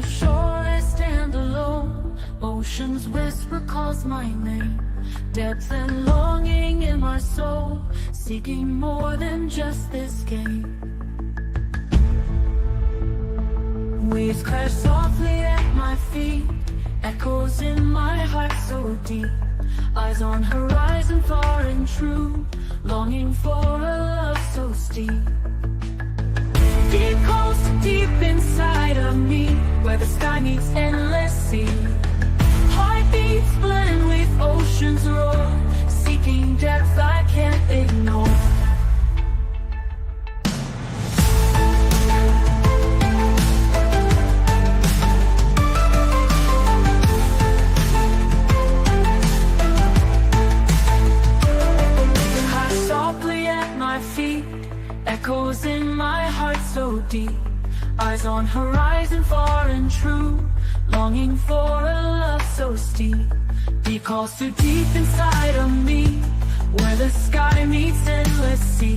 the shore I stand alone. Ocean's whisper calls my name. Depth and longing in my soul, seeking more than just this game. Waves crash softly at my feet, echoes in my heart so deep. Eyes on horizon far and true, longing for a love so steep. Deep calls to deep inside of me, where the sky meets endless sea. Heartbeats blend with ocean's roar, seeking depth I can't ignore. Echoes in my heart so deep. Eyes on horizon far and true, longing for a love so steep. Deep calls to deep inside of me, where the sky meets endless sea.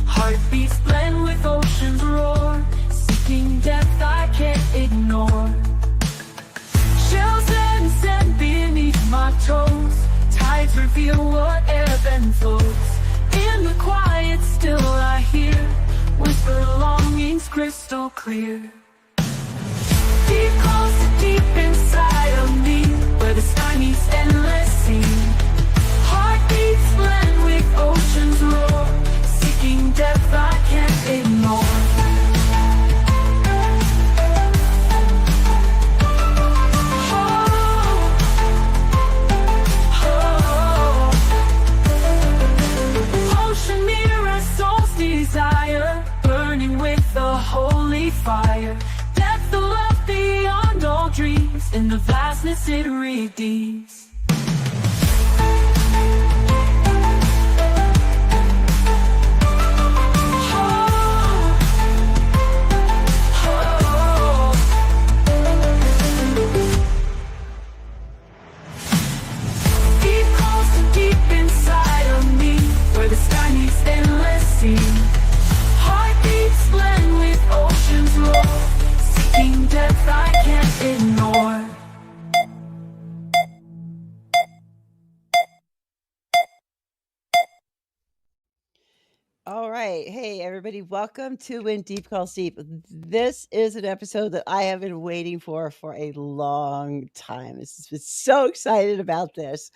Heartbeats blend with ocean's roar, seeking depth I can't ignore. Shells and sand beneath my toes, tides reveal what ebb and flows. In the quiet still I hear whisper longings crystal clear. Deep calls to deep inside of me, where the sky meets endless sea. Heartbeats blend with ocean's roar, seeking depth I can't ignore. Desire, burning with the holy fire. Depth of love beyond all dreams, in the vastness it redeems. Deep calls to deep inside of me, where the sky meets endless sea. Heartbeats blend with ocean's roar, seeking depth I can't ignore. All right. Hey, everybody. Welcome to When Deep Calls Deep. This is an episode that I have been waiting for a long time. I've been so excited about this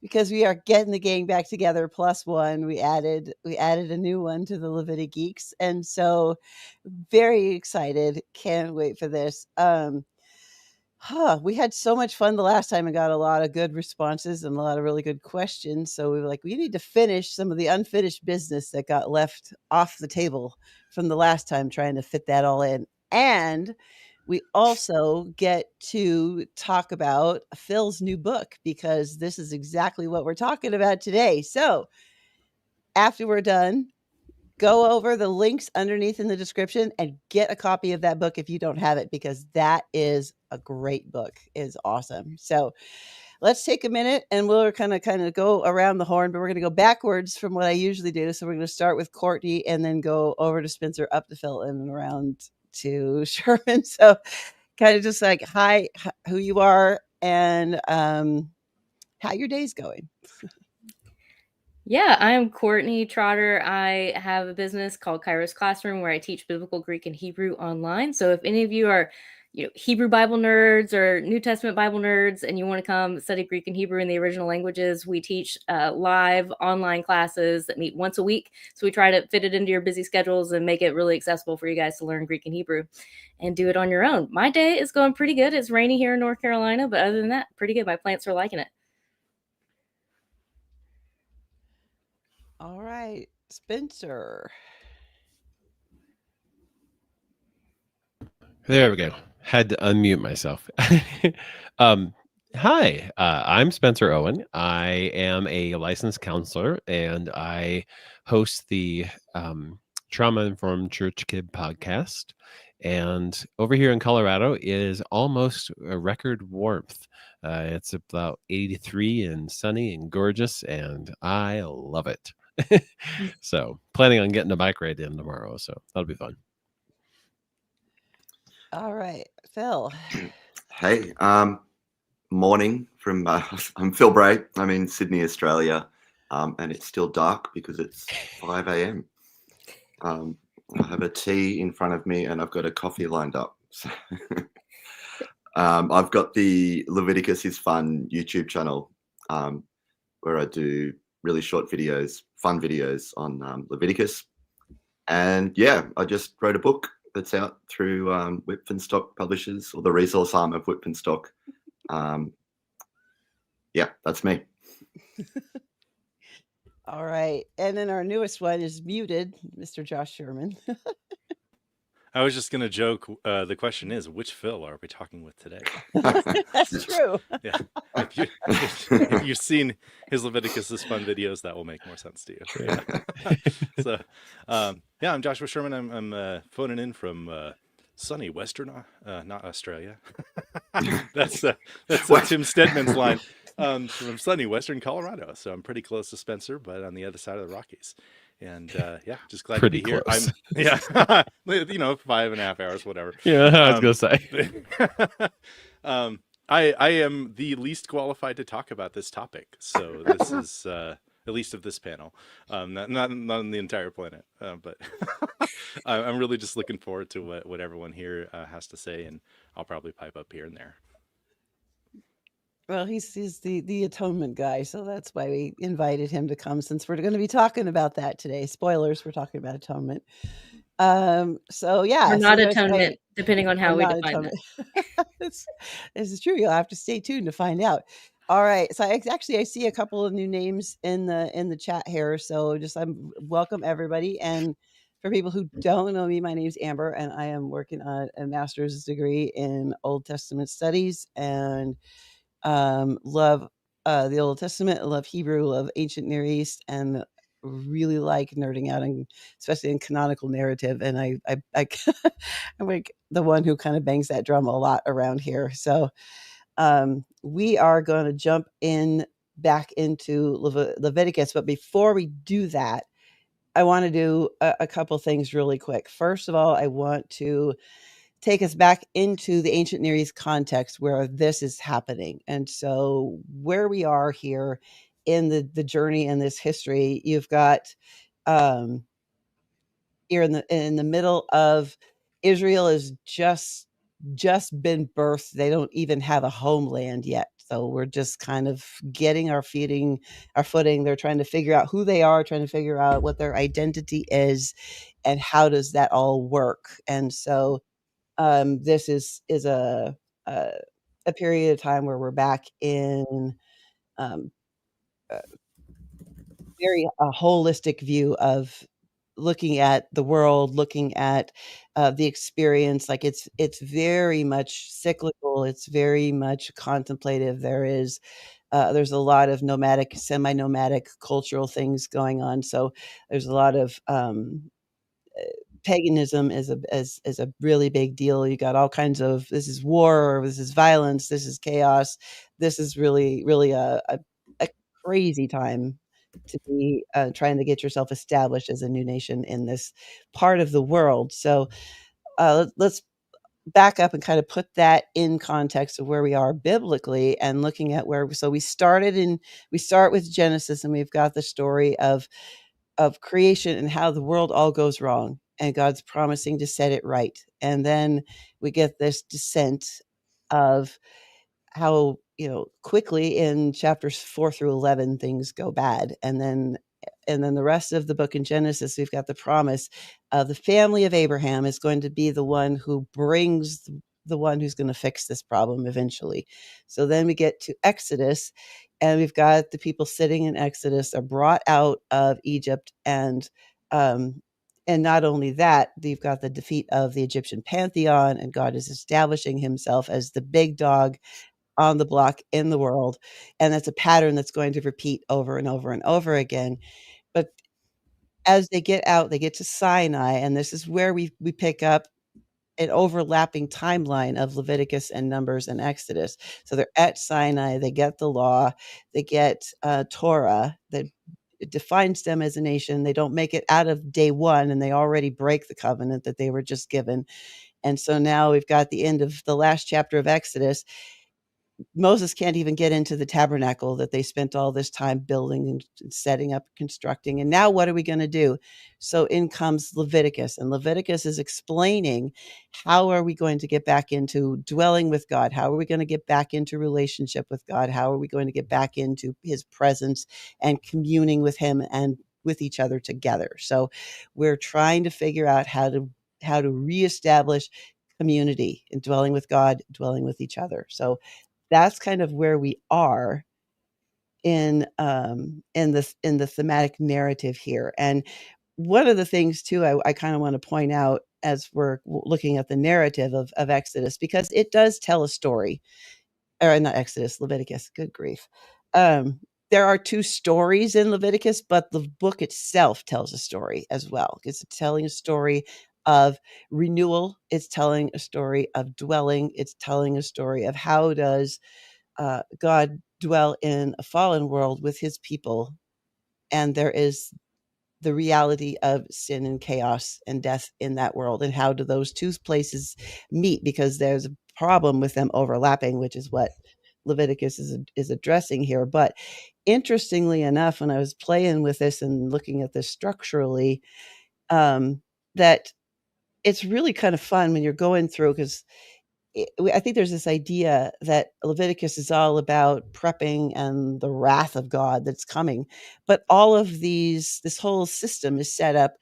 because we are getting the gang back together plus one. We added a new one to the Leviticus Geeks. And so very excited. Can't wait for this. We had so much fun the last time and got a lot of good responses and a lot of really good questions. So we were like, we need to finish some of the unfinished business that got left off the table from the last time, trying to fit that all in. And we also get to talk about Phil's new book, because this is exactly what we're talking about today. So after we're done, go over the links underneath in the description and get a copy of that book if you don't have it, because that is a great book. It is awesome. So let's take a minute and we'll kind of go around the horn, but we're going to go backwards from what I usually do. So we're going to start with Courtney and then go over to Spencer, up to Phil, and around to Sherman. So kind of just like, hi, who you are, and how your day's going. Yeah, I'm Courtney Trotter. I have a business called Kairos Classroom where I teach biblical Greek and Hebrew online. So if any of you are, Hebrew Bible nerds or New Testament Bible nerds, and you want to come study Greek and Hebrew in the original languages, we teach live online classes that meet once a week. So we try to fit it into your busy schedules and make it really accessible for you guys to learn Greek and Hebrew and do it on your own. My day is going pretty good. It's rainy here in North Carolina, but other than that, pretty good. My plants are liking it. All right, Spencer. There we go. Had to unmute myself. Hi, I'm Spencer Owen. I am a licensed counselor, and I host the Trauma Informed Church Kid podcast. And over here in Colorado is almost a record warmth. It's about 83 and sunny and gorgeous, and I love it. So planning on getting a bike ride in tomorrow, so that'll be fun. All right, Phil. Hey, morning from I'm Phil Bray. I'm in Sydney, Australia, and it's still dark because it's 5 a.m. I have a tea in front of me and I've got a coffee lined up. So I've got the Leviticus is Fun YouTube channel where I do really short videos, fun videos on Leviticus. And yeah, I just wrote a book that's out through Whitford Publishers, or the resource arm of Whitford. Yeah, that's me. All right. And then our newest one is muted, Mr. Josh Sherman. I was just going to joke. The question is, which Phil are we talking with today? That's true. Yeah. If you've seen his Leviticus is Fun videos, that will make more sense to you. Yeah. So, yeah, I'm Joshua Sherman. I'm phoning in from sunny Western, not Australia. That's Tim Stedman's line. From sunny Western Colorado. So I'm pretty close to Spencer, but on the other side of the Rockies. And yeah, just glad Pretty to be here. close. Yeah, 5.5 hours, whatever. Yeah, I was gonna say. I am the least qualified to talk about this topic. So this is at least of this panel, not on the entire planet, but I'm really just looking forward to what everyone here has to say, and I'll probably pipe up here and there. Well, he's the atonement guy, so that's why we invited him to come, since we're going to be talking about that today. Spoilers, we're talking about atonement. So yeah, Or not so atonement, depending on how we not define atonement. This is true. You'll have to stay tuned to find out. All right. So I see a couple of new names in the chat here. So I'm welcome everybody. And for people who don't know me, my name's Amber, and I am working on a master's degree in Old Testament studies, and love the Old Testament, love Hebrew, love ancient Near East, and really like nerding out, and especially in canonical narrative. And I I'm like the one who kind of bangs that drum a lot around here. So we are going to jump in back into Leviticus, but before we do that, I want to do a couple things really quick. First of all, I want to take us back into the ancient Near East context where this is happening. And so where we are here in the journey in this history, you've got here in the middle of Israel is just been birthed. They don't even have a homeland yet. So we're just kind of getting our footing. They're trying to figure out who they are, trying to figure out what their identity is, and how does that all work. And so this is a period of time where we're back in very a holistic view of looking at the world, looking at the experience. Like it's very much cyclical. It's very much contemplative. There's a lot of nomadic, semi-nomadic cultural things going on. So there's a lot of paganism is a really big deal. You got all kinds of, this is war, this is violence, this is chaos. This is really a crazy time to be trying to get yourself established as a new nation in this part of the world. So let's back up and kind of put that in context of where we are biblically, and looking at we start with Genesis, and we've got the story of creation and how the world all goes wrong, and God's promising to set it right. And then we get this descent of how, quickly in chapters 4 through 11, things go bad. And then the rest of the book in Genesis, we've got the promise of the family of Abraham is going to be the one who brings the one who's going to fix this problem eventually. So then we get to Exodus, and we've got the people sitting in Exodus are brought out of Egypt, and not only that, you've got the defeat of the Egyptian pantheon, and God is establishing himself as the big dog on the block in the world. And that's a pattern that's going to repeat over and over and over again. But as they get out, they get to Sinai, and this is where we pick up an overlapping timeline of Leviticus and Numbers and Exodus. So they're at Sinai, they get the law, they get Torah that defines them as a nation. They don't make it out of day one, and they already break the covenant that they were just given. And so now we've got the end of the last chapter of Exodus. Moses can't even get into the tabernacle that they spent all this time building and setting up, constructing. And now what are we going to do? So in comes Leviticus, and Leviticus is explaining how are we going to get back into dwelling with God? How are we going to get back into relationship with God? How are we going to get back into his presence and communing with him and with each other together? So we're trying to figure out how to reestablish community and dwelling with God, dwelling with each other. So that's kind of where we are in the thematic narrative here. And one of the things too, I kind of want to point out as we're looking at the narrative of Exodus, because it does tell a story, or not Exodus, Leviticus. Good grief. There are two stories in Leviticus, but the book itself tells a story as well. It's telling a story of renewal. It's telling a story of dwelling. It's telling a story of how does God dwell in a fallen world with his people, and there is the reality of sin and chaos and death in that world, and how do those two places meet, because there's a problem with them overlapping, which is what Leviticus is addressing here. But interestingly enough, when I was playing with this and looking at this structurally, that it's really kind of fun when you're going through, because I think there's this idea that Leviticus is all about prepping and the wrath of God that's coming. But all of this whole system is set up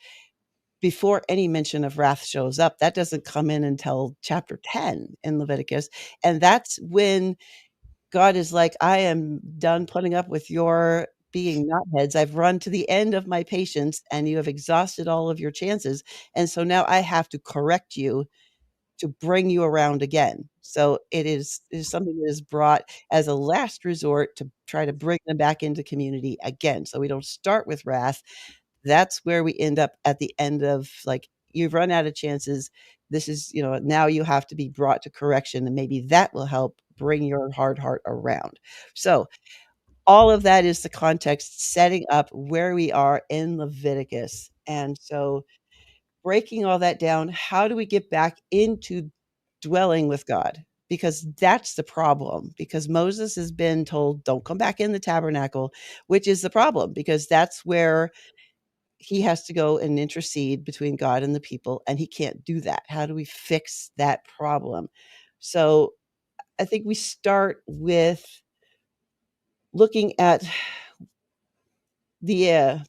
before any mention of wrath shows up. That doesn't come in until chapter 10 in Leviticus. And that's when God is like, I am done putting up with your being knotheads. I've run to the end of my patience, and you have exhausted all of your chances. And so now I have to correct you to bring you around again. So it is something that is brought as a last resort to try to bring them back into community again. So we don't start with wrath. That's where we end up at the end of, like, you've run out of chances. This is, now you have to be brought to correction, and maybe that will help bring your hard heart around. So all of that is the context setting up where we are in Leviticus. And so breaking all that down, how do we get back into dwelling with God? Because that's the problem. Because Moses has been told, don't come back in the tabernacle, which is the problem, because that's where he has to go and intercede between God and the people, and he can't do that. How do we fix that problem? So I think we start with looking at the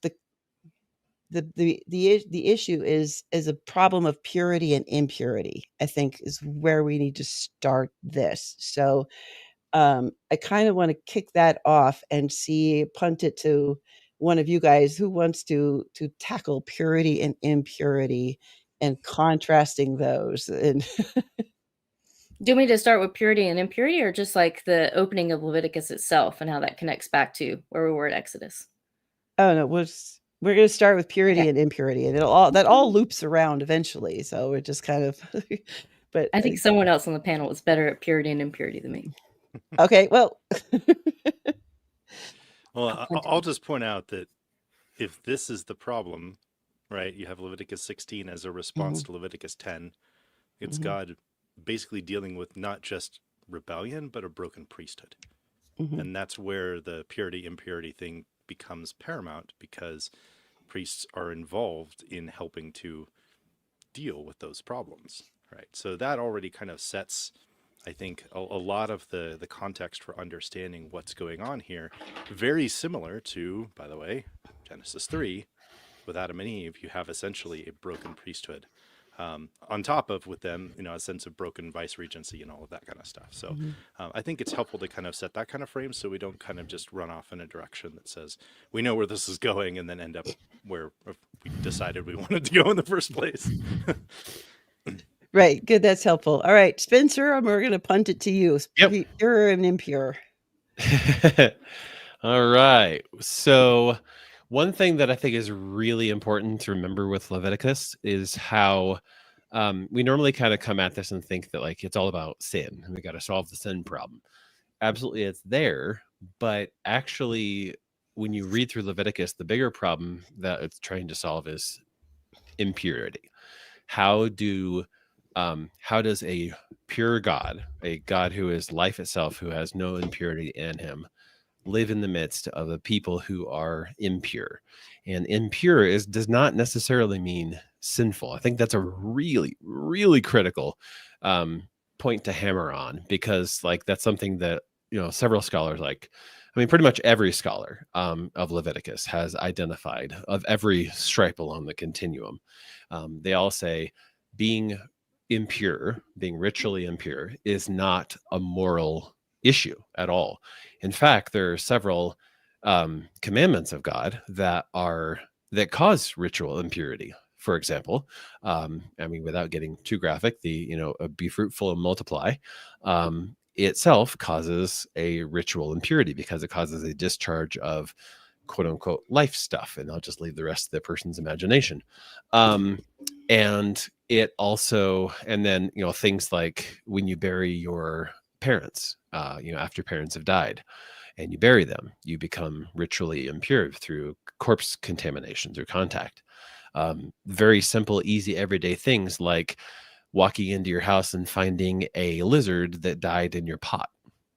issue is a problem of purity and impurity, I think, is where we need to start this. So I kind of want to kick that off and punt it to one of you guys who wants to tackle purity and impurity and contrasting those. And Do you want me to start with purity and impurity, or just like the opening of Leviticus itself and how that connects back to where we were at Exodus? oh no, we're going to start with purity Okay. and impurity, and that all loops around eventually. So we're just kind of, but I think someone else on the panel is better at purity and impurity than me. okay, well, Well, I'll just point out that if this is the problem, right, you have Leviticus 16 as a response to Leviticus 10. It's God basically dealing with not just rebellion, but a broken priesthood. And that's where the purity impurity thing becomes paramount, because priests are involved in helping to deal with those problems, right? So that already kind of sets, I think, a lot of the context for understanding what's going on here. Very similar to, by the way, Genesis 3. With Adam and Eve, you have essentially a broken priesthood. On top of, with them, a sense of broken vice regency and all of that kind of stuff. So I think it's helpful to kind of set that kind of frame, so we don't kind of just run off in a direction that says we know where this is going and then end up where we decided we wanted to go in the first place. Right. Good. That's helpful. All right, Spencer, we're going to punt it to you. Yep. Pure and impure. All right. So one thing that I think is really important to remember with Leviticus is how we normally kind of come at this and think that, like, it's all about sin. We got to solve the sin problem. Absolutely, it's there. But actually, when you read through Leviticus, the bigger problem that it's trying to solve is impurity. How do how does a pure God, a God who is life itself, who has no impurity in him, live in the midst of a people who are impure? And impure does not necessarily mean sinful. I think that's a really, really critical point to hammer on, because like that's something that, several scholars, pretty much every scholar of Leviticus has identified, of every stripe along the continuum. They all say being impure, being ritually impure, is not a moral issue at all. In fact, there are several commandments of God that cause ritual impurity. For example, without getting too graphic, be fruitful and multiply itself causes a ritual impurity, because it causes a discharge of quote unquote life stuff. And I'll just leave the rest of the person's imagination. And it also, and then, things like when you bury your parents, after parents have died, and you bury them, you become ritually impure through corpse contamination, through contact. Very simple, easy, everyday things like walking into your house and finding a lizard that died in your pot.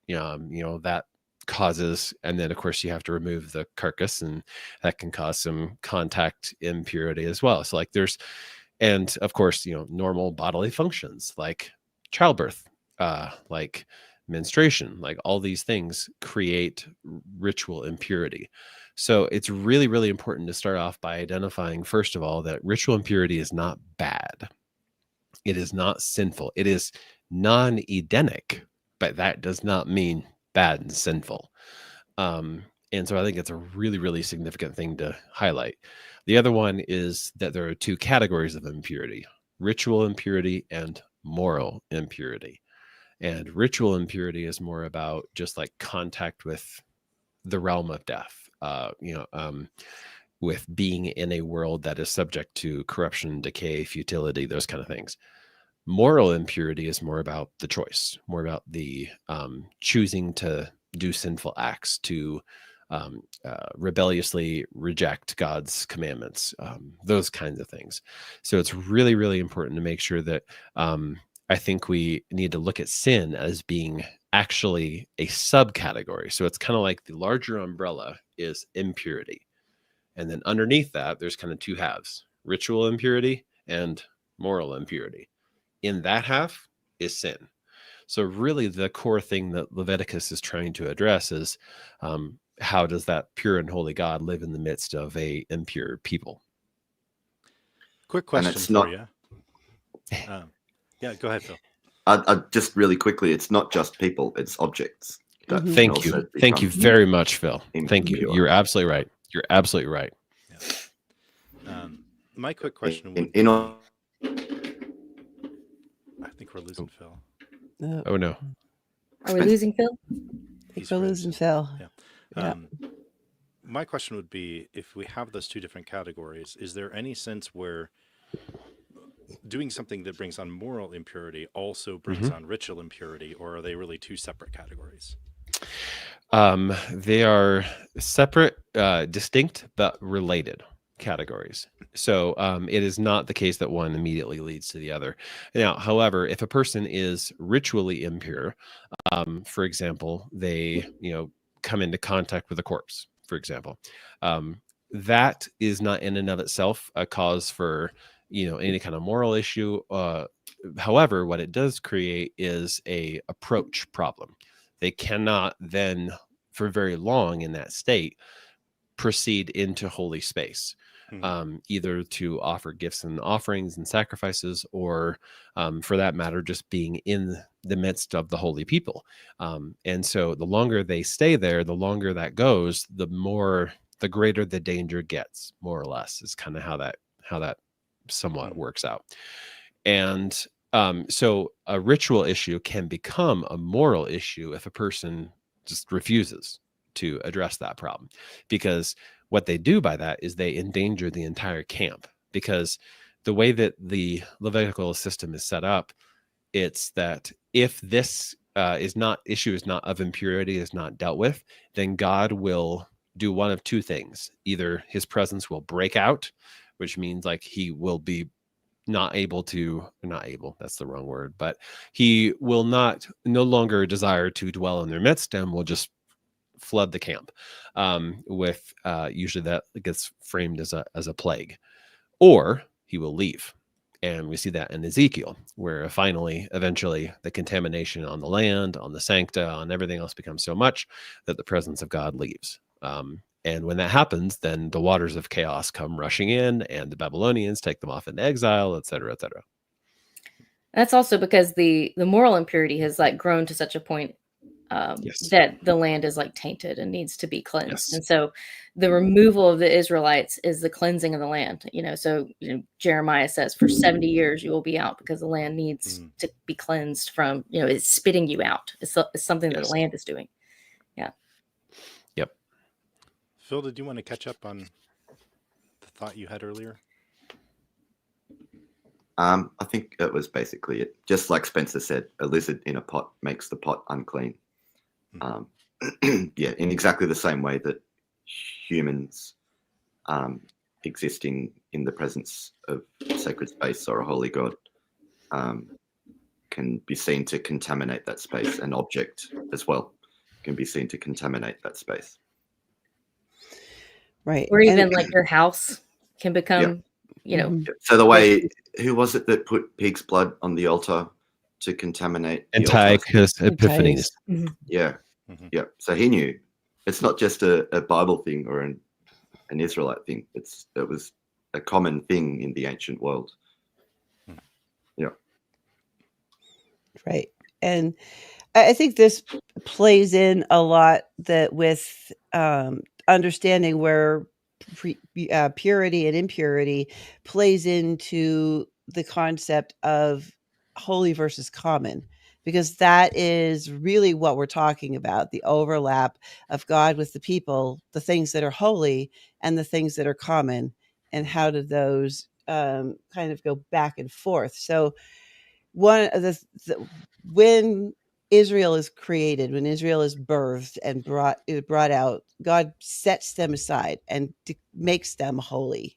That causes, and then of course you have to remove the carcass, and that can cause some contact impurity as well. So and of course, normal bodily functions like childbirth, like menstruation, like all these things create ritual impurity. So it's really, really important to start off by identifying, first of all, that ritual impurity is not bad. It is not sinful. It is non-Edenic, but that does not mean bad and sinful. And so I think it's a really, really significant thing to highlight. The other one is that there are two categories of impurity: ritual impurity and moral impurity. And ritual impurity is more about just like contact with the realm of death, with being in a world that is subject to corruption, decay, futility, those kind of things. Moral impurity is more about the choice, more about the choosing to do sinful acts, to rebelliously reject God's commandments, those kinds of things. So it's really, really important to make sure that I think we need to look at sin as being actually a subcategory. So it's kind of like the larger umbrella is impurity. And then underneath that, there's kind of two halves: ritual impurity and moral impurity. In that half is sin. So really the core thing that Leviticus is trying to address is how does that pure and holy God live in the midst of a impure people? Quick question for you. Yeah, go ahead, Phil. Just really quickly, it's not just people, it's objects. Thank you. Thank you very much, Phil. Thank you. You're absolutely right. You're absolutely right. Yeah. My quick question would I think we're losing Phil. Oh, no. Are we losing Phil? I think we're losing Phil. Yeah. My question would be, if we have those two different categories, is there any sense where doing something that brings on moral impurity also brings on ritual impurity, or are they really two separate categories? They are separate, distinct, but related categories. So it is not the case that one immediately leads to the other. Now, however, if a person is ritually impure, for example, they come into contact with a corpse, for example, that is not in and of itself a cause for any kind of moral issue. However, what it does create is a approach problem. They cannot then, for very long in that state, proceed into holy space, either to offer gifts and offerings and sacrifices, or for that matter, just being in the midst of the holy people. And so the longer they stay there, the longer that goes, the greater the danger gets, more or less, is kind of how that somewhat works out. And so a ritual issue can become a moral issue if a person just refuses to address that problem, because what they do by that is they endanger the entire camp. Because the way that the Levitical system is set up, it's that if this issue is not of impurity, is not dealt with, then God will do one of two things. Either his presence will break out, which means like he will be not able, that's the wrong word, but he will no longer desire to dwell in their midst and will just flood the camp. With usually that gets framed as a plague, or he will leave. And we see that in Ezekiel, where eventually the contamination on the land, on the sancta, on everything else becomes so much that the presence of God leaves. And when that happens, then the waters of chaos come rushing in, and the Babylonians take them off into exile, et cetera, et cetera. That's also because the moral impurity has like grown to such a point Yes. that the land is like tainted and needs to be cleansed. Yes. And so the removal of the Israelites is the cleansing of the land. So Jeremiah says for 70 years you will be out because the land needs to be cleansed from, it's spitting you out. It's something that the land is doing. Yeah. Yep. Phil, did you want to catch up on the thought you had earlier? I think it was basically it. Just like Spencer said, a lizard in a pot makes the pot unclean. Yeah, in exactly the same way that humans existing in the presence of sacred space or a holy God can be seen to contaminate that space. An object as well can be seen to contaminate that space. Right. Or even like your house can become, So the way, who was it that put pig's blood on the altar to contaminate the altar? Antiochus Epiphanes. Yeah. Yeah. So he knew. It's not just a Bible thing or an Israelite thing. It was a common thing in the ancient world. Yeah. Right. And I think this plays in a lot that with understanding where purity and impurity plays into the concept of holy versus common, because that is really what we're talking about, the overlap of God with the people, the things that are holy and the things that are common, and how do those kind of go back and forth. So one of when Israel is created, when Israel is birthed and brought out, God sets them aside and makes them holy.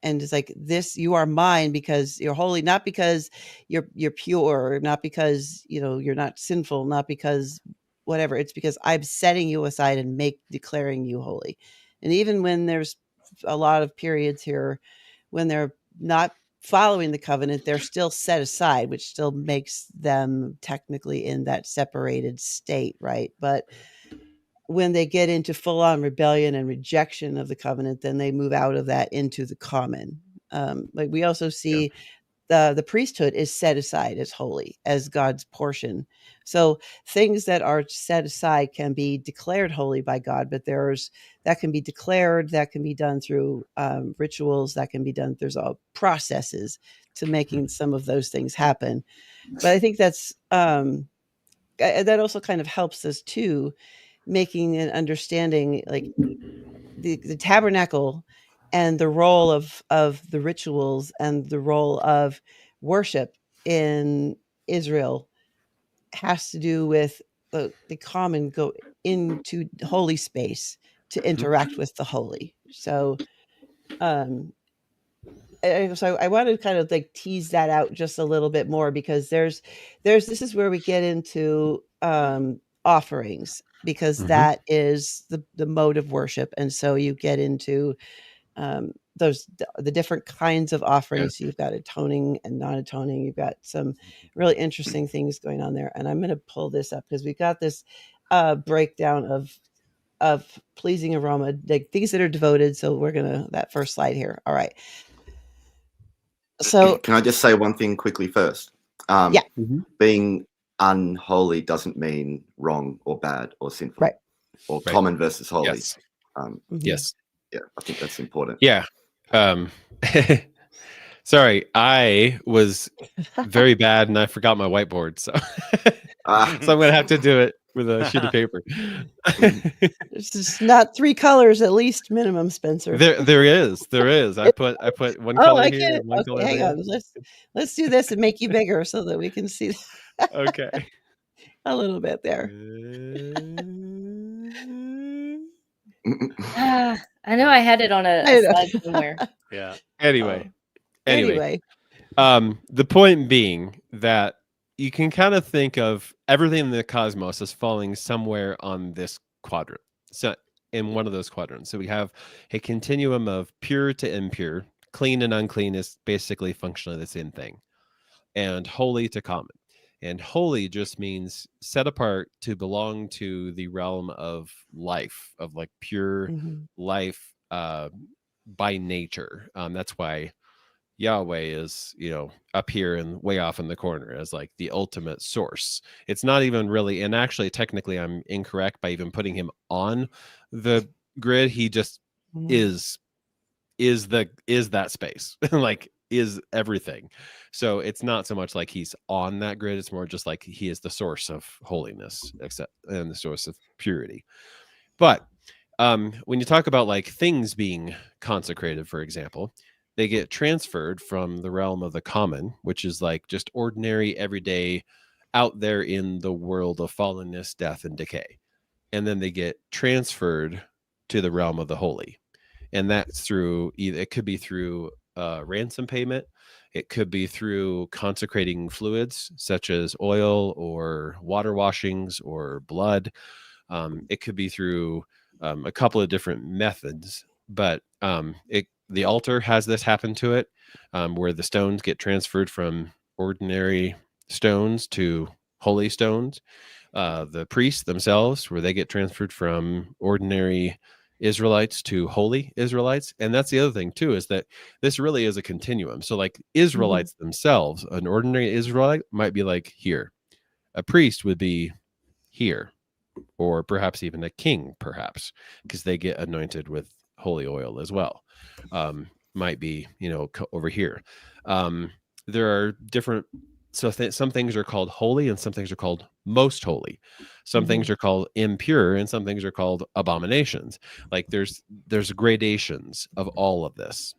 And it's like, this, you are mine because you're holy, not because you're pure, not because, you're not sinful, not because whatever. It's because I'm setting you aside and declaring you holy. And even when there's a lot of periods here when they're not following the covenant, they're still set aside, which still makes them technically in that separated state, right? But when they get into full-on rebellion and rejection of the covenant, then they move out of that into the common. Like we also see the priesthood is set aside as holy, as God's portion. So things that are set aside can be declared holy by God, but that can be declared, that can be done through rituals, that can be done, there's all processes to making some of those things happen. But I think that also kind of helps us too, making an understanding, like the tabernacle and the role of the rituals and the role of worship in Israel has to do with the common go into holy space to interact with the holy. So I want to kind of like tease that out just a little bit more, because this is where we get into offerings, because that is the mode of worship. And so you get into the different kinds of offerings. You've got atoning and non-atoning. You've got some really interesting things going on there. And I'm going to pull this up because we've got this breakdown of pleasing aroma, like things that are devoted. So we're that first slide here. All right. So can I just say one thing quickly first? Being unholy doesn't mean wrong or bad or sinful, right? Or common versus holy. Yes. Yes. Yeah, I think that's important. Yeah. Sorry, I was very bad and I forgot my whiteboard, so so I'm gonna have to do it with a sheet of paper. It's just not 3 colors at least minimum, Spencer. There is. I put one color here. One okay, color hang there. on. Let's do this and make you bigger so that we can see Okay. a little bit there. I know I had it on a slide somewhere. Yeah. Anyway. The point being that you can kind of think of everything in the cosmos as falling somewhere on this quadrant. So in one of those quadrants. So we have a continuum of pure to impure. Clean and unclean is basically functionally the same thing. And holy to common. And holy just means set apart to belong to the realm of life, of like pure life by nature. That's why Yahweh is, up here and way off in the corner as like the ultimate source. It's not even really, and actually, technically, I'm incorrect by even putting him on the grid. He just is that space, like is everything. So it's not so much like he's on that grid. It's more just like he is the source of holiness, and the source of purity. But when you talk about like things being consecrated, for example, they get transferred from the realm of the common, which is like just ordinary, everyday, out there in the world of fallenness, death, and decay. And then they get transferred to the realm of the holy. And that's through it could be through ransom payment. It could be through consecrating fluids such as oil or water washings or blood. It could be through a couple of different methods, but the altar has this happen to it, where the stones get transferred from ordinary stones to holy stones. The priests themselves, where they get transferred from ordinary Israelites to holy Israelites. And that's the other thing too, is that this really is a continuum. So like Israelites themselves, an ordinary Israelite might be like here, a priest would be here, or perhaps even a king, perhaps, because they get anointed with holy oil as well. Might be, over here. There are different, so some things are called holy and some things are called most holy. Some things are called impure and some things are called abominations. Like there's gradations of all of this.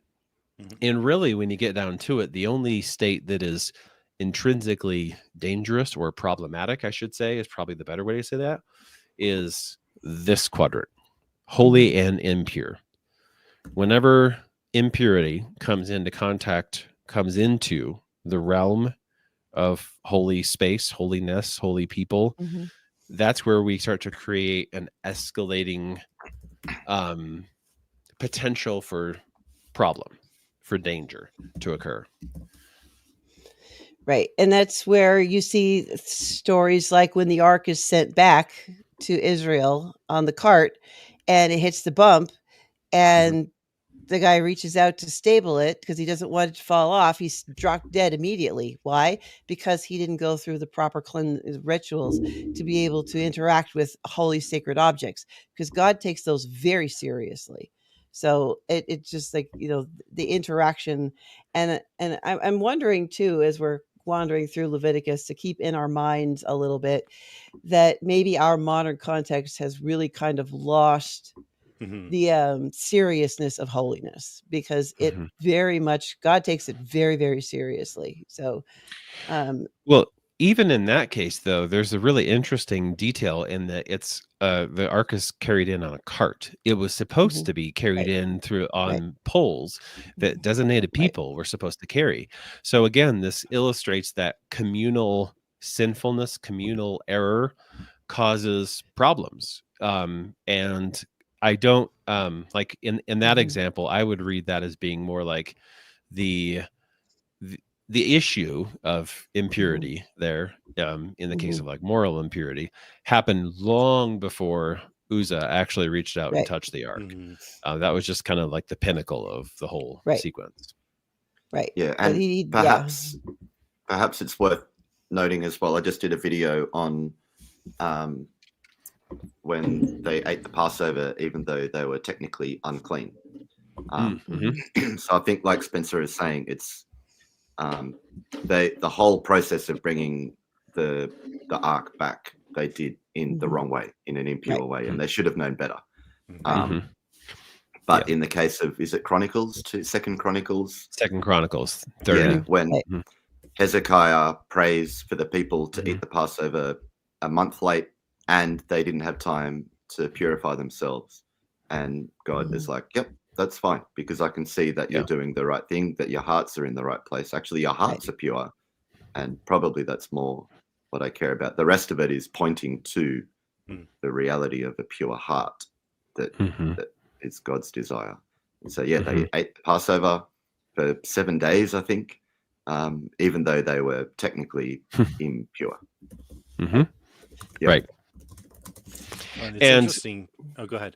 And really, when you get down to it, the only state that is intrinsically dangerous or problematic, I should say, is probably the better way to say that, is this quadrant, holy and impure. Whenever impurity comes into the realm of holy space, holiness, holy people, that's where we start to create an escalating potential for problem, for danger to occur. Right. And that's where you see stories like when the ark is sent back to Israel on the cart and it hits the bump and the guy reaches out to stable it because he doesn't want it to fall off. He's dropped dead immediately. Why? Because he didn't go through the proper rituals to be able to interact with holy sacred objects, because God takes those very seriously. So it's just like, the interaction. And I'm wondering too, as we're wandering through Leviticus, to keep in our minds a little bit that maybe our modern context has really kind of lost the seriousness of holiness, because it very much, God takes it very, very seriously. So, well, even in that case, though, there's a really interesting detail in that it's the ark is carried in on a cart. It was supposed to be carried in through on poles that designated people were supposed to carry. So again, this illustrates that communal sinfulness, communal error causes problems. And I don't like in that example, I would read that as being more like the issue of impurity there, in the case of like moral impurity, happened long before Uzzah actually reached out and touched the ark. That was just kind of like the pinnacle of the whole sequence. Right. Yeah, and perhaps it's worth noting as well, I just did a video on when they ate the Passover, even though they were technically unclean. So I think, like Spencer is saying, it's the whole process of bringing the ark back, they did in the wrong way, in an impure way, and they should have known better. But in the case of, is it Chronicles, Second Chronicles 30, yeah, when Hezekiah prays for the people to eat the Passover a month late, and they didn't have time to purify themselves, and God is like, yep, that's fine, because I can see that you're Yeah. doing the right thing, that your hearts are in the right place. Actually, your hearts are pure, and probably that's more what I care about. The rest of it is pointing to the reality of a pure heart that that is God's desire. And so, yeah, they ate the Passover for 7 days, I think, even though they were technically impure. Yep. Right. And it's And interesting. Oh, go ahead.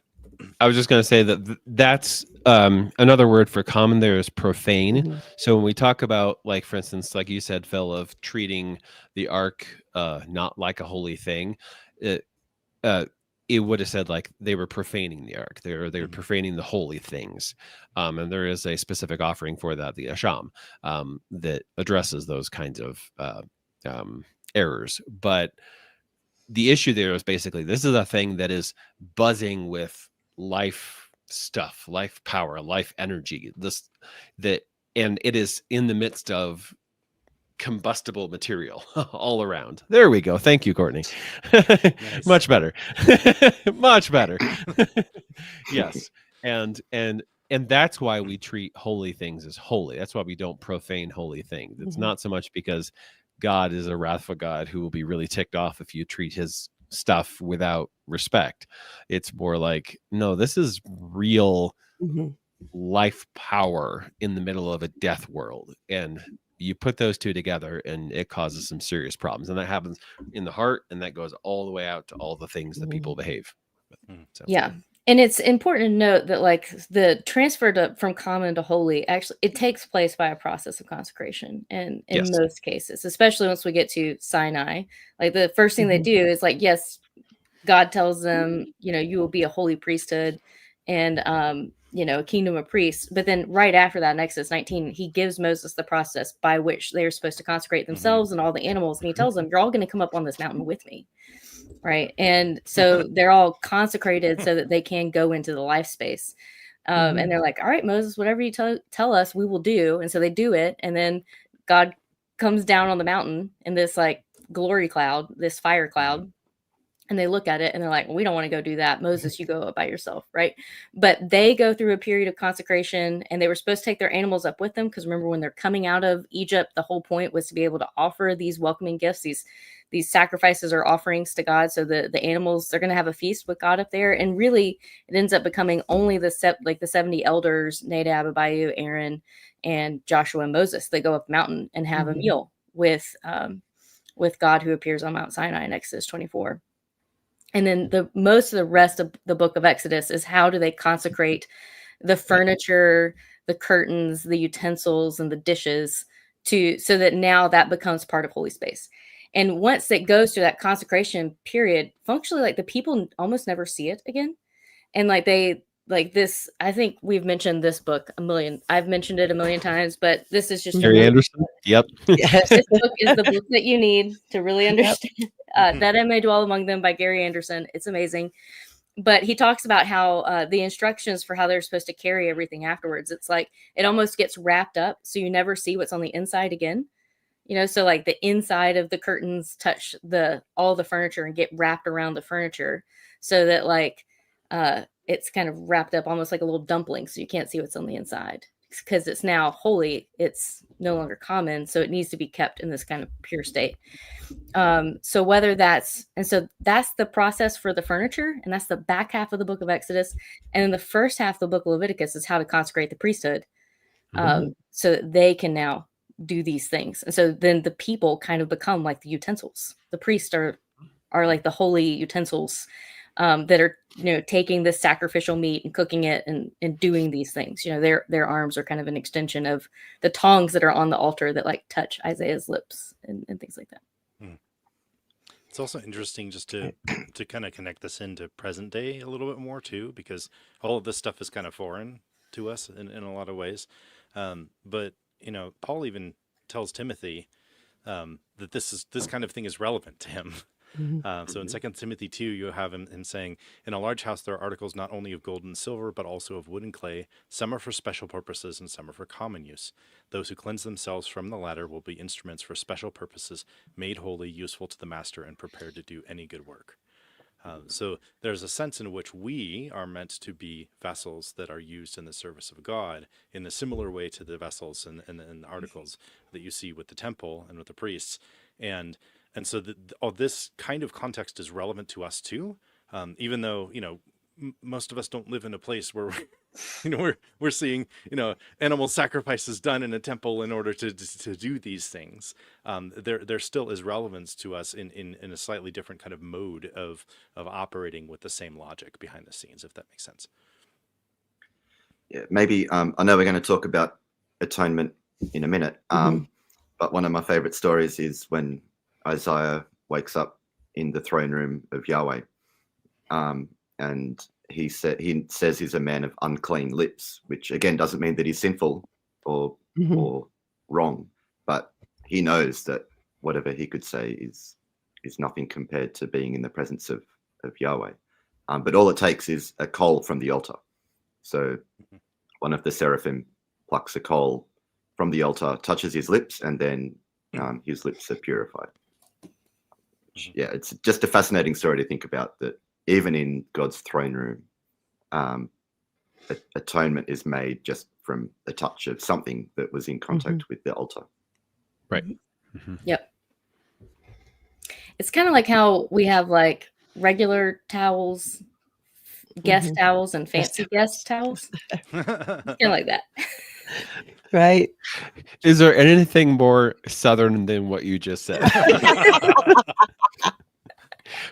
I was just going to say that that's another word for common there is profane. So when we talk about, like, for instance, like you said, Phil, of treating the ark not like a holy thing, it would have said like they were profaning the ark. They were profaning the holy things. And there is a specific offering for that, the Asham, that addresses those kinds of errors. But the issue there is basically this is a thing that is buzzing with life stuff, life power, life energy. And it is in the midst of combustible material all around. There we go. Thank you, Courtney. Nice. Much better. Much better. Yes. And that's why we treat holy things as holy. That's why we don't profane holy things. It's not so much because God is a wrathful God who will be really ticked off if you treat his stuff without respect. It's more like, no, this is real life power in the middle of a death world. And you put those two together and it causes some serious problems. And that happens in the heart, and that goes all the way out to all the things that people behave with. So. Yeah. And it's important to note that, like, the transfer from common to holy, actually, it takes place by a process of consecration. And in most cases, especially once we get to Sinai, like the first thing they do is like, yes, God tells them, you will be a holy priesthood and, a kingdom of priests. But then right after that, in Exodus 19, he gives Moses the process by which they are supposed to consecrate themselves and all the animals. And he tells them, you're all going to come up on this mountain with me. Right. And so they're all consecrated so that they can go into the life space. And they're like, all right, Moses, whatever you tell us, we will do. And so they do it. And then God comes down on the mountain in this like glory cloud, this fire cloud. And they look at it and they're like, well, we don't want to go do that. Moses, you go up by yourself. Right. But they go through a period of consecration, and they were supposed to take their animals up with them. Because remember, when they're coming out of Egypt, the whole point was to be able to offer these welcoming gifts, these sacrifices or offerings to God. So the animals, they're going to have a feast with God up there. And really, it ends up becoming only the 70 elders, Nadab, Abihu, Aaron, and Joshua and Moses. They go up the mountain and have a meal with God, who appears on Mount Sinai in Exodus 24. And then most of the rest of the book of Exodus is how do they consecrate the furniture, the curtains, the utensils, and the dishes so that now that becomes part of holy space. And once it goes through that consecration period, functionally, like, the people almost never see it again. And like this, I think we've mentioned this book I've mentioned it a million times, but this is just Gary Anderson. Yep. This book is the book that you need to really understand. That I May Dwell Among Them by Gary Anderson. It's amazing. But he talks about how the instructions for how they're supposed to carry everything afterwards, it's like it almost gets wrapped up, so you never see what's on the inside again. So like the inside of the curtains touch all the furniture and get wrapped around the furniture, so that like it's kind of wrapped up almost like a little dumpling, so you can't see what's on the inside, because it's now holy. It's no longer common, so it needs to be kept in this kind of pure state. So that's the process for the furniture, and that's the back half of the book of Exodus. And then the first half of the book of Leviticus is how to consecrate the priesthood, so that they can now do these things. And so then the people kind of become like the utensils. The priests are like the holy utensils that are taking this sacrificial meat and cooking it and doing these things. Their arms are kind of an extension of the tongs that are on the altar that like touch Isaiah's lips and things like that. It's also interesting just to kind of connect this into present day a little bit more too, because all of this stuff is kind of foreign to us in a lot of ways. But Paul even tells Timothy that this kind of thing is relevant to him. So in 2 Timothy 2, you have him saying, in a large house there are articles not only of gold and silver, but also of wood and clay. Some are for special purposes and some are for common use. Those who cleanse themselves from the latter will be instruments for special purposes, made holy, useful to the master, and prepared to do any good work. So there's a sense in which we are meant to be vessels that are used in the service of God in a similar way to the vessels and the articles that you see with the temple and with the priests. And so all this kind of context is relevant to us too, even though, most of us don't live in a place where we're seeing animal sacrifices done in a temple in order to do these things. There still is relevance to us in a slightly different kind of mode of operating with the same logic behind the scenes, if that makes sense. Yeah, maybe I know we're going to talk about atonement in a minute, but one of my favorite stories is when Isaiah wakes up in the throne room of Yahweh, and he says he's a man of unclean lips, which again doesn't mean that he's sinful or wrong, but he knows that whatever he could say is nothing compared to being in the presence of Yahweh. But all it takes is a coal from the altar. So one of the seraphim plucks a coal from the altar, touches his lips, and then his lips are purified. Yeah, it's just a fascinating story to think about, that even in God's throne room, atonement is made just from the touch of something that was in contact with the altar. Right. Yep. It's kind of like how we have like regular towels, guest towels, and fancy guest towels. Kind of like that. Right. Is there anything more Southern than what you just said?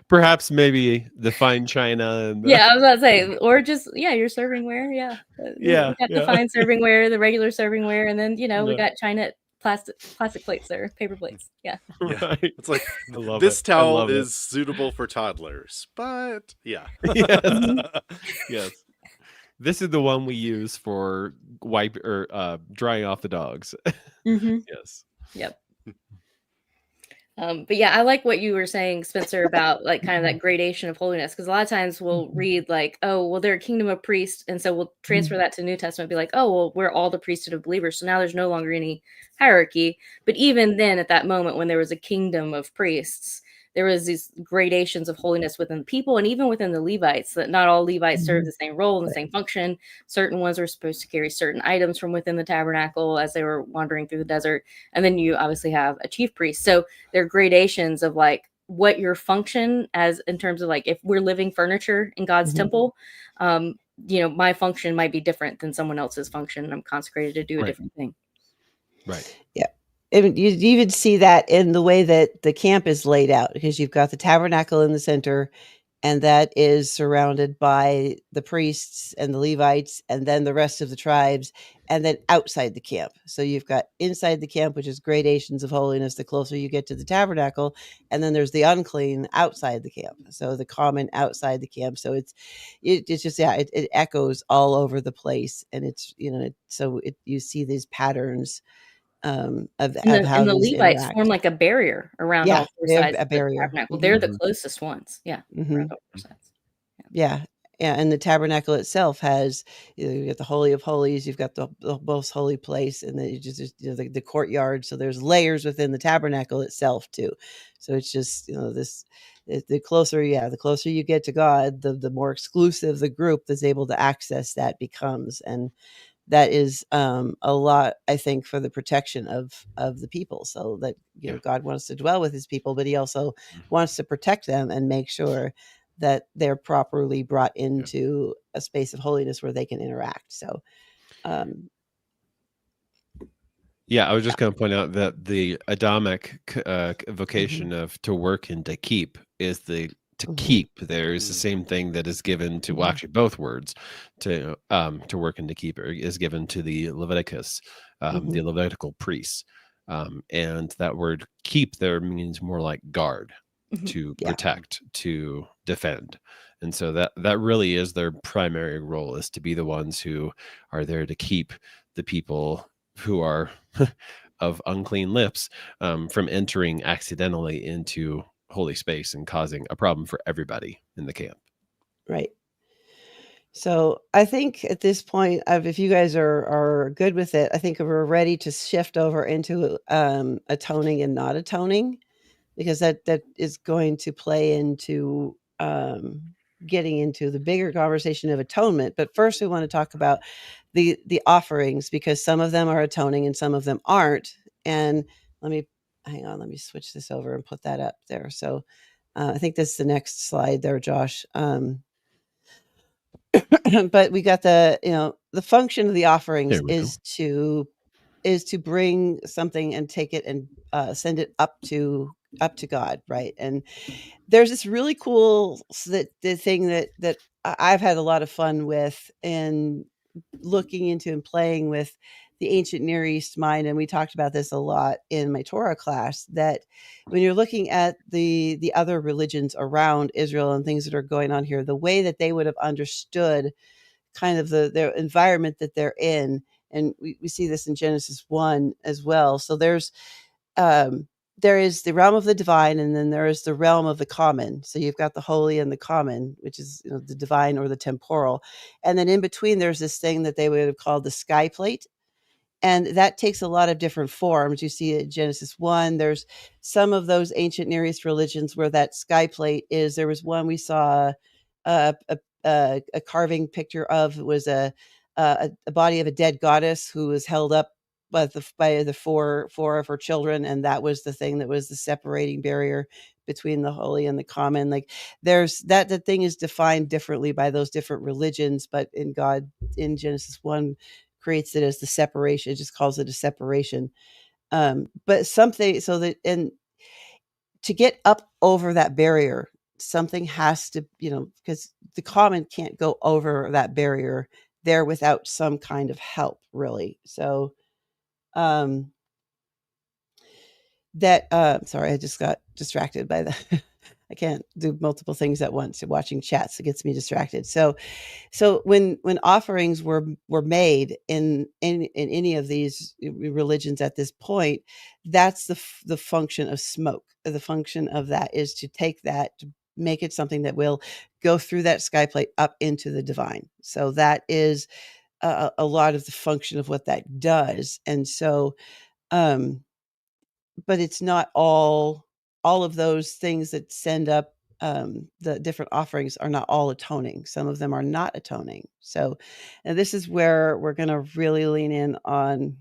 Perhaps maybe the fine china. And Yeah, I was about to say, or just, you're servingware. Yeah. Yeah, We got the fine servingware, the regular servingware, and then, we got china, plastic plates or paper plates. Yeah. Right. It's like, I love this it. towel is suitable for toddlers, but yeah. Yes. Yes. This is the one we use for wipe or drying off the dogs. Yes. Yep. But yeah, I like what you were saying, Spencer, about like kind of that gradation of holiness, because a lot of times we'll read like, oh, well, they're a kingdom of priests, and so we'll transfer that to New Testament, be like, oh, well, we're all the priesthood of believers, so now there's no longer any hierarchy. But even then, at that moment, when there was a kingdom of priests, there was these gradations of holiness within the people, and even within the Levites, that not all Levites served the same role and the same function. Certain ones were supposed to carry certain items from within the tabernacle as they were wandering through the desert. And then you obviously have a chief priest. So there are gradations of like what your function as in terms of like, if we're living furniture in God's temple, my function might be different than someone else's function. And I'm consecrated to do a different thing. Right. Yeah. You even see that in the way that the camp is laid out, because you've got the tabernacle in the center, and that is surrounded by the priests and the Levites, and then the rest of the tribes, and then outside the camp. So you've got inside the camp, which is gradations of holiness the closer you get to the tabernacle, and then there's the unclean outside the camp. So the common outside the camp. So it's just it echoes all over the place, and it's you see these patterns of how and the these Levites interact. form like a barrier around all four they're sides a of the barrier. tabernacle. They're the closest ones. Yeah. Around all four sides. Yeah. And the tabernacle itself has, you got the Holy of Holies, you've got the most holy place, and then you just the courtyard. So there's layers within the tabernacle itself too. So it's just the closer you get to God, the more exclusive the group that's able to access that becomes. And that is a lot, I think, for the protection of the people, so that God wants to dwell with his people, but he also wants to protect them and make sure that they're properly brought into a space of holiness where they can interact. So I was just going to point out that the Adamic vocation of to work and to keep is the keep. There is the same thing that is given to actually both words to work and to keep is given to the Leviticus, the Levitical priests, and that word keep there means more like guard, to protect, to defend. And so that really is their primary role, is to be the ones who are there to keep the people who are of unclean lips from entering accidentally into holy space and causing a problem for everybody in the camp. Right. So I think at this point, if you guys are good with it, I think we're ready to shift over into atoning and not atoning, because that is going to play into getting into the bigger conversation of atonement. But first, we want to talk about the offerings, because some of them are atoning and some of them aren't. And let me switch this over and put that up there. So I think this is the next slide there, Josh. But we got the function of the offerings is to bring something and take it and send it up to God, right? And there's this really cool the thing that I've had a lot of fun with and looking into and playing with the ancient Near East mind. And we talked about this a lot in my Torah class, that when you're looking at the other religions around Israel and things that are going on here, the way that they would have understood kind of their environment that they're in. And we see this in Genesis 1 as well. So there is the realm of the divine, and then there is the realm of the common. So you've got the holy and the common, which is the divine or the temporal. And then in between, there's this thing that they would have called the sky plate. And that takes a lot of different forms. You see in Genesis 1, there's some of those ancient Near East religions where that sky plate is. There was one we saw a carving picture of. It was a body of a dead goddess who was held up by the four of her children, and that was the thing that was the separating barrier between the holy and the common. Like there's that thing is defined differently by those different religions, but in God, in Genesis 1, creates it as the separation. It just calls it a separation. But something so that, and to get up over that barrier, something has to, because the common can't go over that barrier there without some kind of help, really. So sorry, I just got distracted by the I can't do multiple things at once. Watching chats, it gets me distracted. So when offerings were made in any of these religions at this point, that's the function of smoke. The function of that is to take that, to make it something that will go through that sky plate up into the divine. So that is a lot of the function of what that does. And so but it's not all of those things that send up the different offerings are not all atoning. Some of them are not atoning. So, and this is where we're going to really lean in on.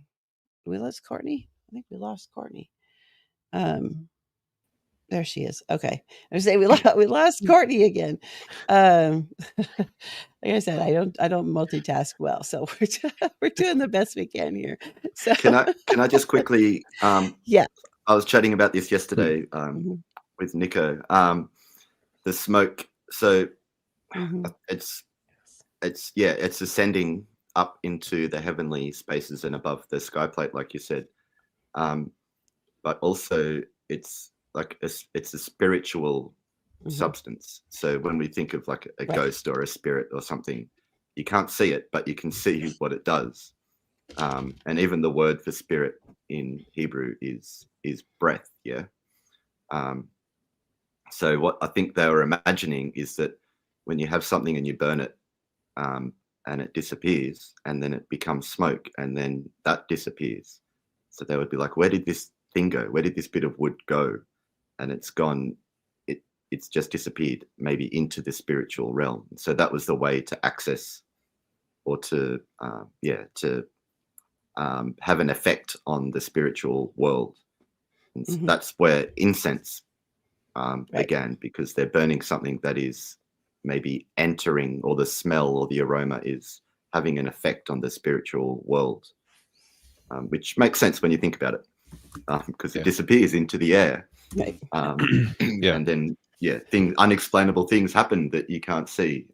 We lost Courtney. I think we lost Courtney. There she is. Okay, I was saying we lost Courtney again. Like I said, I don't multitask well, so we're doing the best we can here. So Can I just quickly? Yeah. I was chatting about this yesterday with Nico. The smoke. So it's ascending up into the heavenly spaces and above the sky plate, like you said. But also it's like it's a spiritual substance. So when we think of like a ghost or a spirit or something, you can't see it, but you can see what it does. And even the word for spirit in Hebrew is breath. Yeah. So what I think they were imagining is that when you have something and you burn it, and it disappears, and then it becomes smoke, and then that disappears. So they would be like, where did this thing go? Where did this bit of wood go? And it's gone. It's just disappeared, maybe into the spiritual realm. So that was the way to access, or to have an effect on the spiritual world. And that's where incense began, because they're burning something that is maybe entering, or the smell or the aroma is having an effect on the spiritual world, which makes sense when you think about it, because it disappears into the air. Right. And then unexplainable things happen that you can't see.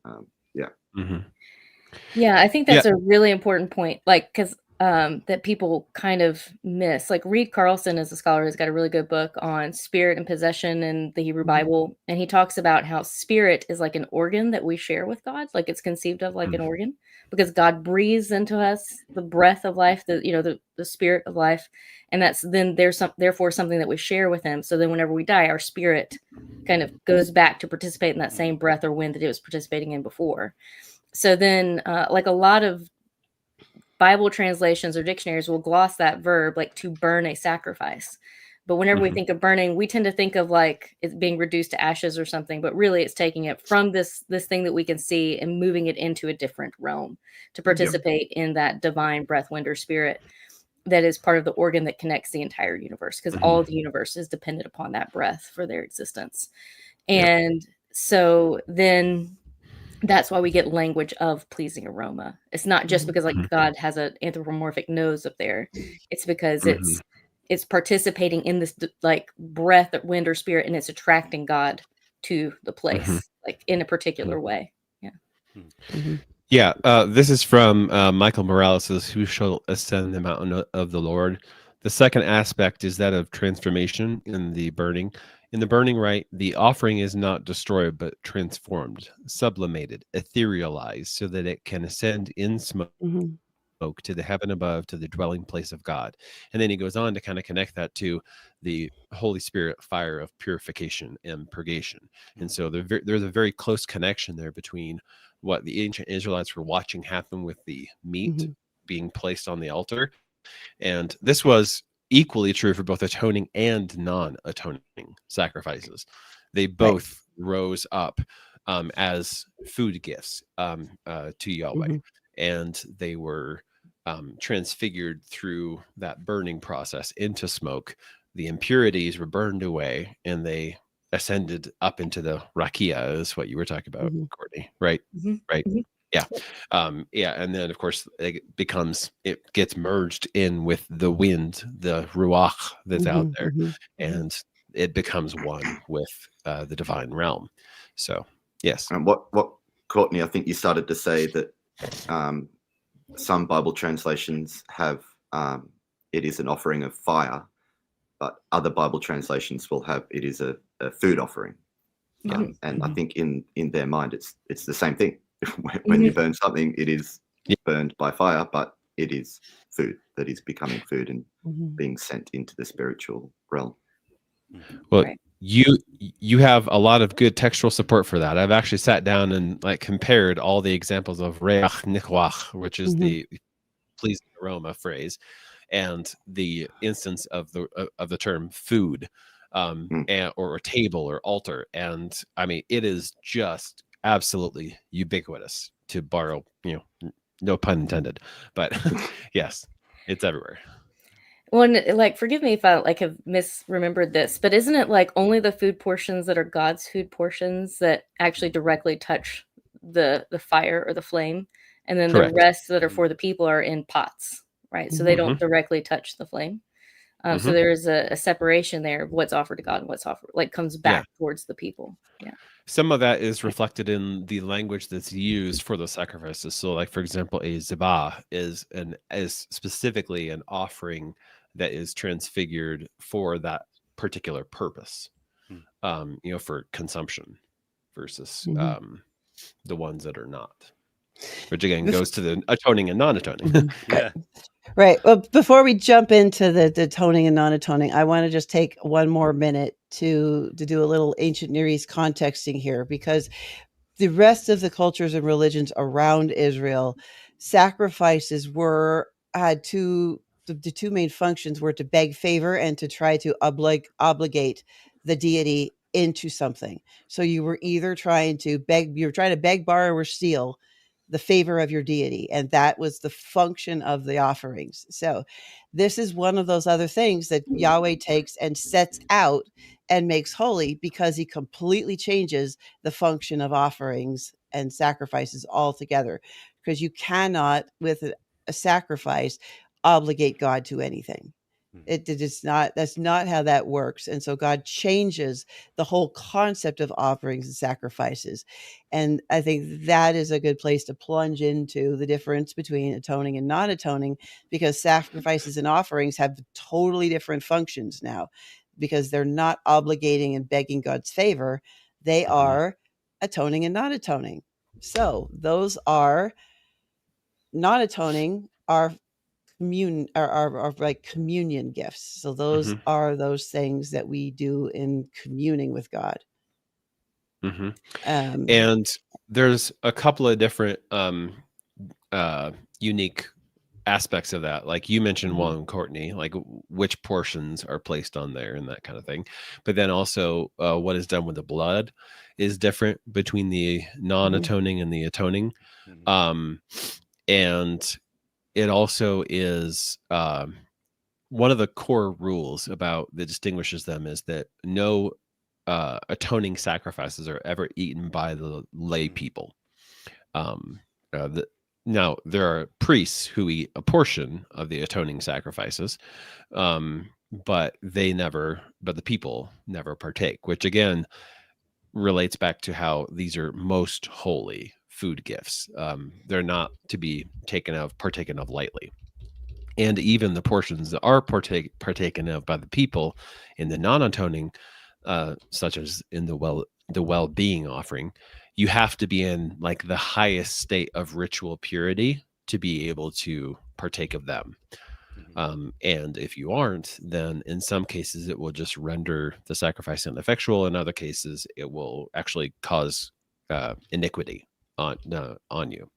Yeah, I think that's a really important point, like, because that people kind of miss. Like Reed Carlson is a scholar who's got a really good book on spirit and possession in the Hebrew Bible. And he talks about how spirit is like an organ that we share with God. Like it's conceived of like an organ, because God breathes into us the breath of life, the spirit of life. And that's then therefore something that we share with him. So then whenever we die, our spirit kind of goes back to participate in that same breath or wind that it was participating in before. So then like a lot of Bible translations or dictionaries will gloss that verb like to burn a sacrifice. But whenever we Mhm. think of burning, we tend to think of like it being reduced to ashes or something, but really it's taking it from this thing that we can see and moving it into a different realm to participate in that divine breath, wind, or spirit that is part of the organ that connects the entire universe, because Mhm. all the universe is dependent upon that breath for their existence. Yep. And so then that's why we get language of pleasing aroma. It's not just because like Mhm. God has an anthropomorphic nose up there. It's because Mhm. it's participating in this like breath, wind, or spirit, and it's attracting God to the place, like in a particular way. Yeah. Mhm. Yeah, this is from Michael Morales' Who Shall Ascend the Mountain of the Lord. The second aspect is that of transformation in the burning. In the burning rite, the offering is not destroyed, but transformed, sublimated, etherealized, so that it can ascend in smoke Mhm. to the heaven above, to the dwelling place of God. And then he goes on to kind of connect that to the Holy Spirit fire of purification and purgation. And so there's a very close connection there between what the ancient Israelites were watching happen with the meat Mhm. being placed on the altar. And this was equally true for both atoning and non-atoning sacrifices. They Right. both rose up as food gifts to Yahweh, Mhm. and they were transfigured through that burning process into smoke. The impurities were burned away, and they ascended up into the rakia, is what you were talking about, Mhm. Courtney. Right? Mhm. Right. Mhm. Yeah. Yeah. And then, of course, it gets merged in with the wind, the ruach that's out Mhm. there, Mhm. Mhm. and it becomes one with the divine realm. So, yes. And what Courtney, I think you started to say that some Bible translations have it is an offering of fire, but other Bible translations will have it is a food offering. And I Mhm. think in their mind it's the same thing. When you Mhm. burn something, it is Yeah. burned by fire, but it is food that is becoming food and Mhm. being sent into the spiritual realm. Well, Right. you have a lot of good textual support for that. I've actually sat down and like compared all the examples of reach nikwach, which is Mhm. the pleasing aroma phrase, and the instance of the term food, Mm. or table or altar. And I mean, it is just absolutely ubiquitous, to borrow, no pun intended, but yes, it's everywhere. Well, and, like, forgive me if I like have misremembered this, but isn't it like only the food portions that are God's food portions that actually directly touch the fire or the flame, and then the Correct. rest that are for the people are in pots, right? So they Mhm. don't directly touch the flame. So Mhm. there is a separation there of what's offered to God and what's offered, like comes Yeah. back towards the people. Yeah. Some of that is reflected in the language that's used for those sacrifices. So, like for example, a zibah is specifically an offering that is transfigured for that particular purpose, for consumption versus Mhm. the ones that are not, which again Bef- goes to the atoning and non-atoning. Mhm. Right. Yeah. Right. Well, before we jump into the atoning and non-atoning, I want to just take one more minute to do a little ancient Near East contexting here, because the rest of the cultures and religions around Israel, sacrifices had the two main functions were to beg favor and to try to obligate the deity into something. So you were either trying to beg, borrow, or steal the favor of your deity, and that was the function of the offerings. So this is one of those other things that Yahweh takes and sets out and makes holy, because he completely changes the function of offerings and sacrifices altogether, because you cannot with a sacrifice obligate God to anything. It is not, that's not how that works. And so God changes the whole concept of offerings and sacrifices. And I think that is a good place to plunge into the difference between atoning and non-atoning, because sacrifices and offerings have totally different functions now, because they're not obligating and begging God's favor. They are atoning and non-atoning. So those are non-atoning are are like communion gifts. So those Mhm. are those things that we do in communing with God. Mhm. Um, And there's a couple of different unique aspects of that. Like you mentioned, Mhm. one, Courtney, like which portions are placed on there and that kind of thing. But then also what is done with the blood is different between the non-atoning and the atoning. Mhm. And it also is one of the core rules about that distinguishes them is that no atoning sacrifices are ever eaten by the lay people. Now there are priests who eat a portion of the atoning sacrifices, but the people never partake, which again relates back to how these are most holy food gifts. They're not to be partaken of lightly. And even the portions that are partaken of by the people in the non-atoning, such as in the well-being offering, you have to be in like the highest state of ritual purity to be able to partake of them. And if you aren't, then in some cases it will just render the sacrifice ineffectual. In other cases, it will actually cause iniquity on you.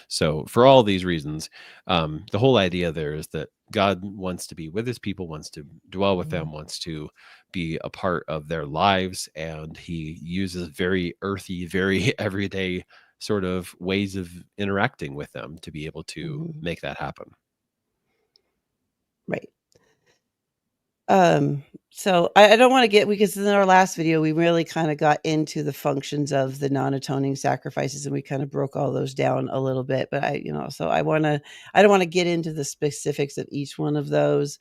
So for all these reasons, the whole idea there is that God wants to be with his people, wants to dwell with them, wants to be a part of their lives. And he uses very earthy, very everyday sort of ways of interacting with them to be able to make that happen. Right. So I don't want to get, because in our last video, we really kind of got into the functions of the non-atoning sacrifices and we kind of broke all those down a little bit, but I don't want to get into the specifics of each one of those,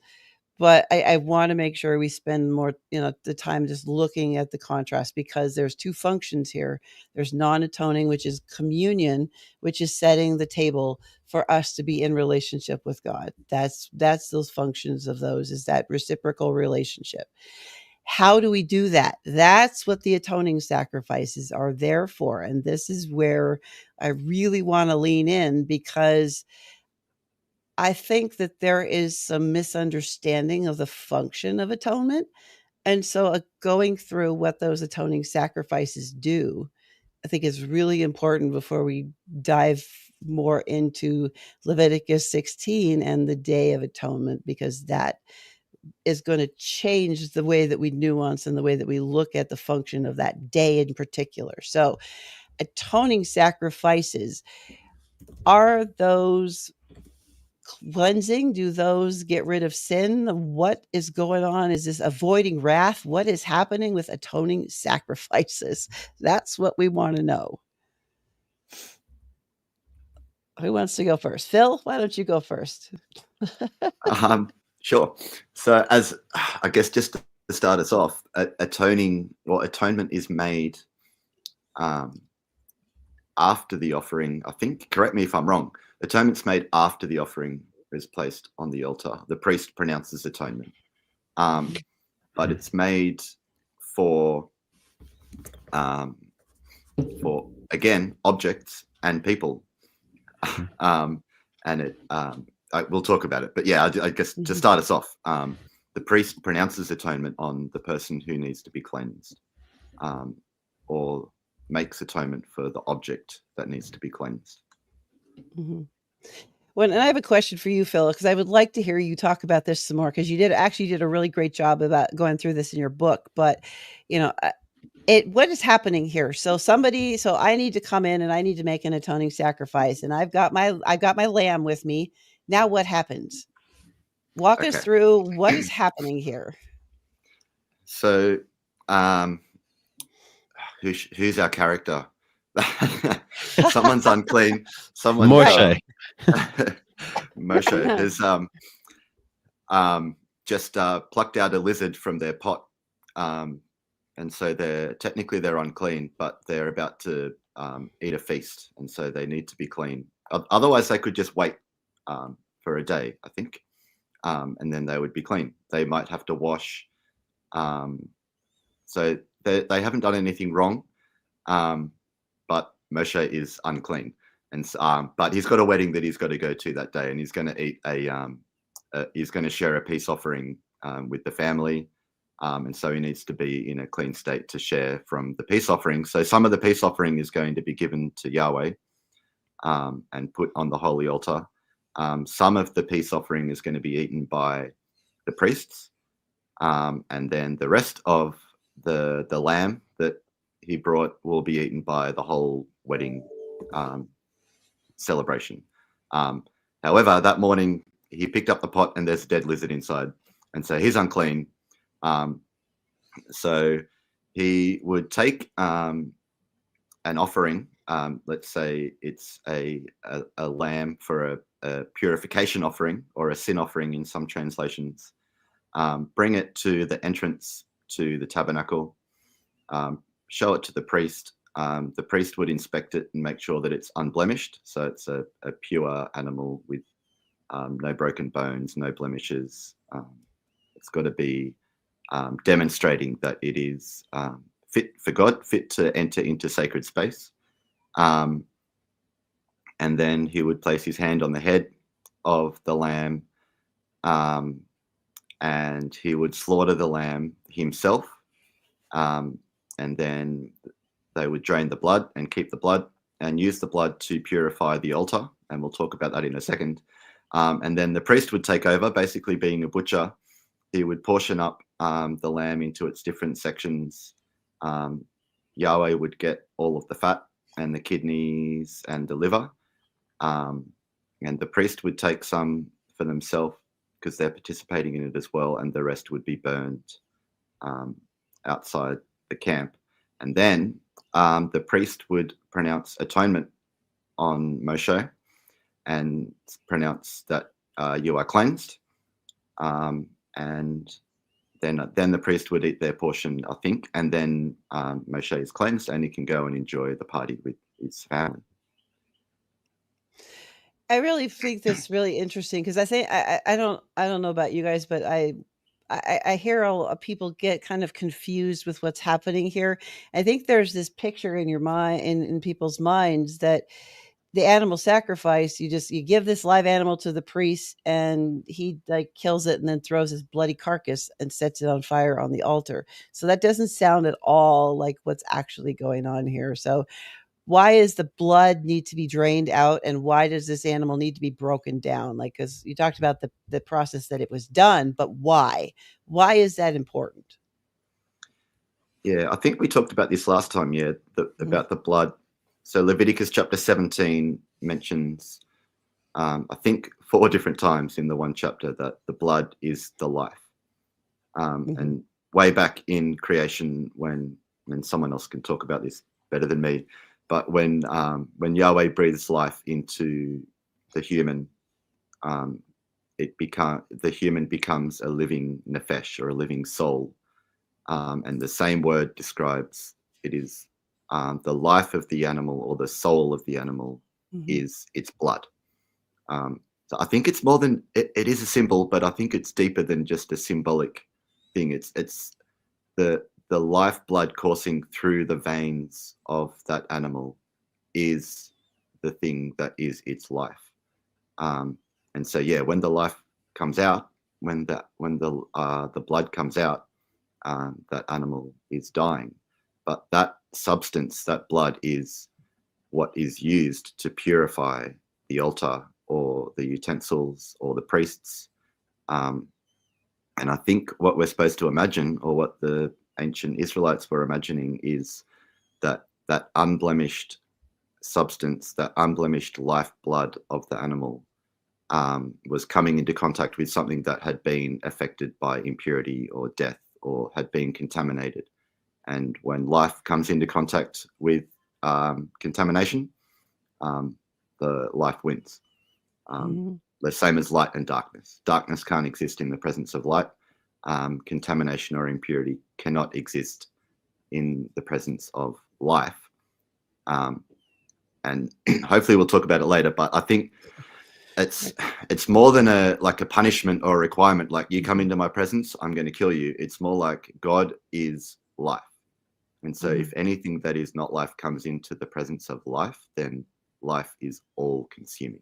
but I want to make sure we spend more, the time just looking at the contrast, because there's two functions here. There's non-atoning, which is communion, which is setting the table for us to be in relationship with God. That's those functions of those, is that reciprocal relationship. How do we do that? That's what the atoning sacrifices are there for. And this is where I really want to lean in, because I think that there is some misunderstanding of the function of atonement. And so going through what those atoning sacrifices do, I think is really important before we dive more into Leviticus 16 and the Day of Atonement, because that is going to change the way that we nuance and the way that we look at the function of that day in particular. So atoning sacrifices, are those cleansing? Do those get rid of sin? What is going on? Is this avoiding wrath? What is happening with atoning sacrifices? That's what we want to know. Who wants to go first? Phil, why don't you go first? Sure. So, as I guess, just to start us off, atonement is made after the offering. I think, correct me if I'm wrong, atonement's made after the offering is placed on the altar. The priest pronounces atonement, but it's made for again, objects and people, and it. We'll talk about it, but yeah, I guess to start us off, the priest pronounces atonement on the person who needs to be cleansed, or makes atonement for the object that needs to be cleansed. Well, and I have a question for you, Phil, because I would like to hear you talk about this some more, because you did a really great job about going through this in your book. But what is happening here? So I need to come in and I need to make an atoning sacrifice, and I've got my lamb with me. Now what happens? Walk us through what is happening here. So, who's our character? Someone's unclean. Someone Moshe. Moshe has just plucked out a lizard from their pot, and so they're unclean, but they're about to eat a feast, and so they need to be clean. Otherwise, they could just wait for a day, I think, and then they would be clean. They might have to wash. So they haven't done anything wrong, but Moshe is unclean, and but he's got a wedding that he's got to go to that day, and he's going to eat he's going to share a peace offering with the family, and so he needs to be in a clean state to share from the peace offering. So some of the peace offering is going to be given to Yahweh and put on the holy altar, Some of the peace offering is going to be eaten by the priests, and then the rest of the lamb that he brought will be eaten by the whole wedding celebration. However, that morning he picked up the pot and there's a dead lizard inside, and so he's unclean. So he would take an offering. Let's say it's a lamb for a purification offering or a sin offering in some translations. Bring it to the entrance to the tabernacle, show it to the priest. The priest would inspect it and make sure that it's unblemished. So it's a pure animal with no broken bones, no blemishes. It's got to be demonstrating that it is fit for God, fit to enter into sacred space. And then he would place his hand on the head of the lamb, and he would slaughter the lamb himself. And then they would drain the blood and keep the blood and use the blood to purify the altar. And we'll talk about that in a second. And then the priest would take over, basically being a butcher. He would portion up the lamb into its different sections. Yahweh would get all of the fat and the kidneys and the liver. And the priest would take some for themselves because they're participating in it as well. And the rest would be burned outside the camp. And then the priest would pronounce atonement on Moshe and pronounce that you are cleansed. And then the priest would eat their portion, I think, and then Moshe is cleansed and he can go and enjoy the party with his family. I really think this really interesting because I think I don't know about you guys, but I hear all people get kind of confused with what's happening here. I think there's this picture in your mind, in people's minds, that the animal sacrifice, you give this live animal to the priest and he like kills it and then throws his bloody carcass and sets it on fire on the altar. So that doesn't sound at all like what's actually going on here. So why does the blood need to be drained out, and why does this animal need to be broken down? Like, because you talked about the process that it was done, but why is that important? Yeah, I think we talked about this last time, about the blood. So Leviticus chapter 17 mentions, I think 4 different times in the one chapter, that the blood is the life. And way back in creation, when someone else can talk about this better than me, but when Yahweh breathes life into the human, the human becomes a living nefesh, or a living soul. And the same word describes it is the life of the animal, or the soul of the animal, is its blood. So I think it's more than it is a symbol, but I think it's deeper than just a symbolic thing. It's the lifeblood coursing through the veins of that animal is the thing that is its life. And so when the life comes out, when the blood comes out, that animal is dying. But that substance, that blood, is what is used to purify the altar or the utensils or the priests. And I think what we're supposed to imagine, or what the ancient Israelites were imagining, is that unblemished substance, that unblemished lifeblood of the animal was coming into contact with something that had been affected by impurity or death, or had been contaminated. And when life comes into contact with contamination, the life wins. The same as light and darkness. Darkness can't exist in the presence of light. Contamination or impurity cannot exist in the presence of life. And hopefully we'll talk about it later, but I think it's more than a punishment or a requirement. Like, you come into my presence, I'm going to kill you. It's more like God is life. And so if anything that is not life comes into the presence of life, then life is all consuming.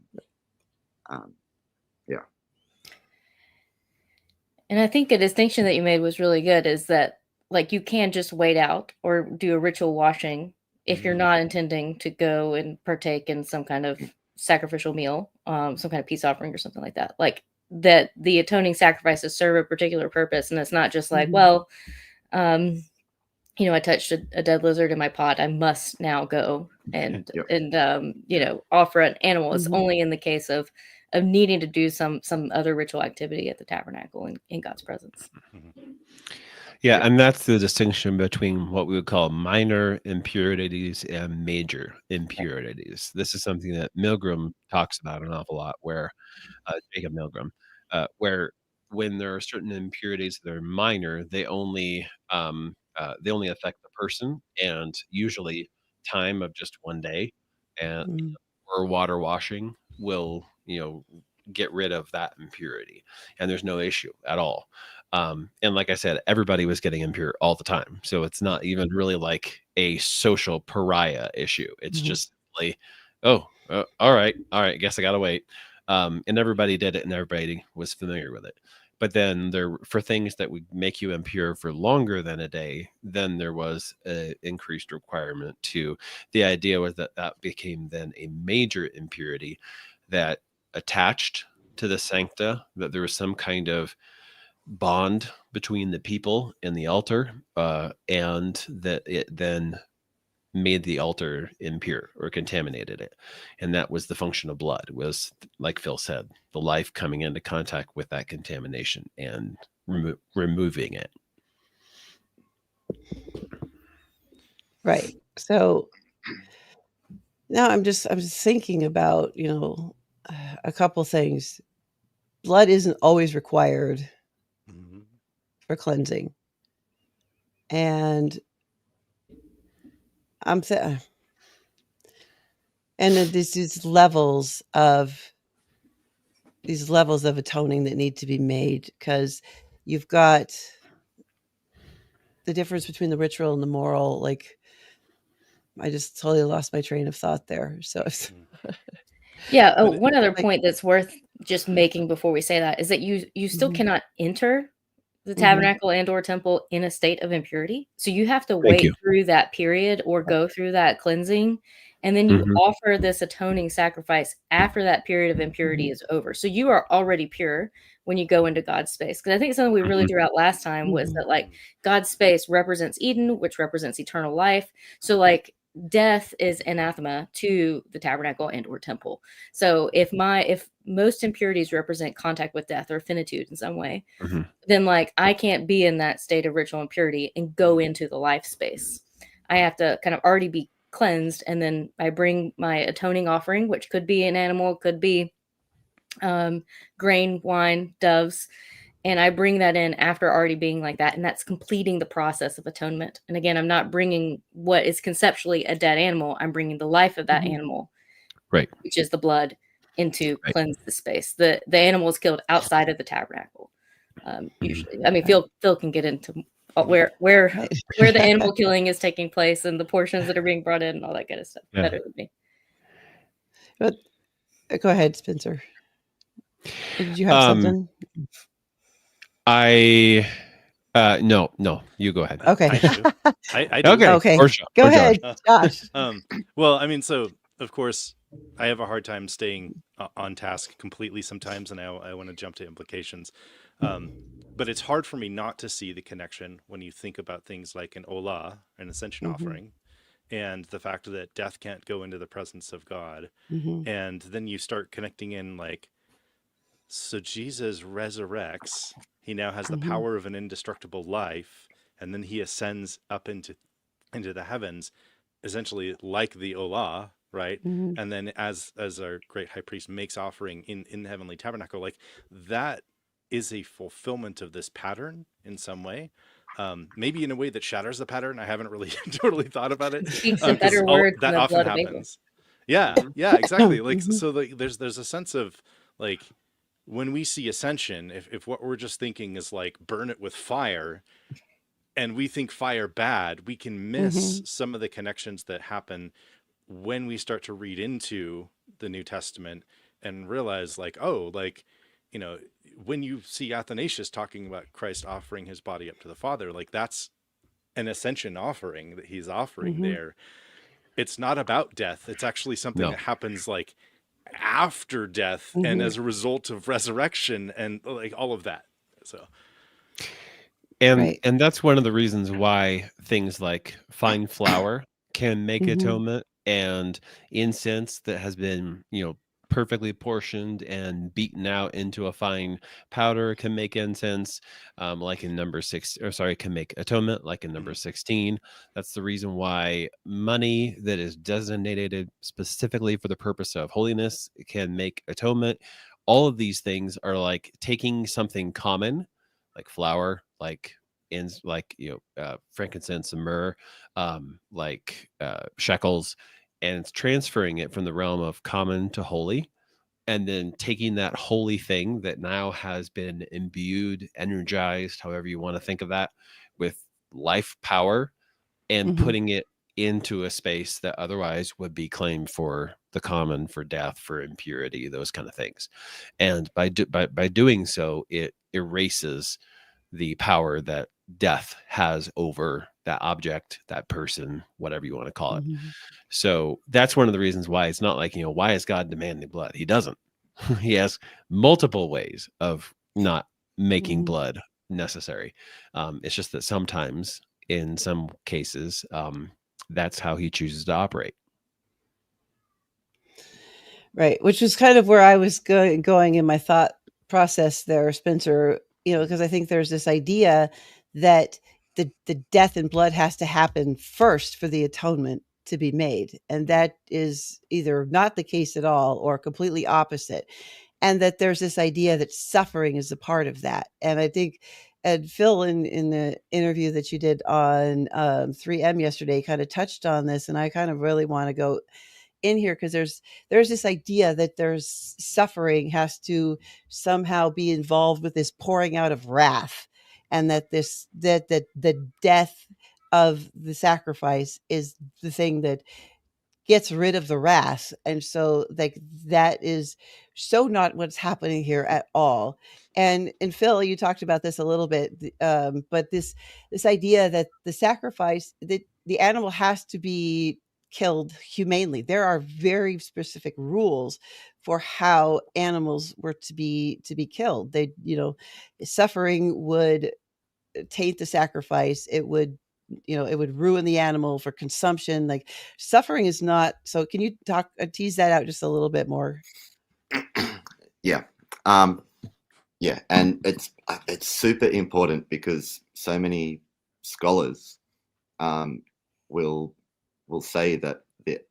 And I think a distinction that you made was really good, is that, like, you can just wait out or do a ritual washing if you're not intending to go and partake in some kind of sacrificial meal, some kind of peace offering or something like that. Like that the atoning sacrifices serve a particular purpose, and it's not just like, well, I touched a dead lizard in my pot. I must now go and offer an animal. It's only in the case of needing to do some other ritual activity at the tabernacle in God's presence. Yeah, and that's the distinction between what we would call minor impurities and major impurities. This is something that Milgram talks about an awful lot, where Jacob Milgram, where when there are certain impurities that are minor, they only affect the person, and usually time of just one day, and or water washing will get rid of that impurity, and there's no issue at all. And like I said, everybody was getting impure all the time, so it's not even really like a social pariah issue. It's just like, all right, guess I gotta wait. And everybody did it, and everybody was familiar with it. But then for things that would make you impure for longer than a day, then there was an increased requirement to. The idea was that became then a major impurity that attached to the sancta, that there was some kind of bond between the people and the altar, and that it then made the altar impure or contaminated it. And that was the function of blood, was, like Phil said, the life coming into contact with that contamination and removing it. Right. So now I'm just thinking about, a couple things. Blood isn't always required for cleansing. And and then there's these levels of atoning that need to be made, because you've got the difference between the ritual and the moral. Like, I just totally lost my train of thought there. So yeah. Oh, one other point that's worth just making before we say that is that you still cannot enter the tabernacle and or temple in a state of impurity. So you have to wait through that period or go through that cleansing. And then you offer this atoning sacrifice after that period of impurity is over. So you are already pure when you go into God's space. Because I think something we really drew out last time was that, like, God's space represents Eden, which represents eternal life. So, like, death is anathema to the tabernacle and or temple. So if most impurities represent contact with death or finitude in some way, then, like, I can't be in that state of ritual impurity and go into the life space. I have to kind of already be cleansed, and then I bring my atoning offering, which could be an animal, could be grain, wine, doves, and I bring that in after already being like that, and that's completing the process of atonement. And again, I'm not bringing what is conceptually a dead animal. I'm bringing the life of that animal, right, which is the blood, into cleanse the space. The animal is killed outside of the tabernacle. Usually, I mean, Phil can get into where the animal killing is taking place and the portions that are being brought in and all that kind of stuff better than me. But go ahead, Spencer. Did you have something? No, you go ahead. Okay. I do. Okay. Go ahead, Josh. Well, I mean, so of course I have a hard time staying on task completely sometimes, and I want to jump to implications. But it's hard for me not to see the connection when you think about things like an olah, an ascension offering, and the fact that death can't go into the presence of God. And then you start connecting in, like, so Jesus resurrects. He now has the power of an indestructible life, and then he ascends up into the heavens, essentially like the olah, right? And then as our great high priest makes offering in the heavenly tabernacle, like, that is a fulfillment of this pattern in some way, maybe in a way that shatters the pattern. I haven't really totally thought about it. Speaks a better word that than the often blood of happens. Yeah, exactly. Like, so like there's a sense of, like, when we see ascension, if what we're just thinking is like burn it with fire, and we think fire bad, we can miss some of the connections that happen when we start to read into the New Testament and realize, like, oh, like, when you see Athanasius talking about Christ offering his body up to the Father, like, that's an ascension offering that he's offering there. It's not about death. It's actually something that happens, like, after death and Mhm. as a result of resurrection and like all of that. So Right. And that's one of the reasons why things like fine flour can make Mhm. atonement, and incense that has been, perfectly portioned and beaten out into a fine powder can make incense, like in number six, or sorry, can make atonement, like in number mhm, 16. That's the reason why money that is designated specifically for the purpose of holiness can make atonement. All of these things are like taking something common, like flour, like frankincense and myrrh, shekels, and it's transferring it from the realm of common to holy, and then taking that holy thing that now has been imbued, energized, however you want to think of that, with life power, and Mhm. putting it into a space that otherwise would be claimed for the common, for death, for impurity, those kind of things. And by doing so, it erases the power that death has over that object, that person, whatever you want to call it. Mhm. So that's one of the reasons why it's not like, why is God demanding blood? He doesn't. He has multiple ways of not making Mhm. blood necessary. It's just that sometimes, in some cases, that's how he chooses to operate. Right, which is kind of where I was going in my thought process there, Spencer, because I think there's this idea that the death and blood has to happen first for the atonement to be made, and that is either not the case at all or completely opposite, and that there's this idea that suffering is a part of that. And I think, and Phil, in the interview that you did on 3M yesterday, kind of touched on this, and I kind of really want to go in here because there's this idea that there's suffering has to somehow be involved with this pouring out of wrath, and that the death of the sacrifice is the thing that gets rid of the wrath. And so, like, that is so not what's happening here at all. And Phil, you talked about this a little bit, but this idea that the sacrifice, that the animal has to be killed humanely. There are very specific rules for how animals were to be killed. They, suffering would taint the sacrifice. It would, it would ruin the animal for consumption. Like, suffering is not. So can you tease that out just a little bit more? Yeah. Yeah, and it's super important because so many scholars will say that the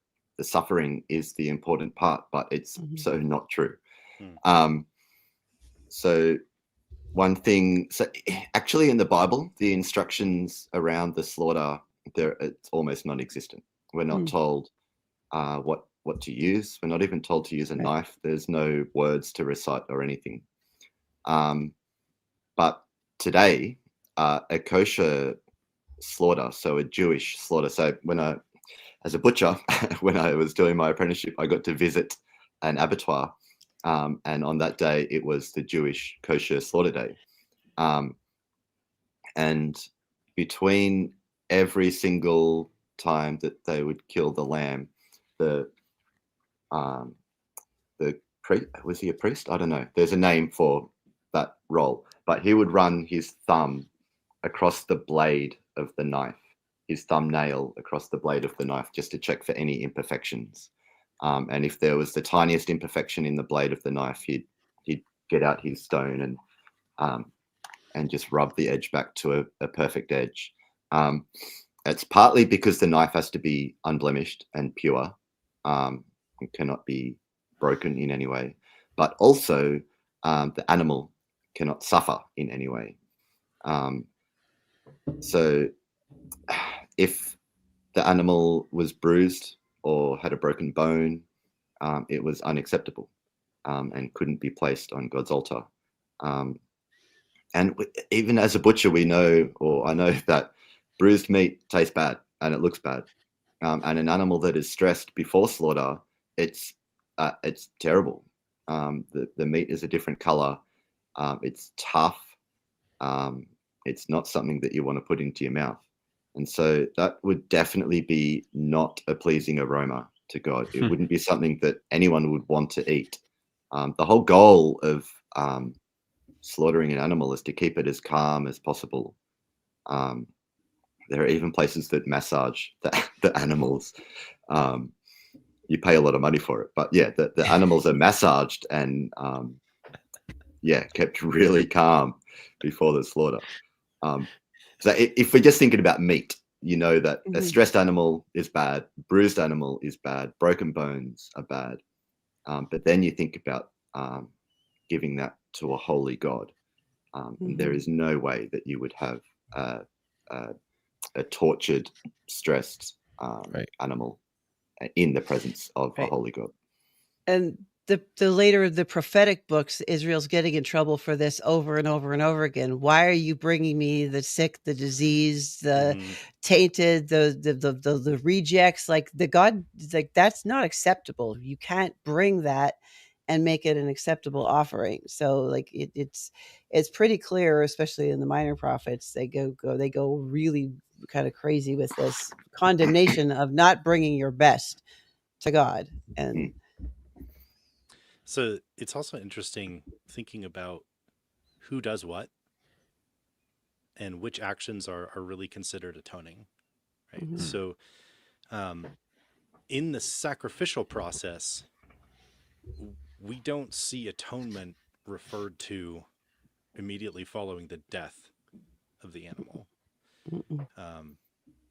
suffering is the important part, but it's so not true. mm, So one thing, actually in the Bible, the instructions around the slaughter, it's almost non-existent. We're not Mm, told what to use. We're not even told to use a right. knife. There's no words to recite or anything. But today, a kosher slaughter, so a Jewish slaughter. So as a butcher, when I was doing my apprenticeship, I got to visit an abattoir, and on that day, it was the Jewish kosher slaughter day. And between every single time that they would kill the lamb, the um, priest, was he a priest? I don't know. There's a name for that role, but he would run his thumb across the blade of the knife, his thumbnail across the blade of the knife, just to check for any imperfections. And if there was the tiniest imperfection in the blade of the knife, he'd get out his stone and just rub the edge back to a perfect edge. It's partly because the knife has to be unblemished and pure, and cannot be broken in any way, but also the animal cannot suffer in any way. So if the animal was bruised or had a broken bone, it was unacceptable, and couldn't be placed on God's altar. And even as a butcher, we know, or I know, that bruised meat tastes bad and it looks bad. And an animal that is stressed before slaughter, it's terrible. The meat is a different color. It's tough. It's not something that you want to put into your mouth. And so that would definitely be not a pleasing aroma to God. It wouldn't be something that anyone would want to eat. The whole goal of slaughtering an animal is to keep it as calm as possible. There are even places that massage the animals. You pay a lot of money for it, but yeah, the animals are massaged and kept really calm before the slaughter. So if we're just thinking about meat, you know that a stressed animal is bad, bruised animal is bad, broken bones are bad. But then you think about giving that to a holy God. And there is no way that you would have a tortured, stressed animal in the presence of a holy God. And the later the prophetic books, Israel's getting in trouble for this over and over and over again. Why are you bringing me the sick, the diseased, the tainted, the rejects? Like the God, like that's not acceptable. You can't bring that and make it an acceptable offering. So like it's pretty clear, especially in the minor prophets, they go really kind of crazy with this condemnation of not bringing your best to God. And so it's also interesting thinking about who does what and which actions are really considered atoning, right? So in the sacrificial process, we don't see atonement referred to immediately following the death of the animal.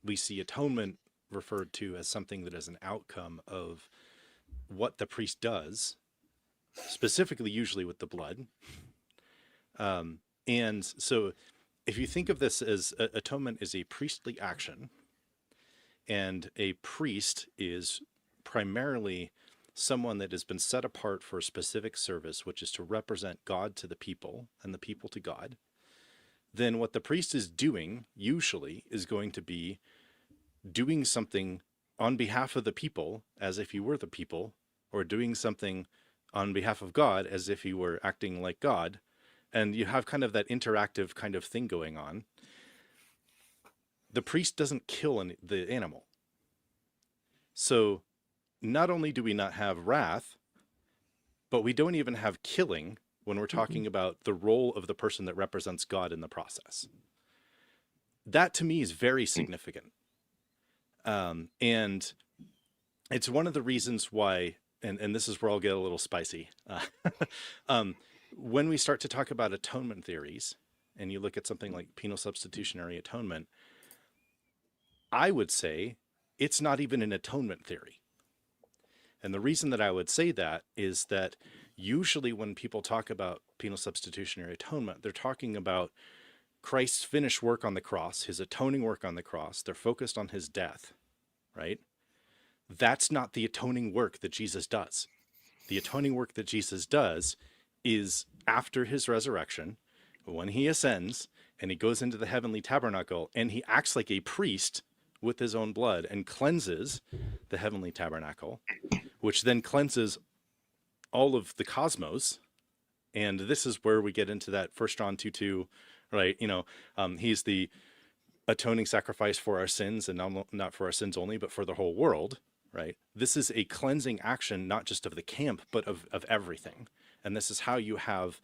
We see atonement referred to as something that is an outcome of what the priest does, specifically usually with the blood. And so if you think of this as atonement is a priestly action, and a priest is primarily someone that has been set apart for a specific service, which is to represent God to the people and the people to God, then what the priest is doing usually is going to be doing something on behalf of the people as if he were the people, or doing something on behalf of God as if he were acting like God. And you have kind of that interactive kind of thing going on. The priest doesn't kill the animal. So not only do we not have wrath, but we don't even have killing when we're talking about the role of the person that represents God in the process. That to me is very significant. And it's one of the reasons why, and this is where I'll get a little spicy. When we start to talk about atonement theories, and you look at something like penal substitutionary atonement, I would say it's not even an atonement theory. And the reason that I would say that is that usually when people talk about penal substitutionary atonement, they're talking about Christ's finished work on the cross, his atoning work on the cross. They're focused on his death, right? That's not the atoning work that Jesus does. The atoning work that Jesus does is after his resurrection, when he ascends and he goes into the heavenly tabernacle and he acts like a priest with his own blood and cleanses the heavenly tabernacle, which then cleanses all of the cosmos. And this is where we get into that 1 John 2:2, right? He's the atoning sacrifice for our sins, and not for our sins only, but for the whole world, right? This is a cleansing action, not just of the camp, but of everything. And this is how you have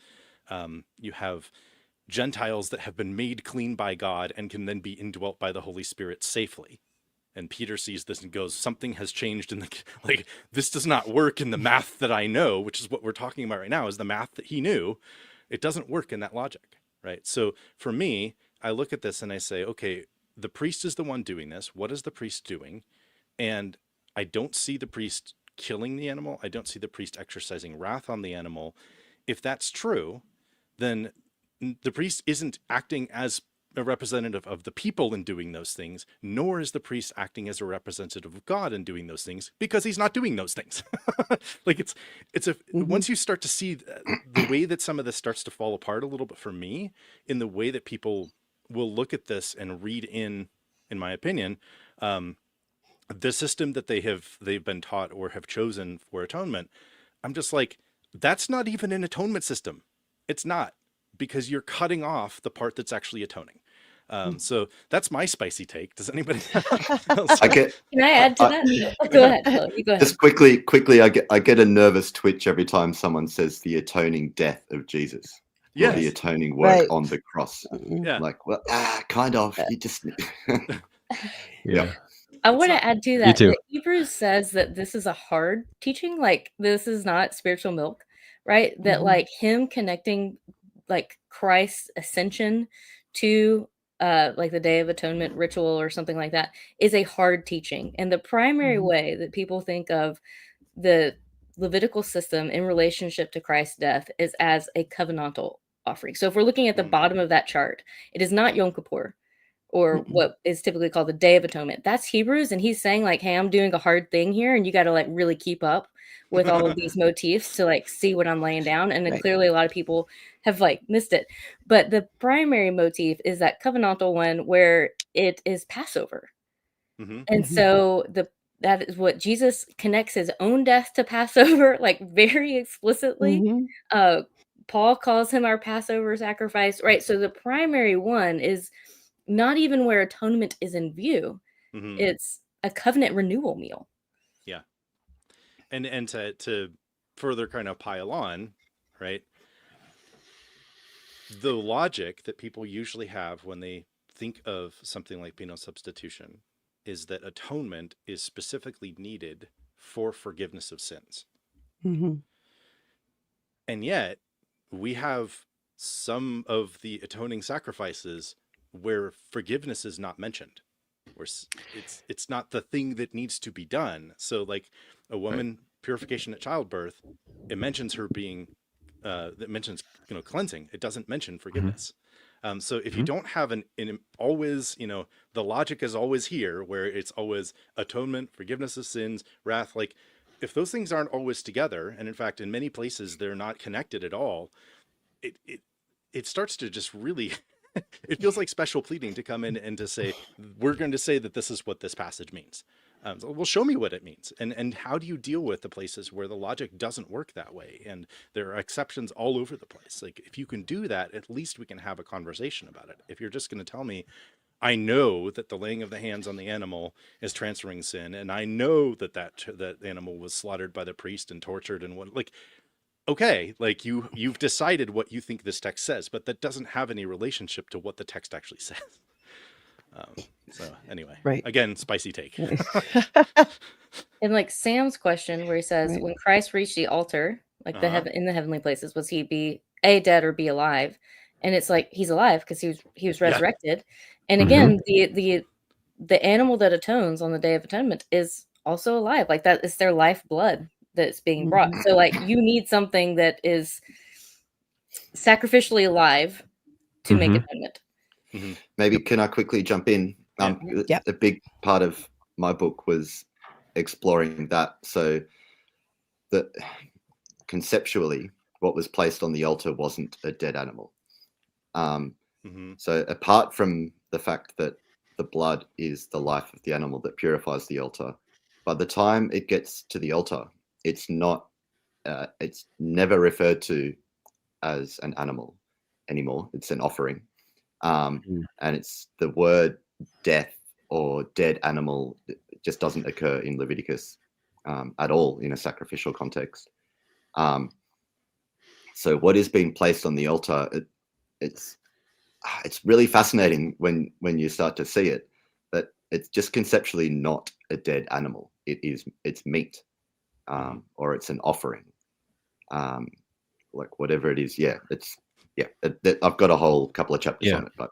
Gentiles that have been made clean by God and can then be indwelt by the Holy Spirit safely. And Peter sees this and goes, something has changed in this does not work in the math that I know, which is what we're talking about right now, is the math that he knew. It doesn't work in that logic, right? So for me, I look at this and I say, okay, the priest is the one doing this. What is the priest doing? And I don't see the priest killing the animal. I don't see the priest exercising wrath on the animal. If that's true, then the priest isn't acting as a representative of the people in doing those things, nor is the priest acting as a representative of God in doing those things, because he's not doing those things. Once you start to see the way that some of this starts to fall apart a little bit for me, in the way that people will look at this and read in my opinion, the system that they've been taught or have chosen for atonement, I'm just like, that's not even an atonement system. It's not, because you're cutting off the part that's actually atoning. So that's my spicy take. Does anybody else? I get Can I add to that? Oh, go ahead. Chloe, you go ahead. just quickly. I get a nervous twitch every time someone says the atoning death of Jesus. Or the Yes. atoning work Right. on the cross. Yeah. Like, well, kind of. You just Yeah. I want not- to add to Me that too. that Hebrews says that this is a hard teaching, like this is not spiritual milk, right? That Mhm. like him connecting like Christ's ascension to like the Day of Atonement ritual or something like that is a hard teaching. And the primary Mhm. way that people think of the Levitical system in relationship to Christ's death is as a covenantal offering. So if we're looking at the Mm. bottom of that chart, it is not Yom Kippur or Mm-mm. what is typically called the Day of Atonement. That's Hebrews, and he's saying like, hey, I'm doing a hard thing here, and you got to like really keep up with all of these motifs to like see what I'm laying down. And then Right. clearly a lot of people have like missed it. But the primary motif is that covenantal one where it is Passover. Mhm. And Mhm. so that is what Jesus connects his own death to Passover, like very explicitly. Mhm. Paul calls him our Passover sacrifice, right? So the primary one is not even where atonement is in view. Mhm. It's a covenant renewal meal. Yeah. And to further kind of pile on, right? The logic that people usually have when they think of something like penal substitution is that atonement is specifically needed for forgiveness of sins. Mhm. And yet we have some of the atoning sacrifices where forgiveness is not mentioned, where it's not the thing that needs to be done. So like a woman purification at childbirth, it mentions her being that mentions cleansing. It doesn't mention forgiveness. So if you don't have an always, the logic is always here where it's always atonement, forgiveness of sins, wrath, like if those things aren't always together, and in fact in many places they're not connected at all, it starts to just really it feels like special pleading to come in and to say, we're going to say that this is what this passage means. So, well, show me what it means. And how do you deal with the places where the logic doesn't work that way? And there are exceptions all over the place. Like if you can do that, at least we can have a conversation about it. If you're just going to tell me, I know that the laying of the hands on the animal is transferring sin, and I know that that animal was slaughtered by the priest and tortured and what, like, okay, like you've decided what you think this text says, but that doesn't have any relationship to what the text actually says. So anyway, Right. Again, spicy take. And like Sam's question where he says, Right. when Christ reached the altar, like Uh-huh. in the heavenly places, was he be A, dead or B, alive? And it's like he's alive because he was Yeah. resurrected. And again, the animal that atones on the Day of Atonement is also alive. Like that is their lifeblood that's being brought. Mhm. So like you need something that is sacrificially alive to make atonement. maybe can I quickly jump in? Yeah. A big part of my book was exploring that. So that conceptually, what was placed on the altar wasn't a dead animal. So apart from the fact that the blood is the life of the animal that purifies the altar, by the time it gets to the altar, it's not, it's never referred to as an animal anymore. It's an offering. And it's the word death or dead animal just doesn't occur in Leviticus at all in a sacrificial context. So what is being placed on the altar, it's really fascinating when you start to see it, that it's just conceptually not a dead animal. It's meat, or it's an offering, like whatever it is. I've got a whole couple of chapters on it, but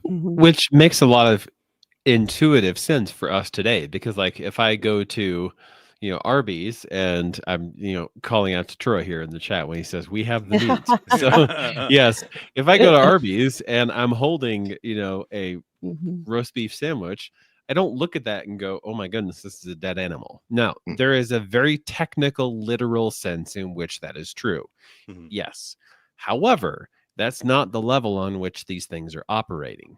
Mhm. Which makes a lot of intuitive sense for us today, because like if I go to Arby's, and I'm calling out to Troy here in the chat when he says we have the meat. So yes, if I go to Arby's and I'm holding a Mhm. roast beef sandwich, I don't look at that and go, oh my goodness, this is a dead animal. No, Mm. there is a very technical, literal sense in which that is true. Yes. However, that's not the level on which these things are operating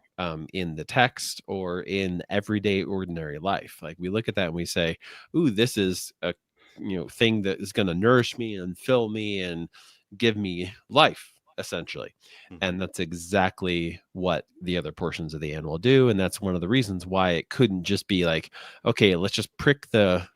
in the text or in everyday ordinary life. Like we look at that and we say, ooh, this is a thing that is going to nourish me and fill me and give me life. essentially. Mhm. And that's exactly what the other portions of the animal do. And that's one of the reasons why it couldn't just be like, okay, let's just prick the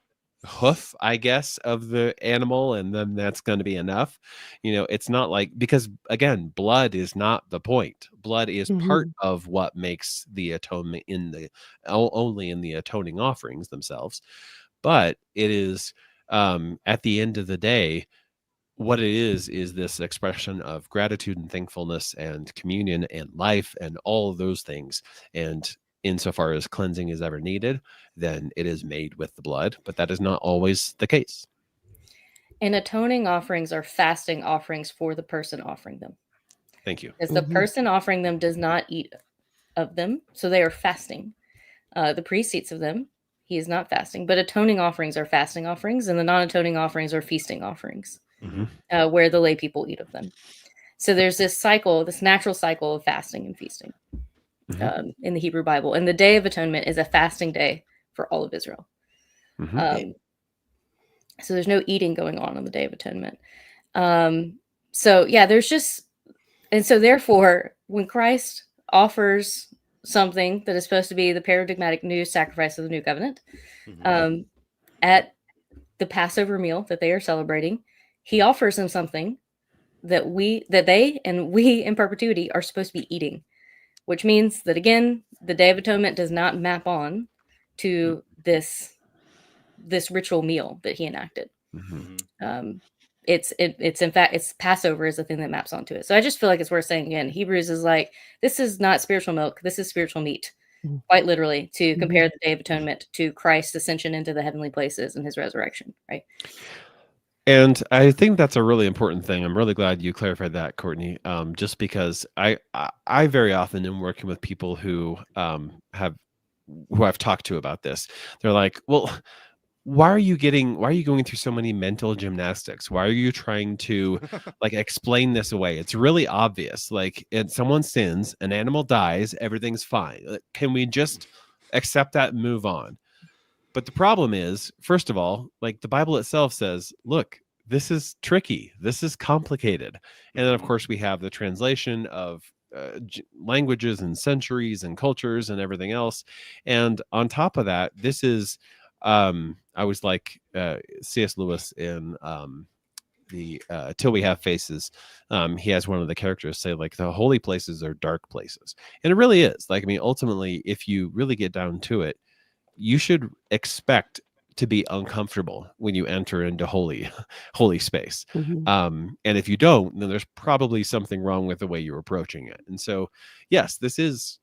hoof, I guess, of the animal, and then that's going to be enough. It's not like, because again, blood is not the point. Blood is part Mhm. of what makes the atonement only in the atoning offerings themselves. But it is, at the end of the day, what it is this expression of gratitude and thankfulness and communion and life and all of those things. And insofar as cleansing is ever needed, then it is made with the blood, but that is not always the case. And atoning offerings are fasting offerings for the person offering them. Thank you. Because the Mhm. person offering them does not eat of them, so they are fasting. The priest eats of them. He is not fasting. But atoning offerings are fasting offerings, and the non-atoning offerings are feasting offerings, where the lay people eat of them. So there's this cycle, this natural cycle of fasting and feasting in the Hebrew Bible. And the Day of Atonement is a fasting day for all of Israel. Mhm. So there's no eating going on the Day of Atonement. So yeah, there's just, and so therefore, when Christ offers something that is supposed to be the paradigmatic new sacrifice of the new covenant, Mhm. at the Passover meal that they are celebrating, he offers them something that they and we in perpetuity are supposed to be eating, which means that again, the Day of Atonement does not map on to this ritual meal that he enacted. Mhm. Mhm. It's in fact, it's Passover is the thing that maps onto it. So I just feel like it's worth saying again. Hebrews is like, this is not spiritual milk. This is spiritual meat, Mhm. quite literally, to Mhm. compare the Day of Atonement to Christ's ascension into the heavenly places and his resurrection. Right. And I think that's a really important thing. I'm really glad you clarified that, Courtney. Just because I very often am working with people who I've talked to about this. They're like, well, why are you going through so many mental gymnastics? Why are you trying to like explain this away? It's really obvious. Like, someone sins, an animal dies, everything's fine. Can we just accept that and move on? But the problem is, first of all, like the Bible itself says, look, this is tricky. This is complicated. And then, of course, we have the translation of languages and centuries and cultures and everything else. And on top of that, this is, I was like C.S. Lewis in the Till We Have Faces. He has one of the characters say, like, the holy places are dark places. And it really is. Like, I mean, ultimately, if you really get down to it, you should expect to be uncomfortable when you enter into holy space. Mhm. And if you don't, then there's probably something wrong with the way you're approaching it. And so, yes, this is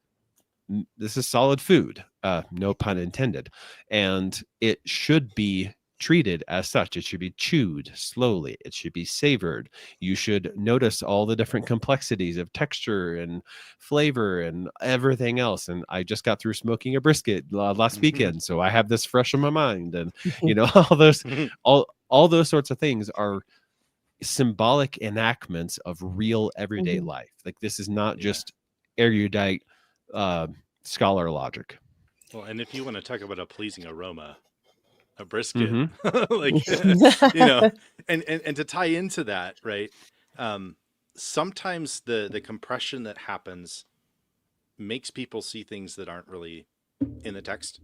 solid food, no pun intended, and it should be treated as such. It should be chewed slowly. It should be savored. You should notice all the different complexities of texture and flavor and everything else. And I just got through smoking a brisket last weekend, so I have this fresh in my mind. And all those sorts of things are symbolic enactments of real everyday Mhm. life. Like, this is not Yeah. just erudite uh, scholar logic. Well, and if you want to talk about a pleasing aroma, a brisket, Hmm. like and to tie into that, right? Sometimes the compression that happens makes people see things that aren't really in the text.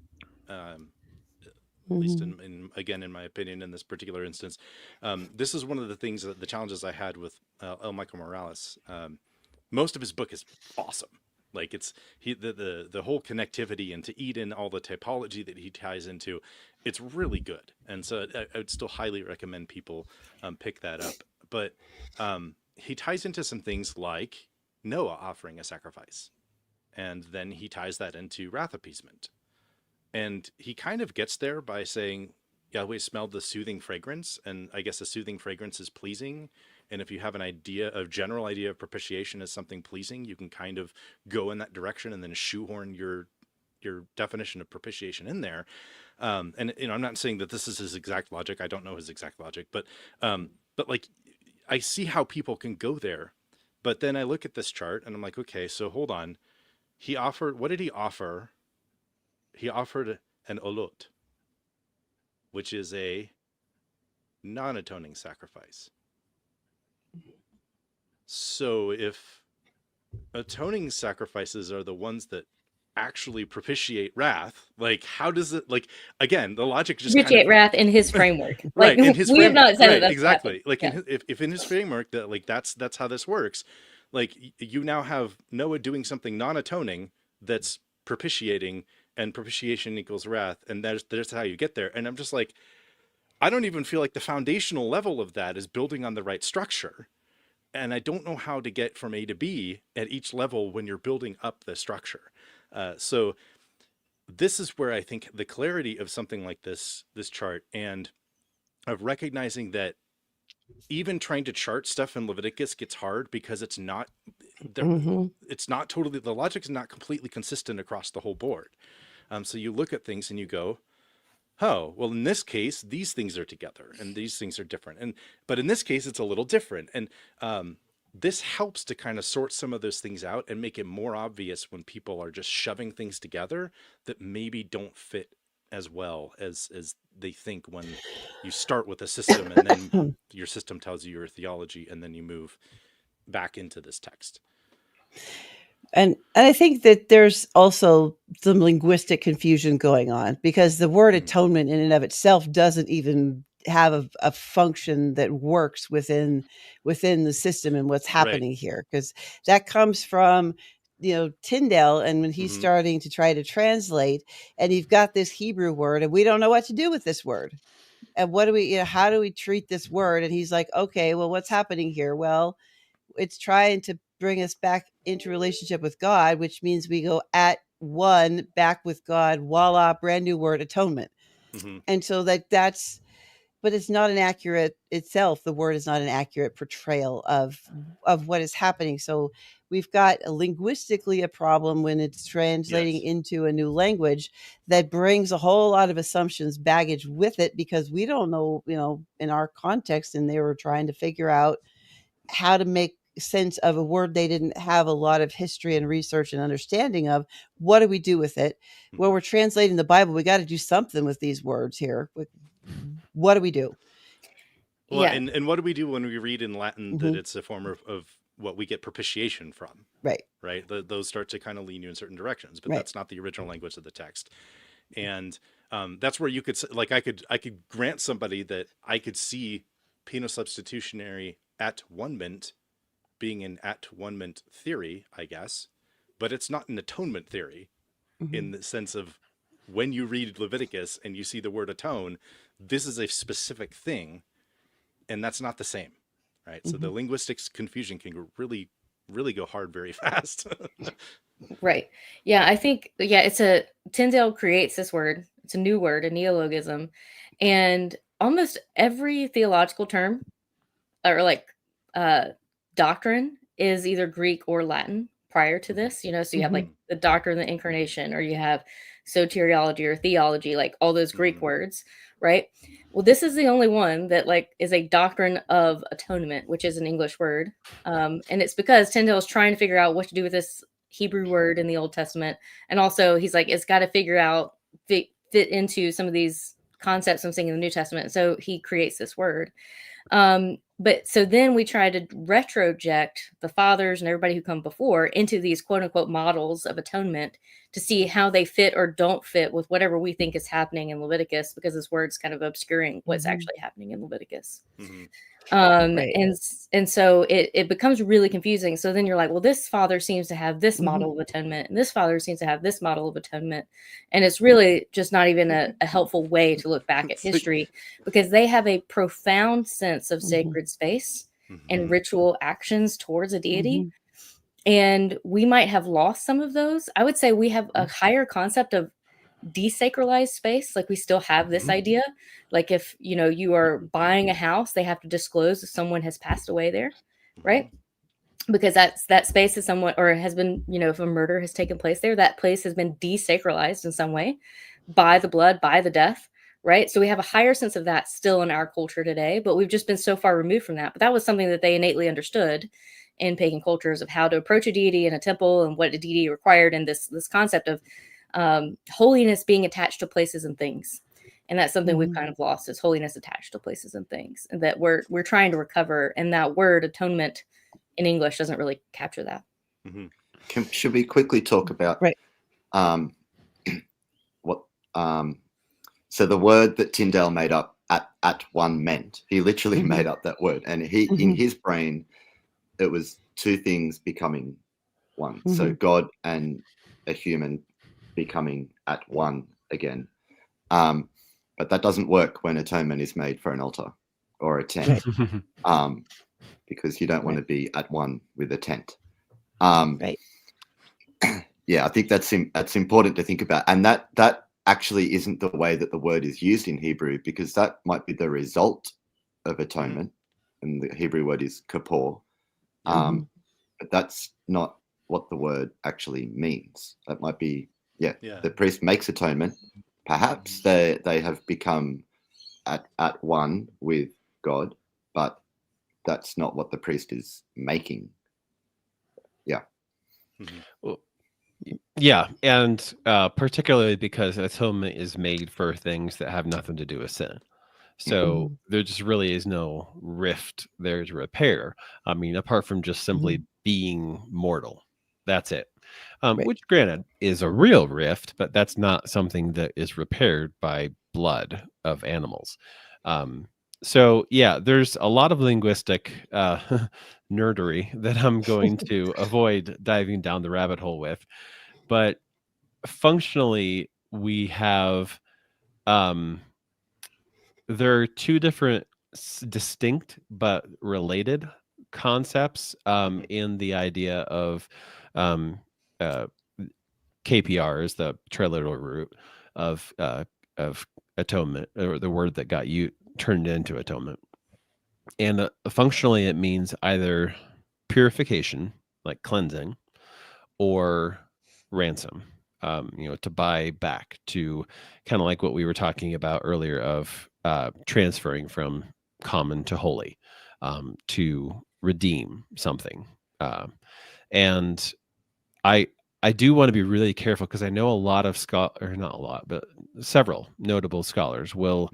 At least Mhm. in my opinion, in this particular instance, this is one of the things that the challenges I had with L. Michael Morales. Most of his book is awesome. Like, it's the whole connectivity, and to eat in all the typology that he ties into, it's really good. And so I would still highly recommend people pick that up. But he ties into some things like Noah offering a sacrifice, and then he ties that into wrath appeasement. And he kind of gets there by saying Yahweh smelled the soothing fragrance, and I guess a soothing fragrance is pleasing. And if you have a general idea of propitiation as something pleasing, you can kind of go in that direction and then shoehorn your definition of propitiation in there. And I'm not saying that this is his exact logic. I don't know his exact logic, but like, I see how people can go there. But then I look at this chart and I'm like, okay, so hold on. What did he offer? He offered an olot, which is a non-atoning sacrifice. so if atoning sacrifices are the ones that actually propitiate wrath, like how does it, like, again, the logic just Propitiate wrath in his framework. Like, right, in his we have framework, not said right, that exactly, like yeah. if in his framework that, like, that's how this works, like you now have Noah doing something non-atoning that's propitiating, and propitiation equals wrath, and there's how you get there. And I'm just like, I don't even feel like the foundational level of that is building on the right structure. And I don't know how to get from A to B at each level when you're building up the structure. So this is where I think the clarity of something like this chart, and of recognizing that even trying to chart stuff in Leviticus gets hard because it's not it's not totally, the logic is not completely consistent across the whole board. So you look at things and you go, oh, well, in this case, these things are together and these things are different. But in this case, it's a little different. And this helps to kind of sort some of those things out and make it more obvious when people are just shoving things together that maybe don't fit as well as they think when you start with a system and then your system tells you your theology and then you move back into this text. And I think that there's also some linguistic confusion going on, because the word atonement in and of itself doesn't even have a function that works within the system and what's happening here, because that comes from Tyndale, and when he's starting to try to translate, and you've got this Hebrew word and we don't know what to do with this word, and what do we how do we treat this word? And he's like, okay, well, what's happening here? Well, it's trying to bring us back into relationship with God, which means we go at one back with God. Voila, brand new word, atonement. And so that's, but it's not an accurate itself. The word is not an accurate portrayal of what is happening. So we've got linguistically a problem when it's translating into a new language that brings a whole lot of assumptions, baggage with it, because we don't know, in our context, and they were trying to figure out how to make sense of a word they didn't have a lot of history and research and understanding of. What do we do with it? Well, we're translating the Bible. We got to do something with these words here. What do we do? Well, and what do we do when we read in Latin that it's a form of what we get propitiation from? Right. Those start to kind of lean you in certain directions, but that's not the original language of the text. And that's where you could, like, I could grant somebody that I could see penal substitutionary atonement being an atonement theory, I guess, but it's not an atonement theory in the sense of when you read Leviticus and you see the word atone, this is a specific thing, and that's not the same, right? So the linguistics confusion can really, really go hard very fast. Right. Yeah, I think, Tyndale creates this word. It's a new word, a neologism, and almost every theological term or doctrine is either Greek or Latin prior to this, so you have like the doctrine of the incarnation, or you have soteriology or theology, like all those Greek words, right? Well, this is the only one that is a doctrine of atonement, which is an English word. And it's because Tyndale is trying to figure out what to do with this Hebrew word in the Old Testament. And also he's like, it's got to figure out, fit into some of these concepts I'm seeing in the New Testament. So he creates this word. But so then we try to retroject the fathers and everybody who come before into these quote unquote models of atonement to see how they fit or don't fit with whatever we think is happening in Leviticus, because this word's kind of obscuring what's actually happening in Leviticus. And so it becomes really confusing. So then you're like, well, this father seems to have this model of atonement, and this father seems to have this model of atonement. And it's really just not even a helpful way to look back at history, because they have a profound sense of sacred space and ritual actions towards a deity. And we might have lost some of those. I would say we have a higher concept of desacralized space. Like, we still have this idea, like if you are buying a house, they have to disclose if someone has passed away there, right? Because that space is somewhat, or has been, if a murder has taken place there, that place has been desacralized in some way by the blood, by the death, right? So we have a higher sense of that still in our culture today, but we've just been so far removed from that. But that was something that they innately understood in pagan cultures, of how to approach a deity in a temple and what a deity required, and this concept of holiness being attached to places and things. And that's something we've kind of lost, is holiness attached to places and things, and that we're trying to recover. And that word atonement in English doesn't really capture that. Should we quickly talk about Right. what so the word that Tyndale made up at one meant? He literally made up that word, and he in his brain it was two things becoming one. So God and a human becoming at one again. But that doesn't work when atonement is made for an altar or a tent, because you don't want to be at one with a tent. Right. Yeah, I think that's important to think about, and that actually isn't the way that the word is used in Hebrew, because that might be the result of atonement, and the Hebrew word is kapor. But that's not what the word actually means. That might be, the priest makes atonement. Perhaps they have become at one with God, but that's not what the priest is making. Yeah. Well, yeah, and particularly because atonement is made for things that have nothing to do with sin. So there just really is no rift there to repair. I mean, apart from just simply being mortal. That's it. Which, granted, is a real rift, but that's not something that is repaired by blood of animals. So, yeah, there's a lot of linguistic nerdery that I'm going to avoid diving down the rabbit hole with. But functionally, we have there are two different distinct but related concepts in the idea of um, uh, KPR is the triliteral root of atonement, or the word that got you turned into atonement. And functionally, it means either purification, like cleansing, or ransom. To buy back, to kind of like what we were talking about earlier of transferring from common to holy, to redeem something. And I do want to be really careful, because I know a lot of or not a lot, but several notable scholars will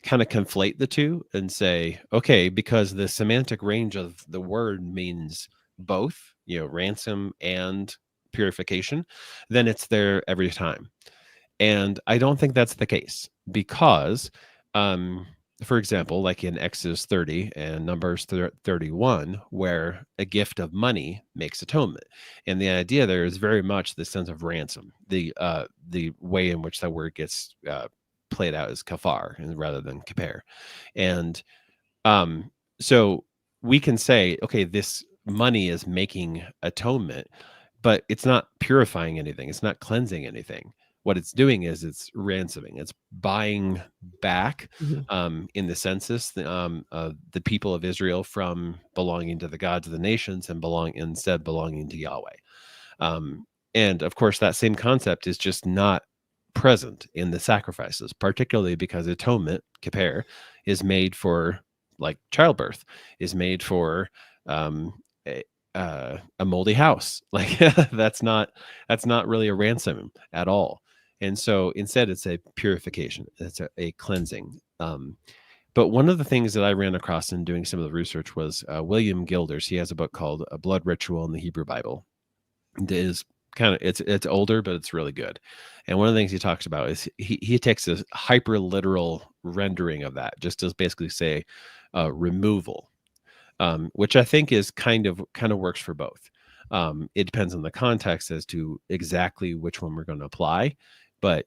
kind of conflate the two and say, okay, because the semantic range of the word means both, ransom and purification, then it's there every time. And I don't think that's the case, because for example, like in Exodus 30 and Numbers 31, where a gift of money makes atonement, and the idea there is very much the sense of ransom. The way in which that word gets played out is kafar rather than kippur, and so we can say, okay, this money is making atonement, but it's not purifying anything. It's not cleansing anything. What it's doing is it's ransoming. It's buying back, in the census, the people of Israel from belonging to the gods of the nations and instead belonging to Yahweh. And of course, that same concept is just not present in the sacrifices, particularly because atonement, kippur, is made for, like childbirth, is made for a moldy house. Like that's not really a ransom at all. And so instead it's a purification. It's a cleansing. But one of the things that I ran across in doing some of the research was William Gilders. He has a book called A Blood Ritual in the Hebrew Bible. It is kind of, it's older, but it's really good. And one of the things he talks about is he takes a hyper literal rendering of that, just to basically say removal, which I think is kind of works for both. It depends on the context as to exactly which one we're going to apply. But,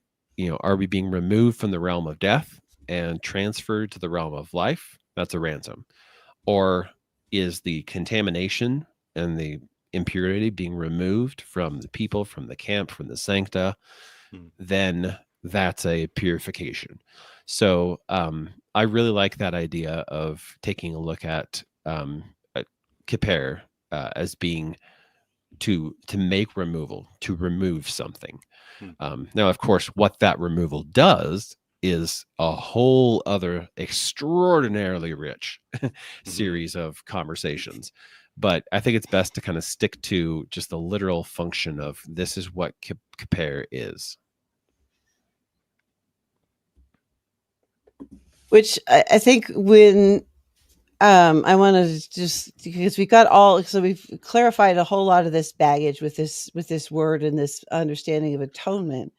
are we being removed from the realm of death and transferred to the realm of life? That's a ransom. Or is the contamination and the impurity being removed from the people, from the camp, from the sancta? Then that's a purification. So I really like that idea of taking a look at kippur as being to make removal, to remove something. Now, of course, what that removal does is a whole other extraordinarily rich series of conversations. But I think it's best to kind of stick to just the literal function of this is what kippur is. Which I think when I want to just, because we got all, so we've clarified a whole lot of this baggage with this word and this understanding of atonement.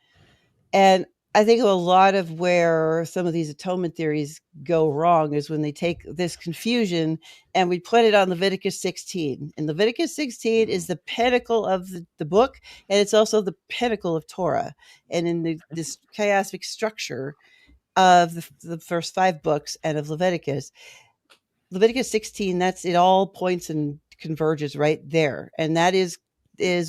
And I think a lot of where some of these atonement theories go wrong is when they take this confusion and we put it on Leviticus 16. And Leviticus 16 is the pinnacle of the book, and it's also the pinnacle of Torah. And in this chiastic structure of the first 5 books and of Leviticus 16, that's it, all points and converges right there. And that is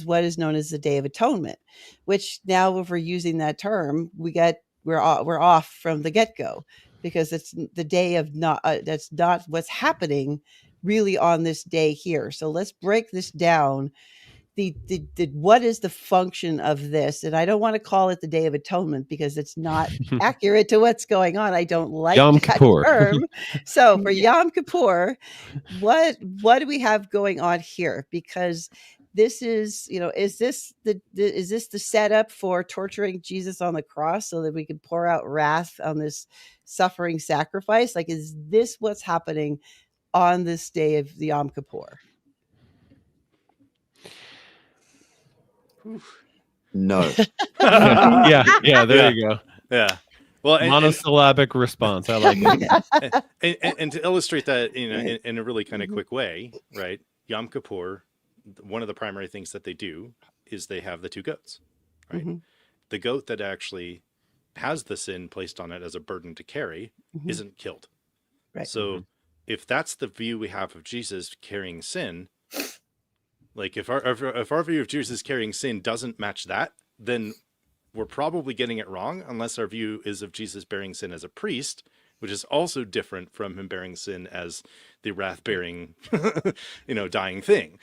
what is known as the Day of Atonement, which now, if we're using that term, we're off from the get-go, because it's the day of not, that's not what's happening really on this day here. So let's break this down. The what is the function of this? And I don't want to call it the Day of Atonement because it's not accurate to what's going on. I don't like Yom that Kippur. term. So for Yom Kippur, what do we have going on here? Because this is, is this the setup for torturing Jesus on the cross so that we can pour out wrath on this suffering sacrifice? Like, is this what's happening on this day of the Yom Kippur? No. yeah. There you go. Yeah. Well, Monosyllabic response. I like it. And to illustrate that in a really kind of quick way, right? Yom Kippur, one of the primary things that they do is they have the 2 goats, right? Mm-hmm. The goat that actually has the sin placed on it as a burden to carry isn't killed. Right. So if that's the view we have of Jesus carrying sin, like if our view of Jesus carrying sin doesn't match that, then we're probably getting it wrong, unless our view is of Jesus bearing sin as a priest, which is also different from him bearing sin as the wrath-bearing, dying thing.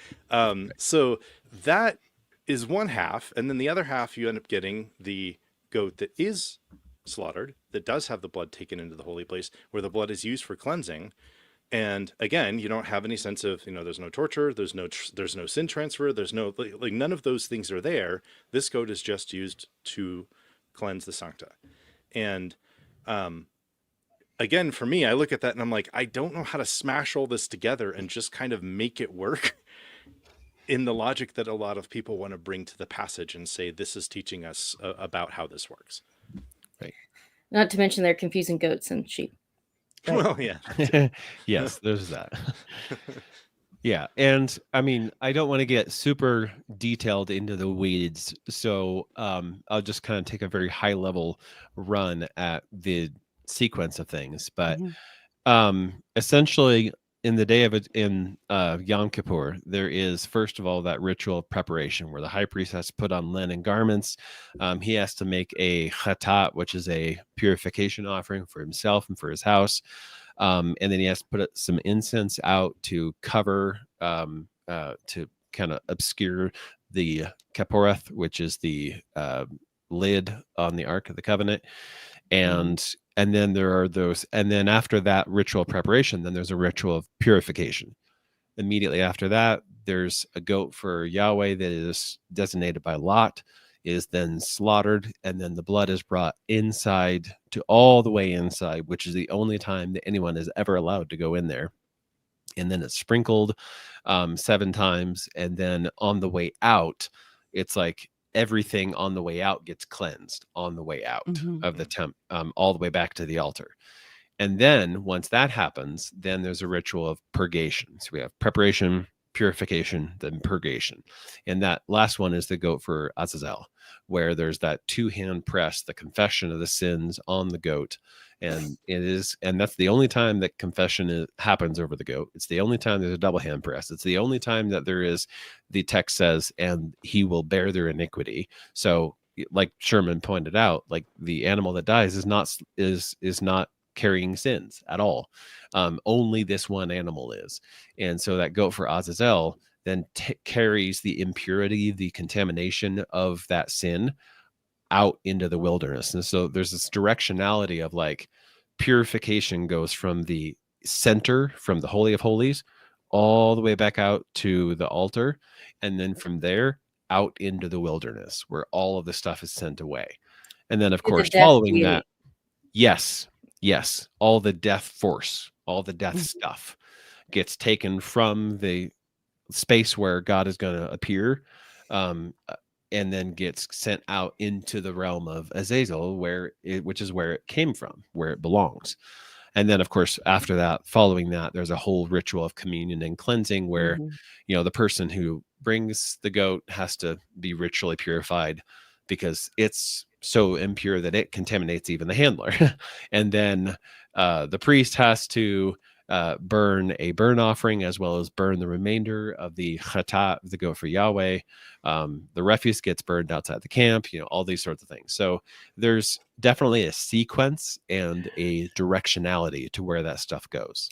So that is one half. And then the other half, you end up getting the goat that is slaughtered, that does have the blood taken into the holy place, where the blood is used for cleansing. And again, you don't have any sense of, there's no torture, there's no sin transfer, there's no, like none of those things are there. This goat is just used to cleanse the sancta. And again, for me, I look at that and I'm like, I don't know how to smash all this together and just kind of make it work in the logic that a lot of people want to bring to the passage and say, this is teaching us about how this works. Right. Not to mention they're confusing goats and sheep. Right. Well, yeah. Yes, there's that. Yeah. And I mean, I don't want to get super detailed into the weeds. So I'll just kind of take a very high level run at the sequence of things. But essentially, in the day of it, in Yom Kippur, there is, first of all, that ritual of preparation where the high priest has to put on linen garments. He has to make a chatat, which is a purification offering for himself and for his house. And then he has to put some incense out to cover, to kind of obscure the Kaporeth, which is the lid on the Ark of the Covenant. And then there are those, and then after that ritual preparation, then there's a ritual of purification. Immediately after that, there's a goat for Yahweh that is designated by lot, is then slaughtered, and then the blood is brought inside, to all the way inside, which is the only time that anyone is ever allowed to go in there. And then it's sprinkled 7 times, and then on the way out, it's like everything on the way out gets cleansed on the way out of the temp, all the way back to the altar. And then once that happens, then there's a ritual of purgation. So we have preparation, purification, then purgation. And that last one is the goat for Azazel, where there's that 2-hand press, the confession of the sins on the goat. And that's the only time that confession happens over the goat. It's the only time there's a double hand press. It's the only time that there is, the text says, and he will bear their iniquity. So like Sherman pointed out, like the animal that dies is not carrying sins at all. Only this one animal is. And so that goat for Azazel then carries the impurity, the contamination of that sin out into the wilderness. And so there's this directionality of like purification goes from the center, from the Holy of Holies, all the way back out to the altar. And then from there out into the wilderness where all of the stuff is sent away. And then of course, following that, yes, all the death force, all the death stuff. gets taken from the space where God is going to appear, and then gets sent out into the realm of Azazel, which is where it came from, where it belongs. And then, of course, after that, following that, there's a whole ritual of communion and cleansing where, the person who brings the goat has to be ritually purified because it's so impure that it contaminates even the handler. And then the priest has to burn a burnt offering as well as burn the remainder of the chatat, the goat for Yahweh. The refuse gets burned outside the camp, all these sorts of things. So there's definitely a sequence and a directionality to where that stuff goes.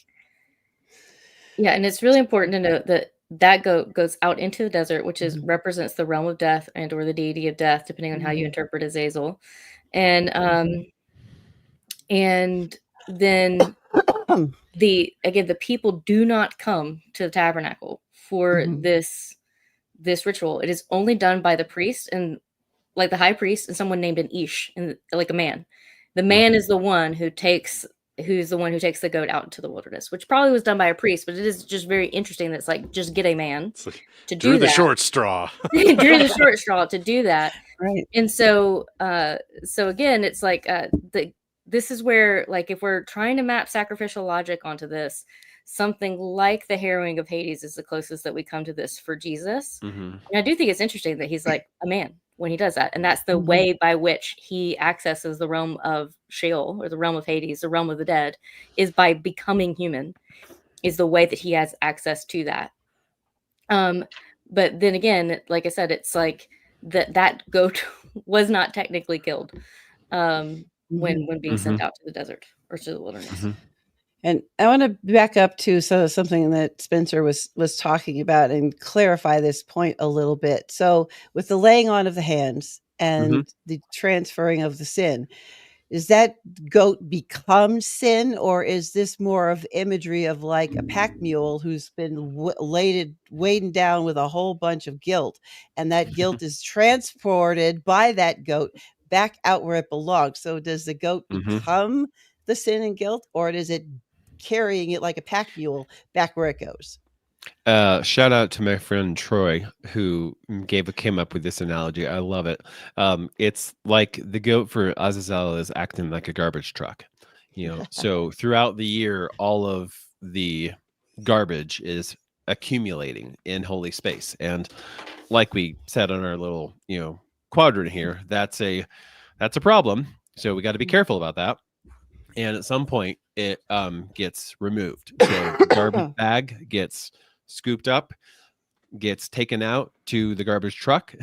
Yeah, and it's really important to note that goat goes out into the desert, which represents the realm of death and or the deity of death, depending on how you interpret Azazel. And then the people do not come to the tabernacle for this ritual. It is only done by the priest and like the high priest and someone named an Ish, and like a man. The man is the one who's the one who takes the goat out into the wilderness, which probably was done by a priest, but it is just very interesting that it's like, just get a man to do drew that. the short straw. Drew the short straw to do that. Right. And so again, it's like this is where, like, if we're trying to map sacrificial logic onto this, something like the harrowing of Hades is the closest that we come to this for Jesus. And I do think it's interesting that he's like a man when he does that. And that's the way by which he accesses the realm of Sheol, or the realm of Hades, the realm of the dead, is by becoming human, is the way that he has access to that. But then again, like I said, it's like that goat was not technically killed when being sent out to the desert or to the wilderness. And I want to back up to something that Spencer was talking about and clarify this point a little bit. So with the laying on of the hands and the transferring of the sin, is that goat become sin, or is this more of imagery of like a pack mule who's been weighted down with a whole bunch of guilt, and that guilt is transported by that goat back out where it belongs? So does the goat become the sin and guilt, or does it carrying it like a pack mule back where it goes? Shout out to my friend Troy, who came up with this analogy. I love it. It's like the goat for Azazel is acting like a garbage truck. So throughout the year, all of the garbage is accumulating in holy space, and like we said on our little quadrant here, that's a problem. So we got to be careful about that. And at some point, it gets removed. So the garbage bag gets scooped up, gets taken out to the garbage truck,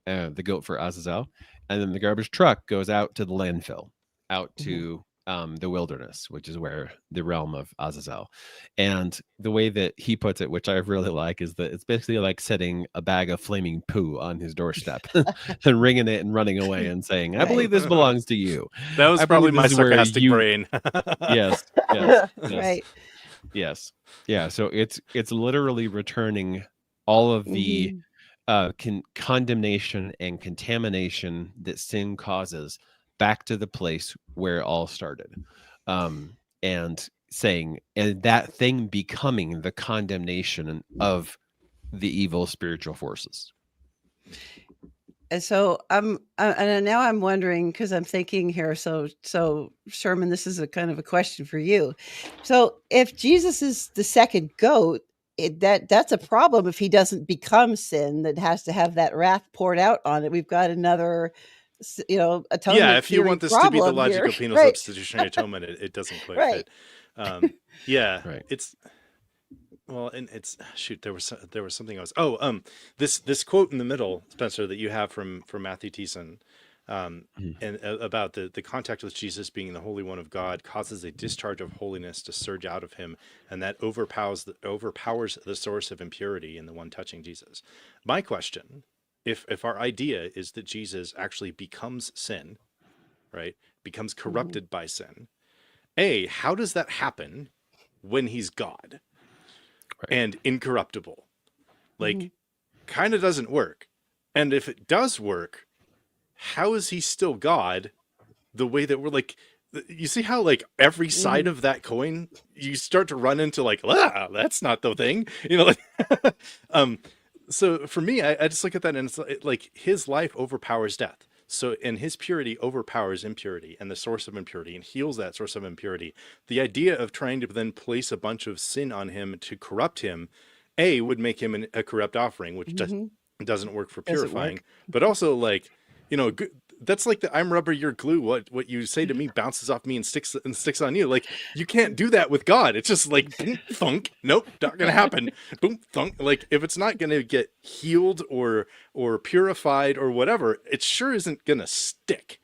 the goat for Azazel, and then the garbage truck goes out to the landfill, out to the wilderness, which is where the realm of Azazel. And the way that he puts it, which I really like, is that it's basically like setting a bag of flaming poo on his doorstep and ringing it and running away and saying, "I believe this belongs to you." That was probably my sarcastic brain. Yes. Right. Yes. Yeah. So it's literally returning all of the condemnation and contamination that sin causes back to the place where it all started, and saying, and that thing becoming the condemnation of the evil spiritual forces. And so and now I'm wondering, because I'm thinking here, so Sherman, this is a kind of a question for you. So if Jesus is the second goat, that's a problem if he doesn't become sin, that has to have that wrath poured out on it. We've got another atonement. Yeah, if you want this to be the logical penal substitutionary atonement, it doesn't quite fit. Right. It's well, and it's there was something else. This quote in the middle, Spencer, that you have from Matthew Thiessen, and about the contact with Jesus being the Holy One of God causes a discharge of holiness to surge out of him, and that overpowers the source of impurity in the one touching Jesus. My question, if our idea is that Jesus actually becomes sin, right, becomes corrupted by sin, how does that happen when he's God and incorruptible? Like, kind of doesn't work. And if it does work, how is he still God the way that we're like, you see how like every side of that coin, you start to run into like, that's not the thing, like, so for me, I just look at that and it's like his life overpowers death. So, and his purity overpowers impurity and the source of impurity and heals that source of impurity. The idea of trying to then place a bunch of sin on him to corrupt him, would make him a corrupt offering, which doesn't work for purifying, but also like, that's like the I'm rubber, you're glue. What you say to me bounces off me and sticks on you. Like, you can't do that with God. It's just like boom, thunk. Nope, not gonna happen. Boom, thunk. Like, if it's not gonna get healed or purified or whatever, it sure isn't gonna stick.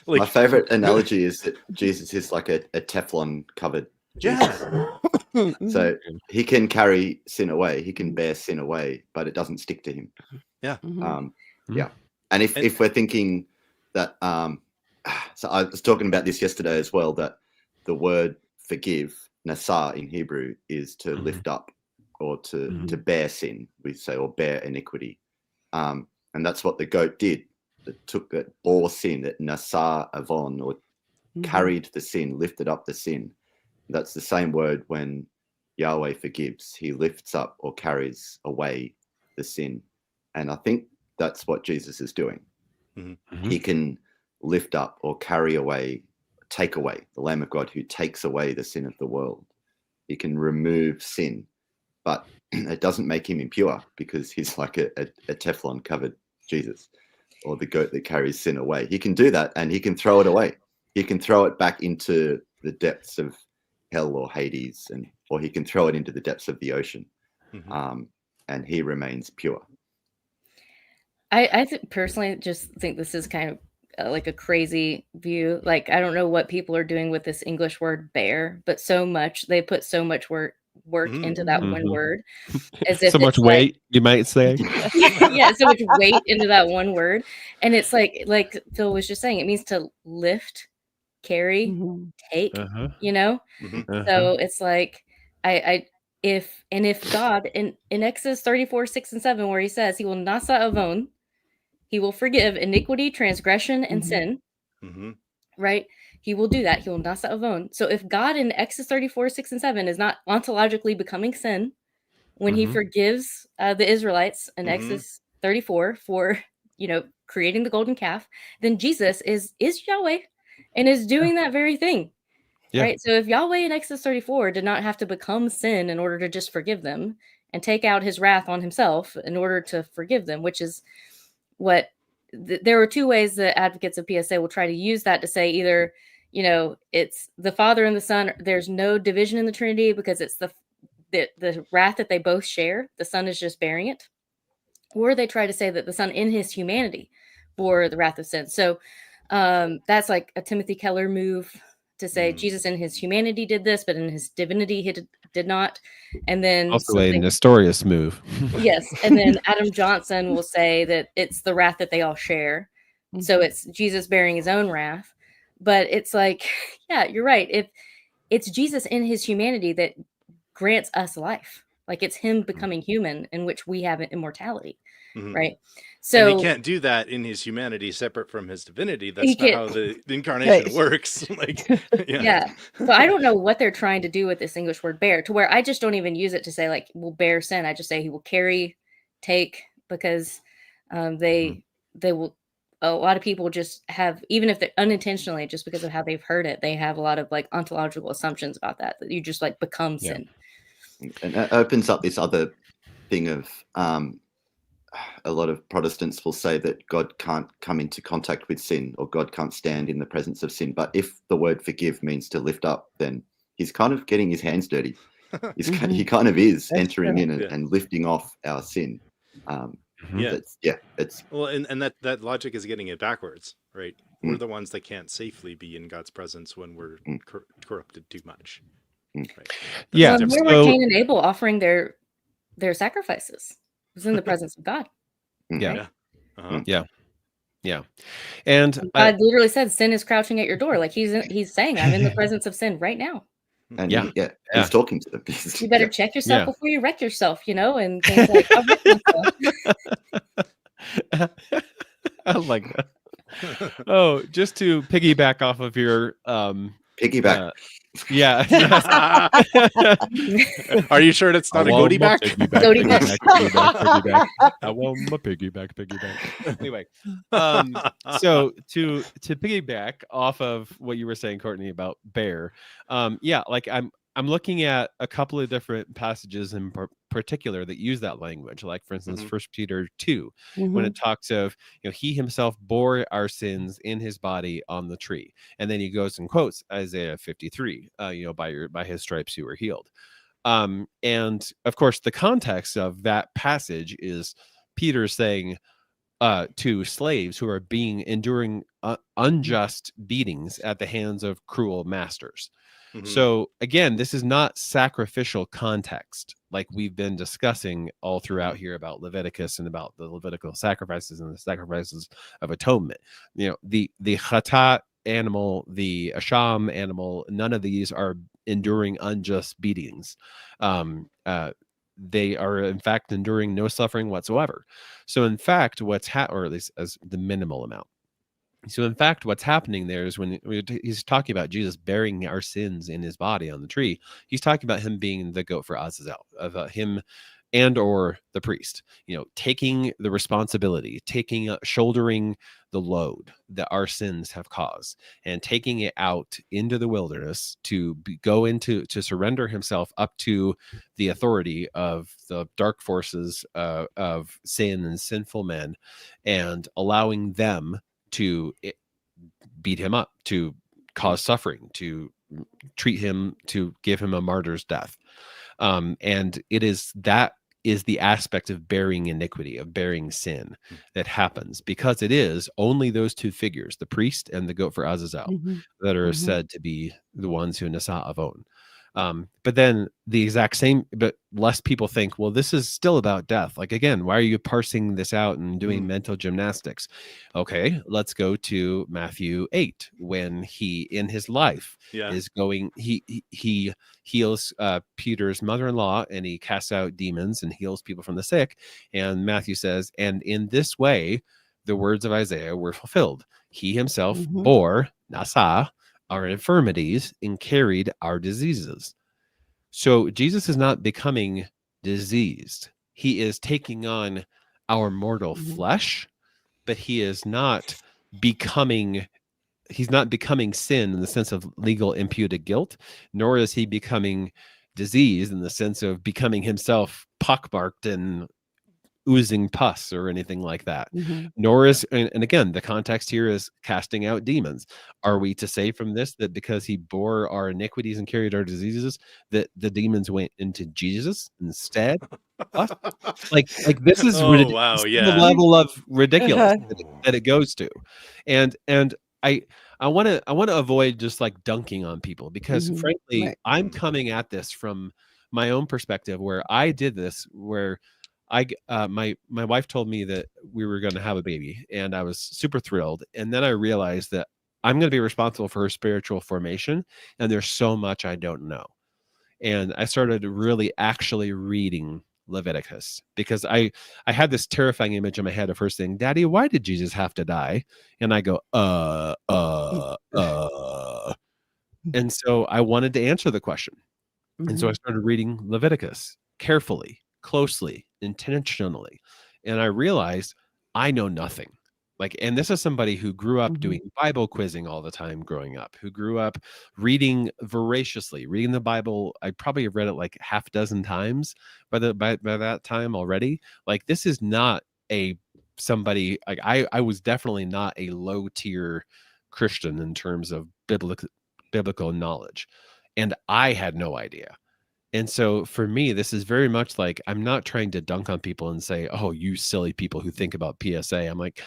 My favorite analogy is that Jesus is like a Teflon covered. So he can carry sin away, he can bear sin away, but it doesn't stick to him. And if we're thinking that so I was talking about this yesterday as well, that the word forgive, nasar in Hebrew, is to lift up or to bear sin, we say, or bear iniquity, and that's what the goat did. It bore sin, it nasar avon, or carried the sin, lifted up the sin. That's the same word when Yahweh forgives. He lifts up or carries away the sin. And I think that's what Jesus is doing. He can lift up or carry away, take away, the Lamb of God who takes away the sin of the world. He can remove sin, but it doesn't make him impure because he's like a Teflon covered Jesus, or the goat that carries sin away. He can do that, and he can throw it away. He can throw it back into the depths of hell or Hades, or he can throw it into the depths of the ocean, and he remains pure. I personally just think this is kind of like a crazy view. Like, I don't know what people are doing with this English word bear, but they put so much work into that one word, as if so much weight, you might say. Yeah, so much weight into that one word. And it's like Phil was just saying, it means to lift, carry, take, So it's like, if God in Exodus 34:6-7, where he says he will nasa avon, he will forgive iniquity, transgression, and sin, right? He will do that. He will nasa avon. So if God in Exodus 34:6-7 is not ontologically becoming sin when he forgives the Israelites in Exodus 34 for, creating the golden calf, then Jesus is Yahweh and is doing that very thing. Right. So if Yahweh in Exodus 34 did not have to become sin in order to just forgive them and take out his wrath on himself in order to forgive them, which is what there are two ways that advocates of PSA will try to use that to say either, it's the Father and the Son. There's no division in the Trinity because it's the wrath that they both share. The Son is just bearing it. Or they try to say that the Son in his humanity bore the wrath of sin. So that's like a Timothy Keller move to say Jesus in his humanity did this, but in his divinity he did not. And then also a Nestorius move. Yes. And then Adam Johnson will say that it's the wrath that they all share. So it's Jesus bearing his own wrath. But it's like, yeah, you're right. If it's Jesus in his humanity that grants us life, like it's him becoming human, in which we have immortality. Right. So and he can't do that in his humanity separate from his divinity. That's not how the incarnation works. Like, So I don't know what they're trying to do with this English word bear, to where I just don't even use it to say like will bear sin. I just say he will carry, take, because they will. A lot of people just have, even if they're unintentionally, just because of how they've heard it, they have a lot of like ontological assumptions about that you just like become sin. And it opens up this other thing of a lot of Protestants will say that God can't come into contact with sin, or God can't stand in the presence of sin. But if the word forgive means to lift up, then he's kind of getting his hands dirty. He kind of is entering in and lifting off our sin. It's well, and that logic is getting it backwards, right? We're the ones that can't safely be in God's presence when we're corrupted too much. Right? Where were Cain and Abel offering their sacrifices? It was in the presence of God. And God literally said sin is crouching at your door. Like he's saying, I'm in the presence of sin right now. And he's talking to them. You better check yourself before you wreck yourself, and things like, I'll wreck myself. I like that. Oh, just to piggyback off of your Piggyback. yeah, yes. Are you sure it's not a goatee back? Goatee back. Piggyback. I want my piggyback. Anyway, so to piggyback off of what you were saying, Courtney, about bear, yeah, like I'm looking at a couple of different passages in particular that use that language, like for instance, Mhm. 1 Peter 2, when Mhm. it talks of, he himself bore our sins in his body on the tree, and then he goes and quotes Isaiah 53, by his stripes you were healed. And of course, the context of that passage is Peter saying to slaves who are enduring unjust beatings at the hands of cruel masters. Mhm. So again, this is not sacrificial context like we've been discussing all throughout here about Leviticus and about the Levitical sacrifices and the sacrifices of atonement. The chatat animal, the asham animal, none of these are enduring unjust beatings. They are in fact enduring no suffering whatsoever. So in fact, or at least as the minimal amount. So in fact, what's happening there is when he's talking about Jesus bearing our sins in his body on the tree, he's talking about him being the goat for Azazel, of him and or the priest, taking the responsibility, shouldering the load that our sins have caused, and taking it out into the wilderness to to surrender himself up to the authority of the dark forces of sin and sinful men, and allowing them to beat him up, to cause suffering, to treat him, to give him a martyr's death. And that is the aspect of bearing iniquity, of bearing sin, that happens because it is only those two figures, the priest and the goat for Azazel, Mhm. that are Mhm. said to be the ones who Nasa avon. But then the exact same, but less people think, well, this is still about death. Like, again, why are you parsing this out and doing mental gymnastics? Okay, let's go to Matthew 8, when he, in his life, Yeah. is going, he heals Peter's mother-in-law, and he casts out demons and heals people from the sick. And Matthew says, and in this way, the words of Isaiah were fulfilled. He himself Mhm. bore, nasa, our infirmities and carried our diseases. So Jesus is not becoming diseased. He is taking on our mortal Mhm. flesh, but he's not becoming sin in the sense of legal imputed guilt, nor is he becoming disease in the sense of becoming himself pockmarked and oozing pus or anything like that. Mhm. Nor is, and again, the context here is casting out demons. Are we to say from this that because he bore our iniquities and carried our diseases, that the demons went into Jesus instead of us? Like this is Oh, wow, this is yeah. the level of ridiculous Uh-huh. that it goes to. And I want to avoid just like dunking on people, because Mhm. frankly, Right. I'm coming at this from my own perspective, where I did this, where my wife told me that we were going to have a baby, and I was super thrilled. And then I realized that I'm going to be responsible for her spiritual formation, and there's so much I don't know. And I started really actually reading Leviticus, because I had this terrifying image in my head of her saying, "Daddy, why did Jesus have to die?" And I go, and so I wanted to answer the question. And so I Mhm. started reading Leviticus carefully, closely, intentionally. And I realized I know nothing. And this is somebody who grew up Mhm. doing Bible quizzing all the time growing up, who grew up reading voraciously, reading the Bible. I probably have read it like half a dozen times by that time already. This is not somebody, like I was definitely not a low tier Christian in terms of biblical knowledge. And I had no idea. And so for me, this is very much like, I'm not trying to dunk on people and say, oh, you silly people who think about PSA. I'm like,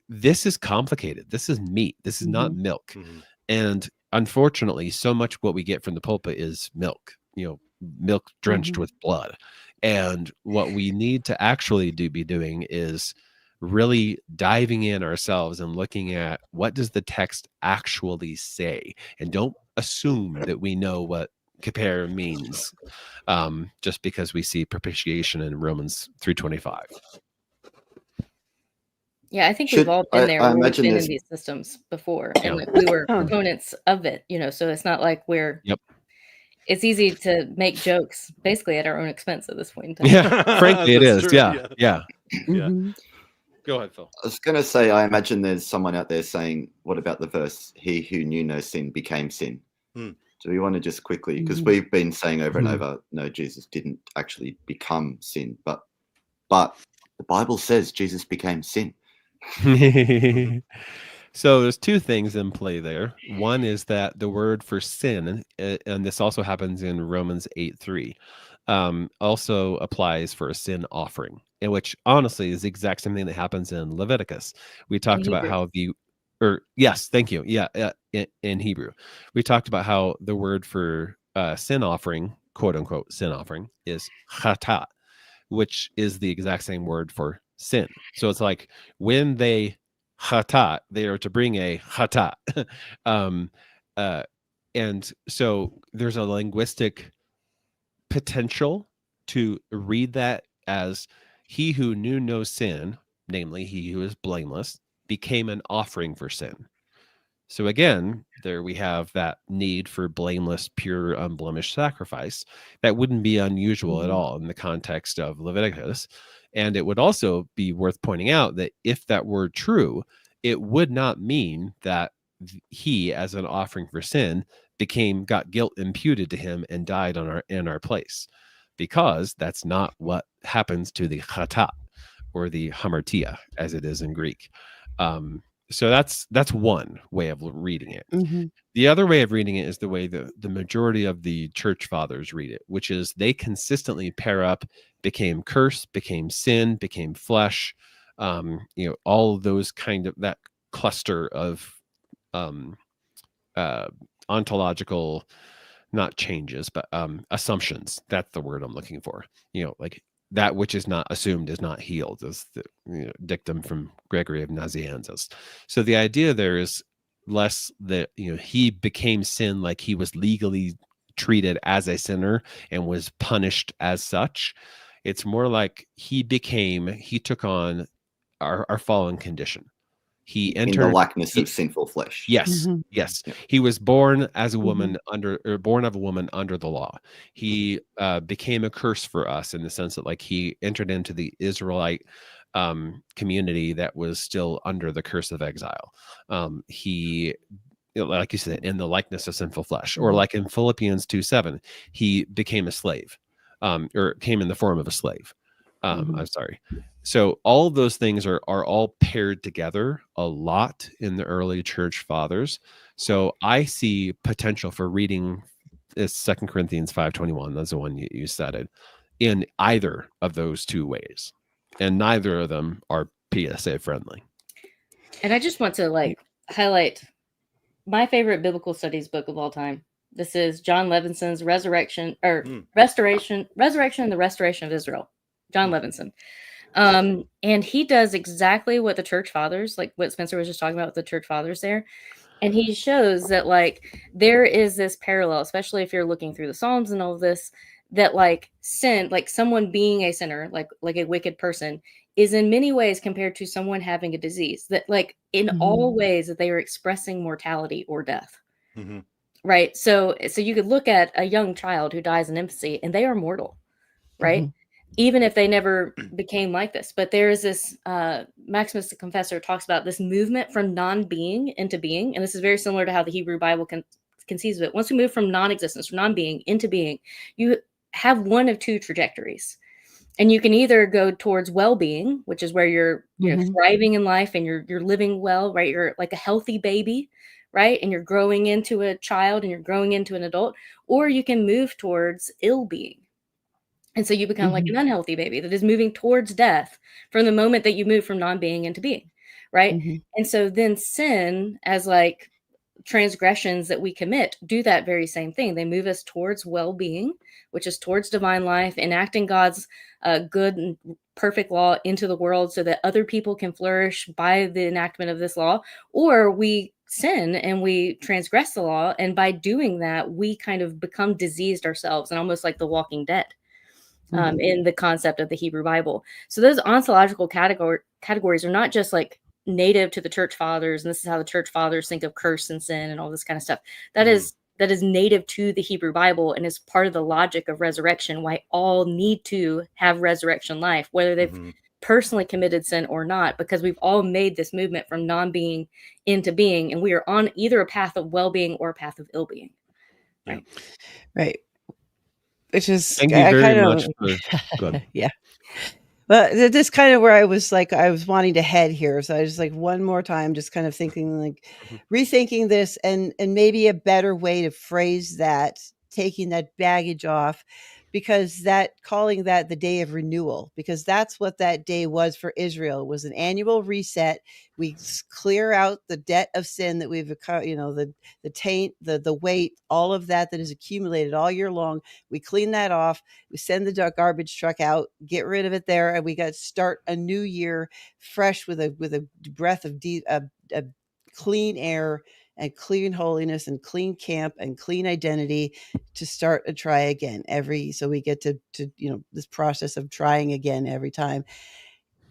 this is complicated. This is meat. This is not Mhm. milk. Mhm. And unfortunately, so much what we get from the pulpit is milk, milk drenched Mhm. with blood. And what we need to actually be doing is really diving in ourselves and looking at, what does the text actually say? And don't assume that we know what kippur means, just because we see propitiation in Romans 3:25. Yeah, I think Should- we've all been I- there. I We've imagine been in there's- these systems before, Yeah. and like, we were Oh. proponents of it, so it's not like we're. Yep. It's easy to make jokes basically at our own expense at this point in time. Yeah, frankly, it That's is. true, Yeah. yeah. Mhm. Go ahead, Phil. I was going to say, I imagine there's someone out there saying, what about the verse, he who knew no sin became sin? Hmm. Do we want to just quickly, because Mhm. we've been saying over and Mhm. over, no, Jesus didn't actually become sin, but the Bible says Jesus became sin. So there's two things in play there. One is that the word for sin, and this also happens in Romans 8:3, also applies for a sin offering, and which honestly is the exact same thing that happens in Leviticus. We talked about Hebrew. how yes, thank you. Yeah, in Hebrew, we talked about how the word for sin offering, quote unquote, sin offering, is chatat, which is the exact same word for sin. So it's like when they chatat, they are to bring a chatat. um, and so there's a linguistic potential to read that as he who knew no sin, namely he who is blameless, became an offering for sin. So again, there we have that need for blameless, pure, unblemished sacrifice. That wouldn't be unusual at Mhm. all in the context of Leviticus. And it would also be worth pointing out that if that were true, it would not mean that he, as an offering for sin, got guilt imputed to him and died in our place, because that's not what happens to the chatat or the hamartia, as it is in Greek. So that's one way of reading it. Mhm. The other way of reading it is the way the majority of the church fathers read it, which is they consistently pair up became curse, became sin, became flesh, all of those kind of that cluster of um, ontological, not changes, but assumptions. That's the word I'm looking for. Like that which is not assumed is not healed, is the dictum from Gregory of Nazianzus. So the idea there is less that he became sin, like he was legally treated as a sinner and was punished as such. It's more like he took on our fallen condition. He In the entered likeness of sinful flesh. Yes, Mhm. yes. Yeah. He was born as a Mhm. woman born of a woman under the law. He became a curse for us in the sense that, like, he entered into the Israelite community that was still under the curse of exile. He, like you said, in the likeness of sinful flesh, or Mhm. like in Philippians 2:7, he became a slave, or came in the form of a slave. Mhm. I'm sorry. So all of those things are all paired together a lot in the early church fathers. So I see potential for reading this 2 Corinthians 5:21. That's the one you cited, in either of those two ways, and neither of them are PSA friendly. And I just want to highlight my favorite biblical studies book of all time. This is John Levinson's Resurrection and the Restoration of Israel. John Levinson. And he does exactly what the church fathers, like what Spencer was just talking about with the church fathers there. And he shows that there is this parallel, especially if you're looking through the Psalms and all of this, that sin, like someone being a sinner, like a wicked person, is in many ways compared to someone having a disease, that in all ways that they are expressing mortality or death. Mhm. Right. So you could look at a young child who dies in infancy and they are mortal, right? Mhm. Even if they never became like this. But there is this, Maximus the Confessor talks about this movement from non-being into being. And this is very similar to how the Hebrew Bible conceives of it. Once we move from non-existence, from non-being into being, you have one of two trajectories. And you can either go towards well-being, which is where you're Mhm. thriving in life and you're living well, right? You're like a healthy baby, right? And you're growing into a child and you're growing into an adult. Or you can move towards ill-being. And so you become like an Mhm. unhealthy baby that is moving towards death from the moment that you move from non-being into being, right? Mhm. And so then sin, as transgressions that we commit, do that very same thing. They move us towards well-being, which is towards divine life, enacting God's good and perfect law into the world so that other people can flourish by the enactment of this law. Or we sin and we transgress the law, and by doing that we kind of become diseased ourselves, and almost like the Walking Dead. in the concept of the Hebrew Bible. So those ontological categories are not just like native to the church fathers, and this is how the church fathers think of curse and sin and all this kind of stuff. That is native to the Hebrew Bible and is part of the logic of resurrection, why all need to have resurrection life, whether they've personally committed sin or not, because we've all made this movement from non-being into being, and we are on either a path of well-being or a path of ill-being. Right. Right. Which is Thank you very much for good. yeah. But this kind of where I was wanting to head here. So I was like, one more time, just kind of thinking, like, rethinking this and maybe a better way to phrase that, taking that baggage off, because calling that the day of renewal, because that's what that day was for Israel. It was an annual reset. We clear out the debt of sin that we've, the taint, the weight, all of that is accumulated all year long. We clean that off. We send the garbage truck out, get rid of it there, and we got to start a new year fresh with a breath of clean air and clean holiness and clean camp and clean identity to start a try again so we get to this process of trying again every time.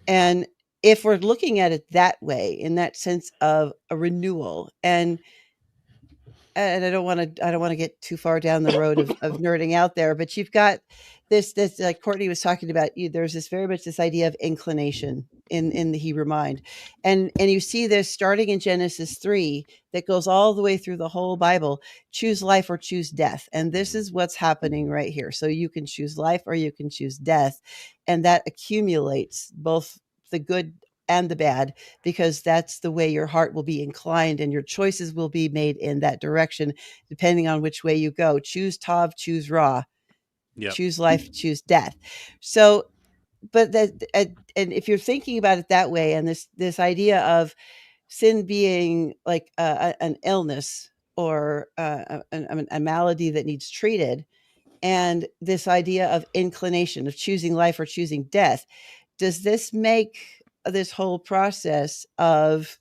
And if we're looking at it that way, in that sense of a renewal, and I don't want to get too far down the road of nerding out there, but you've got this like Courtney was talking about, there's this very much this idea of inclination in the Hebrew mind. And you see this starting in Genesis 3 that goes all the way through the whole Bible: choose life or choose death. And this is what's happening right here. So you can choose life or you can choose death. And that accumulates both the good and the bad, because that's the way your heart will be inclined and your choices will be made in that direction, depending on which way you go. Choose Tav, choose Ra, choose life, choose death. So, but and if you're thinking about it that way, and this idea of sin being like an illness or a malady that needs treated, and this idea of inclination of choosing life or choosing death, does this make this whole process of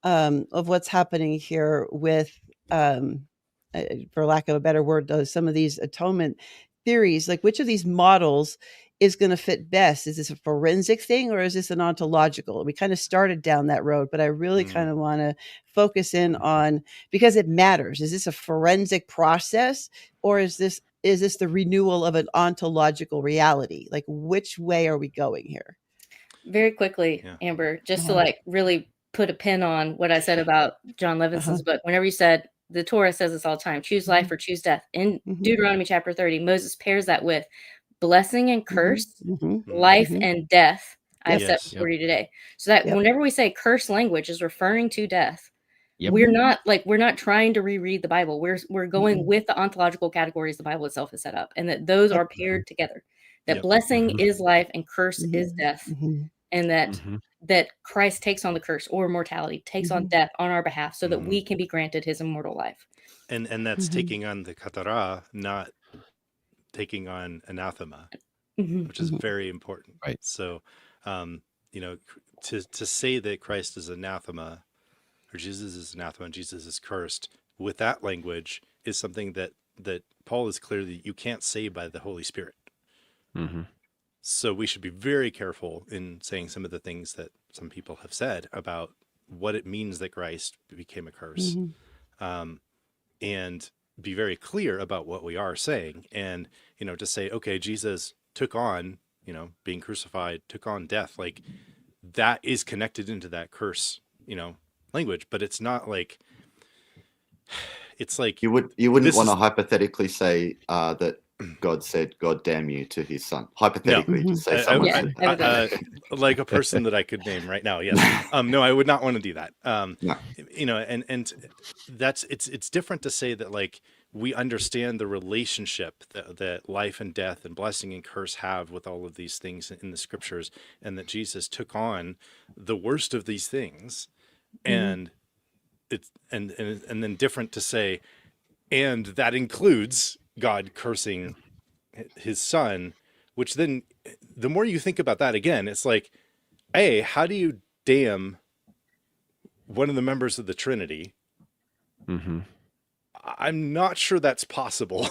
what's happening here with, for lack of a better word, some of these atonement theories, like which of these models is going to fit best? Is this a forensic thing or is this an ontological? We kind of started down that road, but I really kind of want to focus in on, because it matters. Is this a forensic process, or is this the renewal of an ontological reality? Like, which way are we going here? Very quickly, Amber, just to like really put a pin on what I said about John Levinson's book. Whenever you said, the Torah says this all the time, choose life or choose death. In Deuteronomy chapter 30, Moses pairs that with blessing and curse, life and death. I have set before you today. So that whenever we say curse language is referring to death, we're not trying to reread the Bible. We're going with the ontological categories the Bible itself has set up, and that those are paired together. That blessing is life and curse is death. And that Christ takes on the curse or mortality, takes on death on our behalf, so that we can be granted his immortal life. And that's taking on the katara, not taking on anathema, which is very important. Right. So, to say that Christ is anathema, or Jesus is anathema and Jesus is cursed, with that language is something that Paul is clear that you can't say by the Holy Spirit. So we should be very careful in saying some of the things that some people have said about what it means that Christ became a curse, and be very clear about what we are saying. And, to say, okay, Jesus took on, being crucified, took on death, like that is connected into that curse, language, but it's not like, it's like you wouldn't want to hypothetically say that God said, "God damn you" to his son. Hypothetically, to say someone said that. Like a person that I could name right now. Yes. No, I would not want to do that. No. And that's, it's different to say that, like, we understand the relationship that life and death and blessing and curse have with all of these things in the scriptures, and that Jesus took on the worst of these things. And it's, and then different to say, and that includes God cursing his son, which then the more you think about that again, it's like, hey, how do you damn one of the members of the Trinity? I'm not sure that's possible.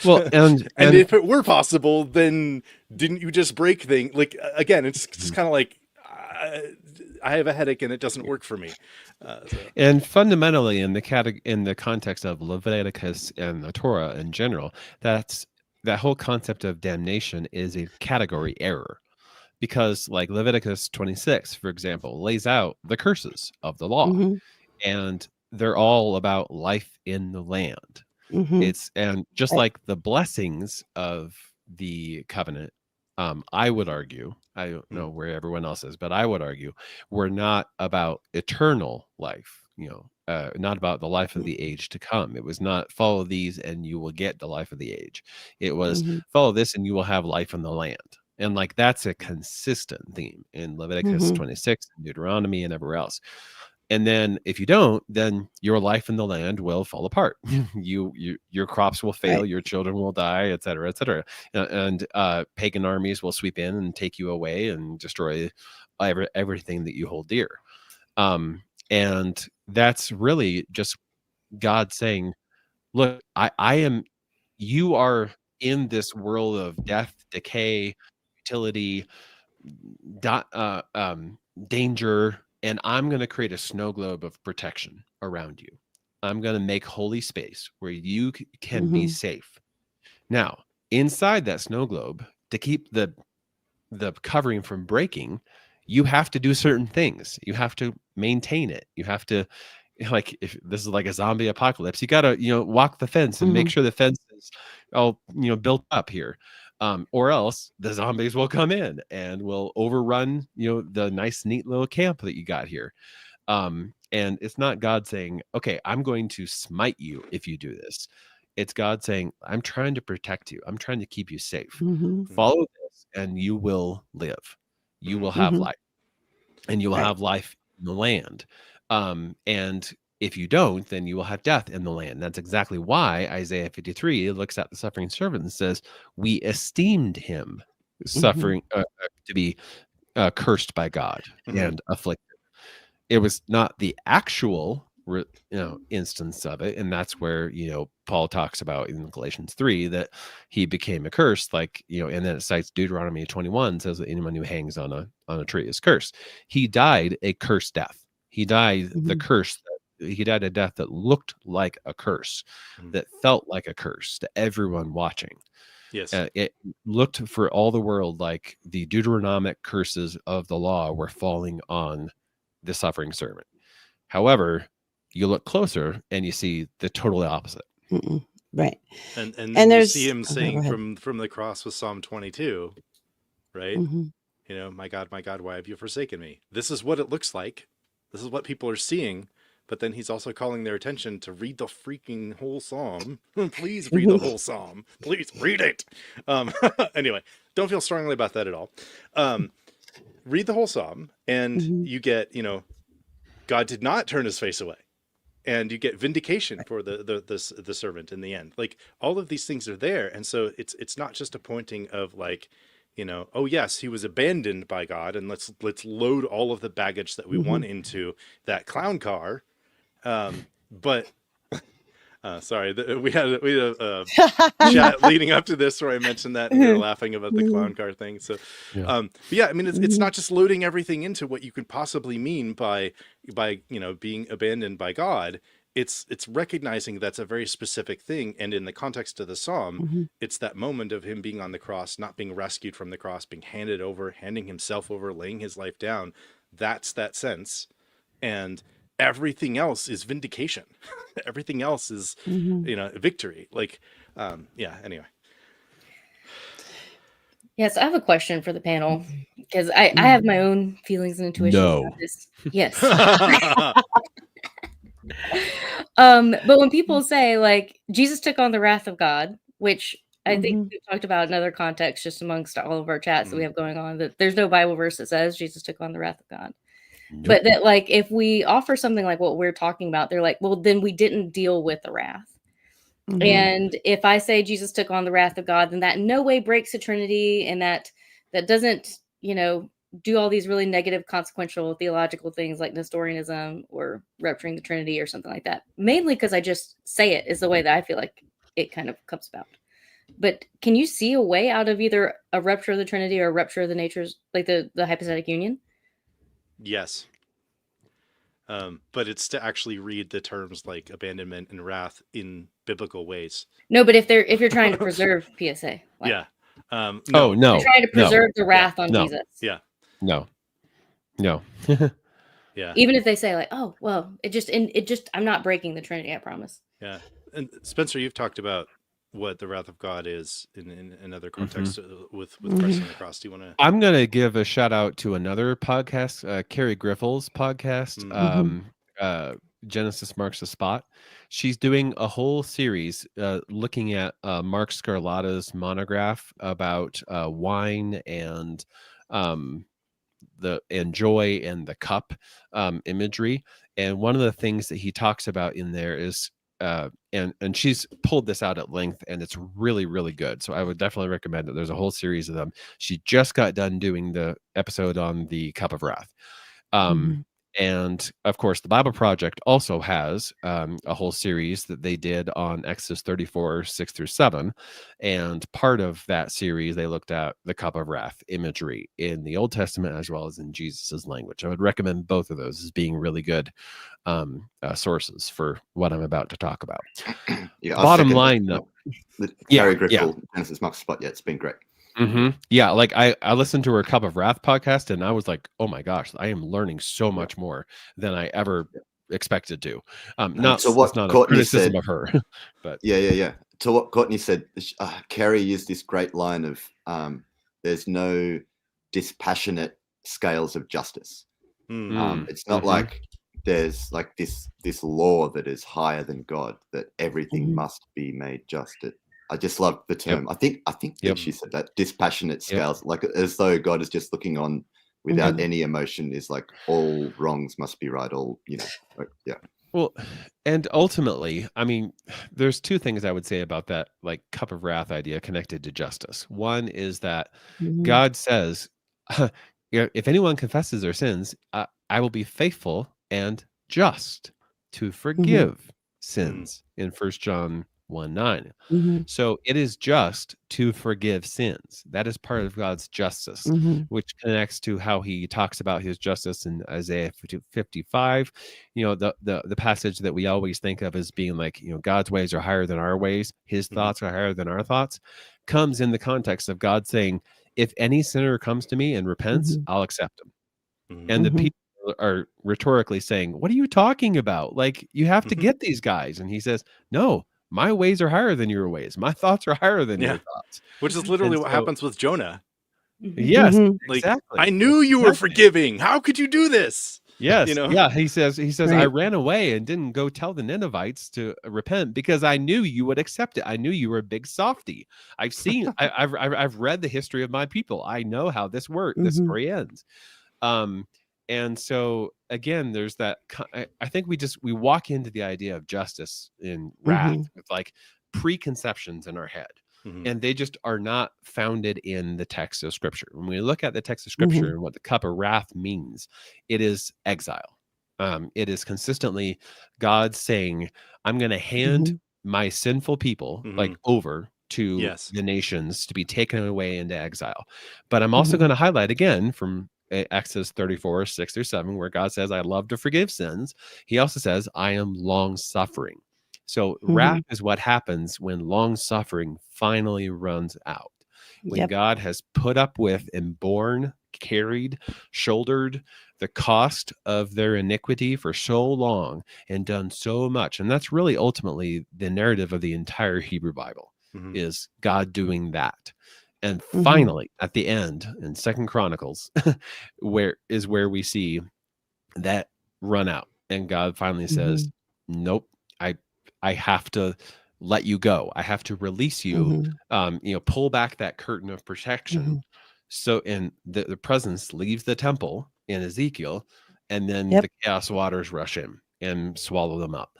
Well, and if it were possible, then didn't you just break things? Like, again, it's just kind of like, I have a headache and it doesn't work for me. And fundamentally, in the context of Leviticus and the Torah in general, that whole concept of damnation is a category error, because like Leviticus 26, for example, lays out the curses of the law, Mhm. and they're all about life in the land. Mhm. And just Right. like the blessings of the covenant, I would argue, I don't know where everyone else is, but I would argue we're not about eternal life, not about the life of the age to come. It was not follow these and you will get the life of the age. It was Mhm. follow this and you will have life in the land. And like that's a consistent theme in Leviticus Mhm. 26, Deuteronomy, and everywhere else. And then if you don't, then your life in the land will fall apart. Your crops will fail, Right. your children will die, et cetera, et cetera. And pagan armies will sweep in and take you away and destroy everything that you hold dear. And that's really just God saying, look, I am, you are in this world of death, decay, utility, danger, and I'm going to create a snow globe of protection around you. I'm going to make holy space where you can be Mhm. safe. Now, inside that snow globe, to keep the covering from breaking, you have to do certain things. You have to maintain it. You have to, like, if this is like a zombie apocalypse, you got to, walk the fence and make Mhm. sure the fence is all, built up here. Or else the zombies will come in and will overrun, the nice, neat little camp that you got here. And it's not God saying, okay, I'm going to smite you if you do this. It's God saying, I'm trying to protect you. I'm trying to keep you safe. Mhm. Follow this and you will live. You will have Mhm. life, and you will Right. have life in the land. And if you don't, then you will have death in the land. That's exactly why Isaiah 53 looks at the suffering servant and says, we esteemed him Mhm. suffering to be cursed by God Mhm. and afflicted. It was not the actual instance of it, and that's where Paul talks about in Galatians 3 that he became a curse, like, and then it cites Deuteronomy 21, says that anyone who hangs on a tree is cursed. He died a cursed death. He died Mhm. he died a death that looked like a curse, Mhm. that felt like a curse to everyone watching. Yes. It looked for all the world like the Deuteronomic curses of the law were falling on the suffering servant. However, you look closer and you see the totally opposite. Mm-mm. Right. And And then you see there's him okay, go saying ahead. from the cross with Psalm 22, right? Mhm. My God, why have you forsaken me? This is what it looks like. This is what people are seeing. But then he's also calling their attention to read the freaking whole psalm. Please read the Mhm. whole psalm. Please read it. Anyway, don't feel strongly about that at all. Read the whole psalm, and Mhm. you get, God did not turn his face away. And you get vindication for the servant in the end. Like, all of these things are there, and so it's not just a pointing of like, oh yes, he was abandoned by God, and let's load all of the baggage that we want Mhm. into that clown car. But sorry, we had a chat leading up to this where I mentioned that, and we were laughing about the clown car thing. So, Yeah. but yeah, I mean, it's Mhm. not just loading everything into what you could possibly mean by being abandoned by God. It's recognizing that's a very specific thing, and in the context of the psalm, Mhm. it's that moment of him being on the cross, not being rescued from the cross, being handed over, handing himself over, laying his life down. That's that sense, and everything else is vindication. Everything else is Mhm. victory. Like, yeah, anyway. Yes, I have a question for the panel because I have Mhm. my own feelings and intuitions about No. this. Yes. But when people say like Jesus took on the wrath of God, which I think Mhm. we've talked about in other contexts just amongst all of our chats that we Mhm. have going on, that there's no Bible verse that says Jesus took on the wrath of God. Nope. But that, like, if we offer something like what we're talking about, they're like, well, then we didn't deal with the wrath. Mhm. And if I say Jesus took on the wrath of God, then that in no way breaks the Trinity, and that doesn't, do all these really negative, consequential, theological things like Nestorianism or rupturing the Trinity or something like that. Mainly because I just say it is the way that I feel like it kind of comes about. But can you see a way out of either a rupture of the Trinity or a rupture of the natures, like the hypostatic union? Yes. But it's to actually read the terms like abandonment and wrath in biblical ways. No, but if you're trying to preserve PSA. Like, Yeah. No. No. You're trying to preserve the wrath on No. Jesus. Yeah. No. Yeah. Even if they say like, oh, well, it just I'm not breaking the Trinity, I promise. Yeah. And Spencer, you've talked about what the wrath of God is in another context with Christ on the cross. Do you want to? I'm going to give a shout out to another podcast, Carrie Griffle's podcast, Genesis Marks the Spot. She's doing a whole series looking at Mark Scarlatta's monograph about wine and joy and the cup imagery. And one of the things that he talks about in there is and she's pulled this out at length, and it's really, really good. So I would definitely recommend it. There's a whole series of them. She just got done doing the episode on the cup of wrath. And of course, the Bible Project also has a whole series that they did on Exodus 34, 6-7. And part of that series, they looked at the cup of wrath imagery in the Old Testament as well as in Jesus's language. I would recommend both of those as being really good sources for what I'm about to talk about. Bottom line, though. Carrie Griffle, Genesis Marks the Spot, it's been great. Yeah, like I listened to her Cup of Wrath podcast, and I was like, oh my gosh, I am learning so much more than I ever expected to. Not so what not Courtney a criticism said, of her, but yeah. So what Courtney said, Carrie used this great line of there's no dispassionate scales of justice. It's not like there's like this law that is higher than God, that everything must be made just. I just love the term. I think that she said that dispassionate scales, like as though God is just looking on without any emotion, is like all wrongs must be right. All, Well, and ultimately, I mean, there's two things I would say about that, like cup of wrath idea connected to justice. One is that God says, if anyone confesses their sins, I will be faithful and just to forgive sins in 1 John 1:9. So it is just to forgive sins. That is part of God's justice, which connects to how he talks about his justice in Isaiah 55. The passage that we always think of as being like, God's ways are higher than our ways, his thoughts are higher than our thoughts, comes in the context of God saying, if any sinner comes to me and repents, I'll accept him. And the people are rhetorically saying, what are you talking about? Like, you have to get these guys. And he says, no, my ways are higher than your ways. My thoughts are higher than your thoughts. Which is literally what happens with Jonah. Yes, like, exactly. I knew you were forgiving. How could you do this? Yes. Yeah. He says, right. I ran away and didn't go tell the Ninevites to repent because I knew you would accept it. I knew you were a big softy. I've seen, I've read the history of my people. I know how this works. This story ends. And so again, there's that, I think we walk into the idea of justice in wrath with like preconceptions in our head. And they just are not founded in the text of Scripture. When we look at the text of Scripture and what the cup of wrath means, it is exile. It is consistently God saying, I'm going to hand my sinful people like over to the nations to be taken away into exile. But I'm also going to highlight again from Exodus 34, 6-7, where God says, I love to forgive sins. He also says, I am long suffering. So wrath is what happens when long suffering finally runs out. When God has put up with and borne, carried, shouldered the cost of their iniquity for so long and done so much. And that's really ultimately the narrative of the entire Hebrew Bible is God doing that. And finally, at the end in 2 Chronicles, where we see that run out. And God finally says, nope, I have to let you go. I have to release you, pull back that curtain of protection. So, and the presence leaves the temple in Ezekiel, and then the chaos waters rush in and swallow them up.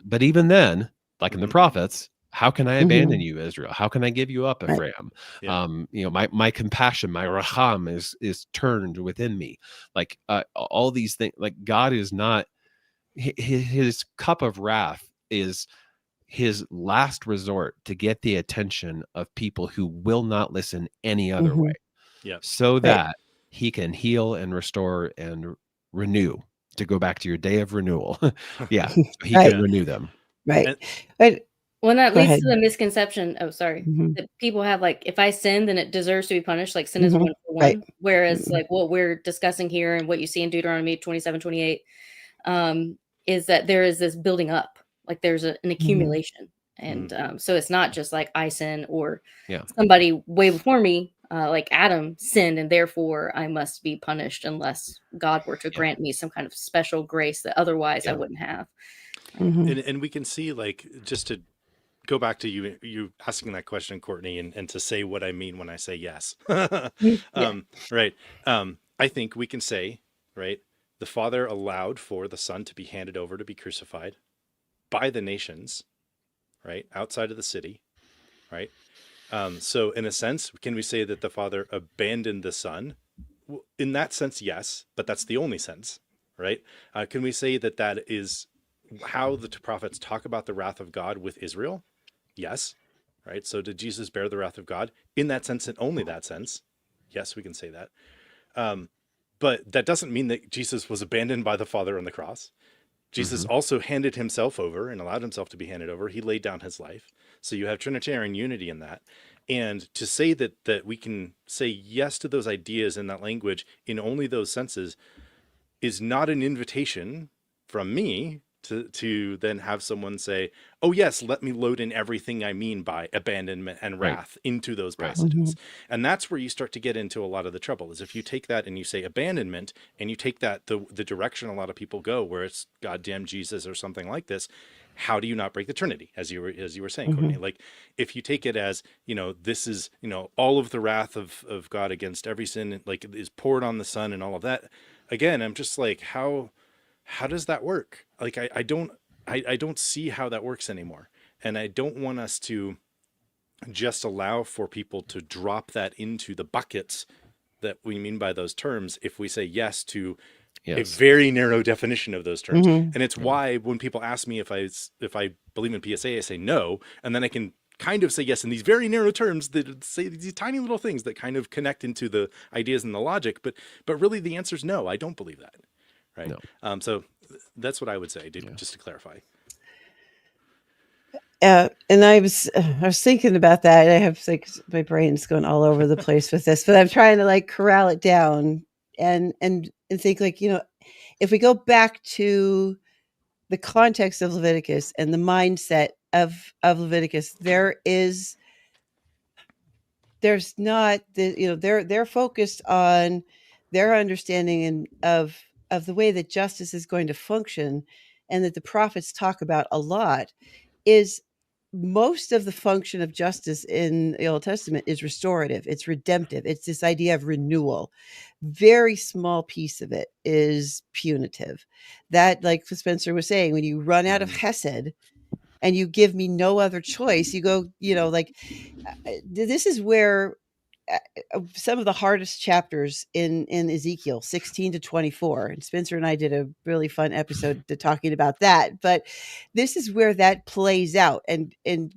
But even then, like in the prophets, How can I abandon you, Israel? How can I give you up, Right. Ephraim? Yeah. My compassion, my raham is turned within me. Like all these things, like God is not, his cup of wrath is his last resort to get the attention of people who will not listen any other way, Yeah. so Right. that he can heal and restore and renew, to go back to your day of renewal. Yeah, so he Right. can renew them. Right. And- Right. Well, that Go leads ahead. to the misconception. Oh, sorry. Mhm. That people have, like, if I sin, then it deserves to be punished. Like sin is Mhm. 1 for 1. Right. Whereas, like what we're discussing here and what you see in Deuteronomy 27:28, is that there is this building up. Like there's an accumulation, and so it's not just like I sin or Yeah. somebody way before me, like Adam sinned, and therefore I must be punished unless God were to Yeah. grant me some kind of special grace that otherwise I Yeah. wouldn't have. Mhm. And we can see, like, just to go back to you asking that question, Courtney, and to say what I mean when I say yes. Right. I think we can say, right, the Father allowed for the Son to be handed over to be crucified by the nations, right, outside of the city, right? So in a sense, can we say that the Father abandoned the Son? In that sense, yes, but that's the only sense, right? Can we say that that is how the prophets talk about the wrath of God with Israel? Yes, right? So did Jesus bear the wrath of God in that sense and only that sense? Yes, we can say that. But that doesn't mean that Jesus was abandoned by the Father on the cross. Jesus also handed himself over and allowed himself to be handed over. He laid down his life. So you have Trinitarian unity in that. And to say that we can say yes to those ideas in that language in only those senses is not an invitation from me to then have someone say, oh yes, let me load in everything I mean by abandonment and Right. wrath into those Right. passages. And that's where you start to get into a lot of the trouble, is if you take that and you say abandonment and you take that the direction a lot of people go, where it's goddamn Jesus or something like this, how do you not break the Trinity, as you were saying, Courtney? Like, if you take it as, this is, all of the wrath of God against every sin, like, is poured on the Son and all of that. Again, I'm just like, how does that work? Like, I don't see how that works anymore. And I don't want us to just allow for people to drop that into the buckets that we mean by those terms if we say yes to a very narrow definition of those terms. And it's why when people ask me if I believe in PSA, I say no, and then I can kind of say yes in these very narrow terms that say these tiny little things that kind of connect into the ideas and the logic, but really the answer is no, I don't believe that. Right. No. So that's what I would say, just to clarify. And I was thinking about that. I have, like, my brain's going all over the place with this, but I'm trying to, like, corral it down and think, like, if we go back to the context of Leviticus and the mindset of Leviticus, there's not the, they're focused on their understanding of the way that justice is going to function, and that the prophets talk about a lot is most of the function of justice in the Old Testament is restorative. It's redemptive. It's this idea of renewal. Very small piece of it is punitive. That, like Spencer was saying, when you run out of hesed and you give me no other choice, you go, like, this is where some of the hardest chapters in Ezekiel 16 to 24, and Spencer and I did a really fun episode talking about that, but this is where that plays out, and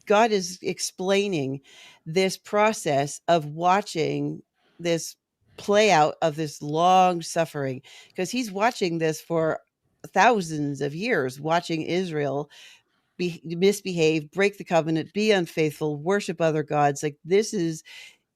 God is explaining this process of watching this play out of this long suffering, because he's watching this for thousands of years, watching Israel misbehave, break the covenant, be unfaithful, worship other gods. Like, this is,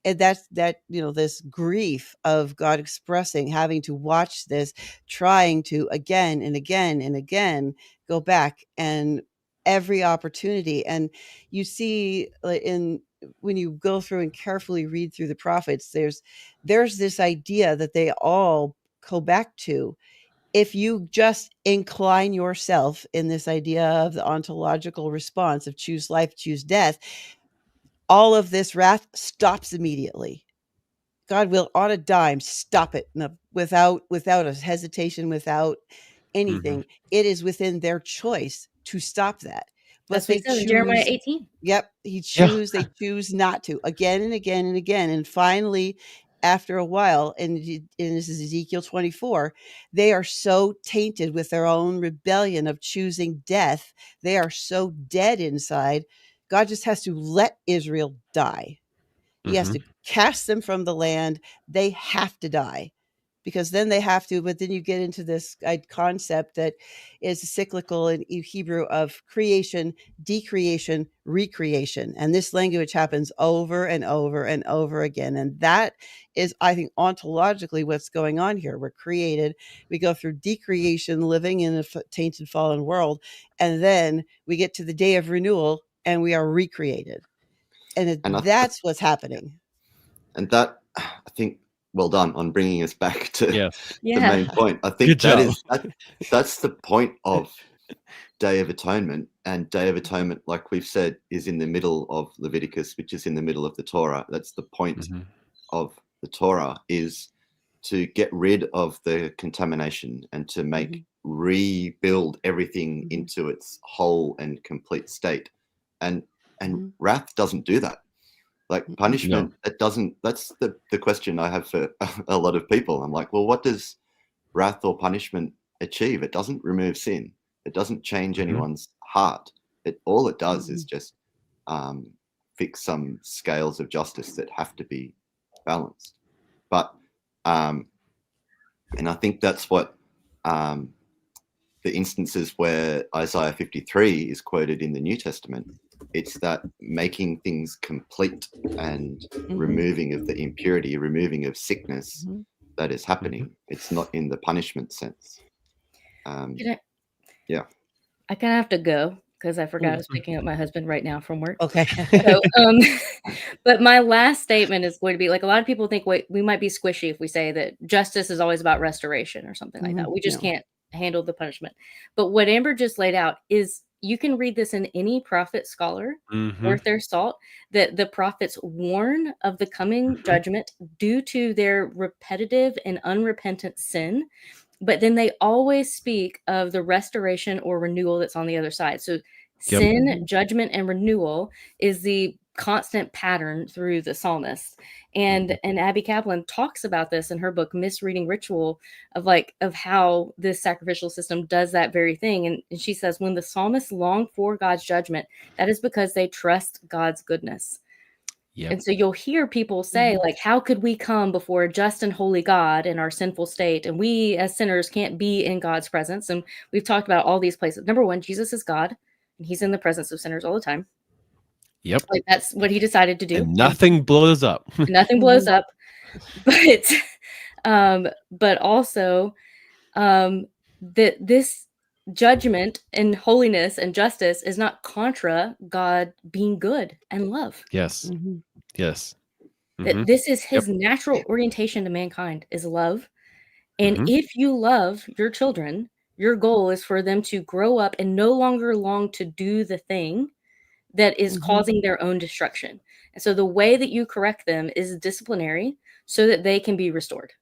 and that's this grief of God expressing, having to watch this, trying to again and again and again go back, and every opportunity. And you see, when you go through and carefully read through the prophets, there's this idea that they all go back to, if you just incline yourself in this idea of the ontological response of choose life, choose death, all of this wrath stops immediately. God will, on a dime, stop it without a hesitation, without anything. It is within their choice to stop that. That's but what he they says in Jeremiah choose. 18. Yep, they choose not to, again and again and again, and finally, after a while, and this is Ezekiel 24, they are so tainted with their own rebellion of choosing death. They are so dead inside. God just has to let Israel die. He has to cast them from the land. They have to die, because then they have to. But then you get into this concept that is cyclical in Hebrew of creation, decreation, recreation. And this language happens over and over and over again. And that is, I think, ontologically what's going on here. We're created, we go through decreation, living in a tainted, fallen world. And then we get to the day of renewal and we are recreated. And that's what's happening. And that, I think, well done on bringing us back to the main point. I think that's the point of Day of Atonement. And Day of Atonement, like we've said, is in the middle of Leviticus, which is in the middle of the Torah. That's the point of the Torah, is to get rid of the contamination and to make rebuild everything into its whole and complete state. And wrath doesn't do that. Like punishment, it doesn't. That's the question I have for a lot of people. I'm like, well, what does wrath or punishment achieve? It doesn't remove sin. It doesn't change anyone's heart. All it does is just fix some scales of justice that have to be balanced. But and I think that's what the instances where Isaiah 53 is quoted in the New Testament. It's that making things complete and removing of the impurity, removing of sickness that is happening. It's not in the punishment sense. Yeah. I kind of have to go because I forgot I was picking up my husband right now from work. Okay. So, but my last statement is going to be, like, a lot of people think we might be squishy if we say that justice is always about restoration or something like that. We just can't handle the punishment. But what Amber just laid out is, you can read this in any prophet scholar worth their salt, that the prophets warn of the coming judgment due to their repetitive and unrepentant sin. But then they always speak of the restoration or renewal that's on the other side. So sin, judgment, and renewal is the constant pattern through the psalmist. And Abby Kaplan talks about this in her book, Misreading Ritual, of how this sacrificial system does that very thing. And she says, when the psalmists long for God's judgment, that is because they trust God's goodness. And so you'll hear people say, like, how could we come before a just and holy God in our sinful state? And we as sinners can't be in God's presence. And we've talked about all these places. Number one, Jesus is God, and he's in the presence of sinners all the time. Like, that's what he decided to do. And nothing blows up. Nothing blows up. But also that this judgment and holiness and justice is not contra God being good and love. Yes. Yes. That this is his natural orientation to mankind, is love. And if you love your children, your goal is for them to grow up and no longer long to do the thing that is causing their own destruction. And so the way that you correct them is disciplinary so that they can be restored.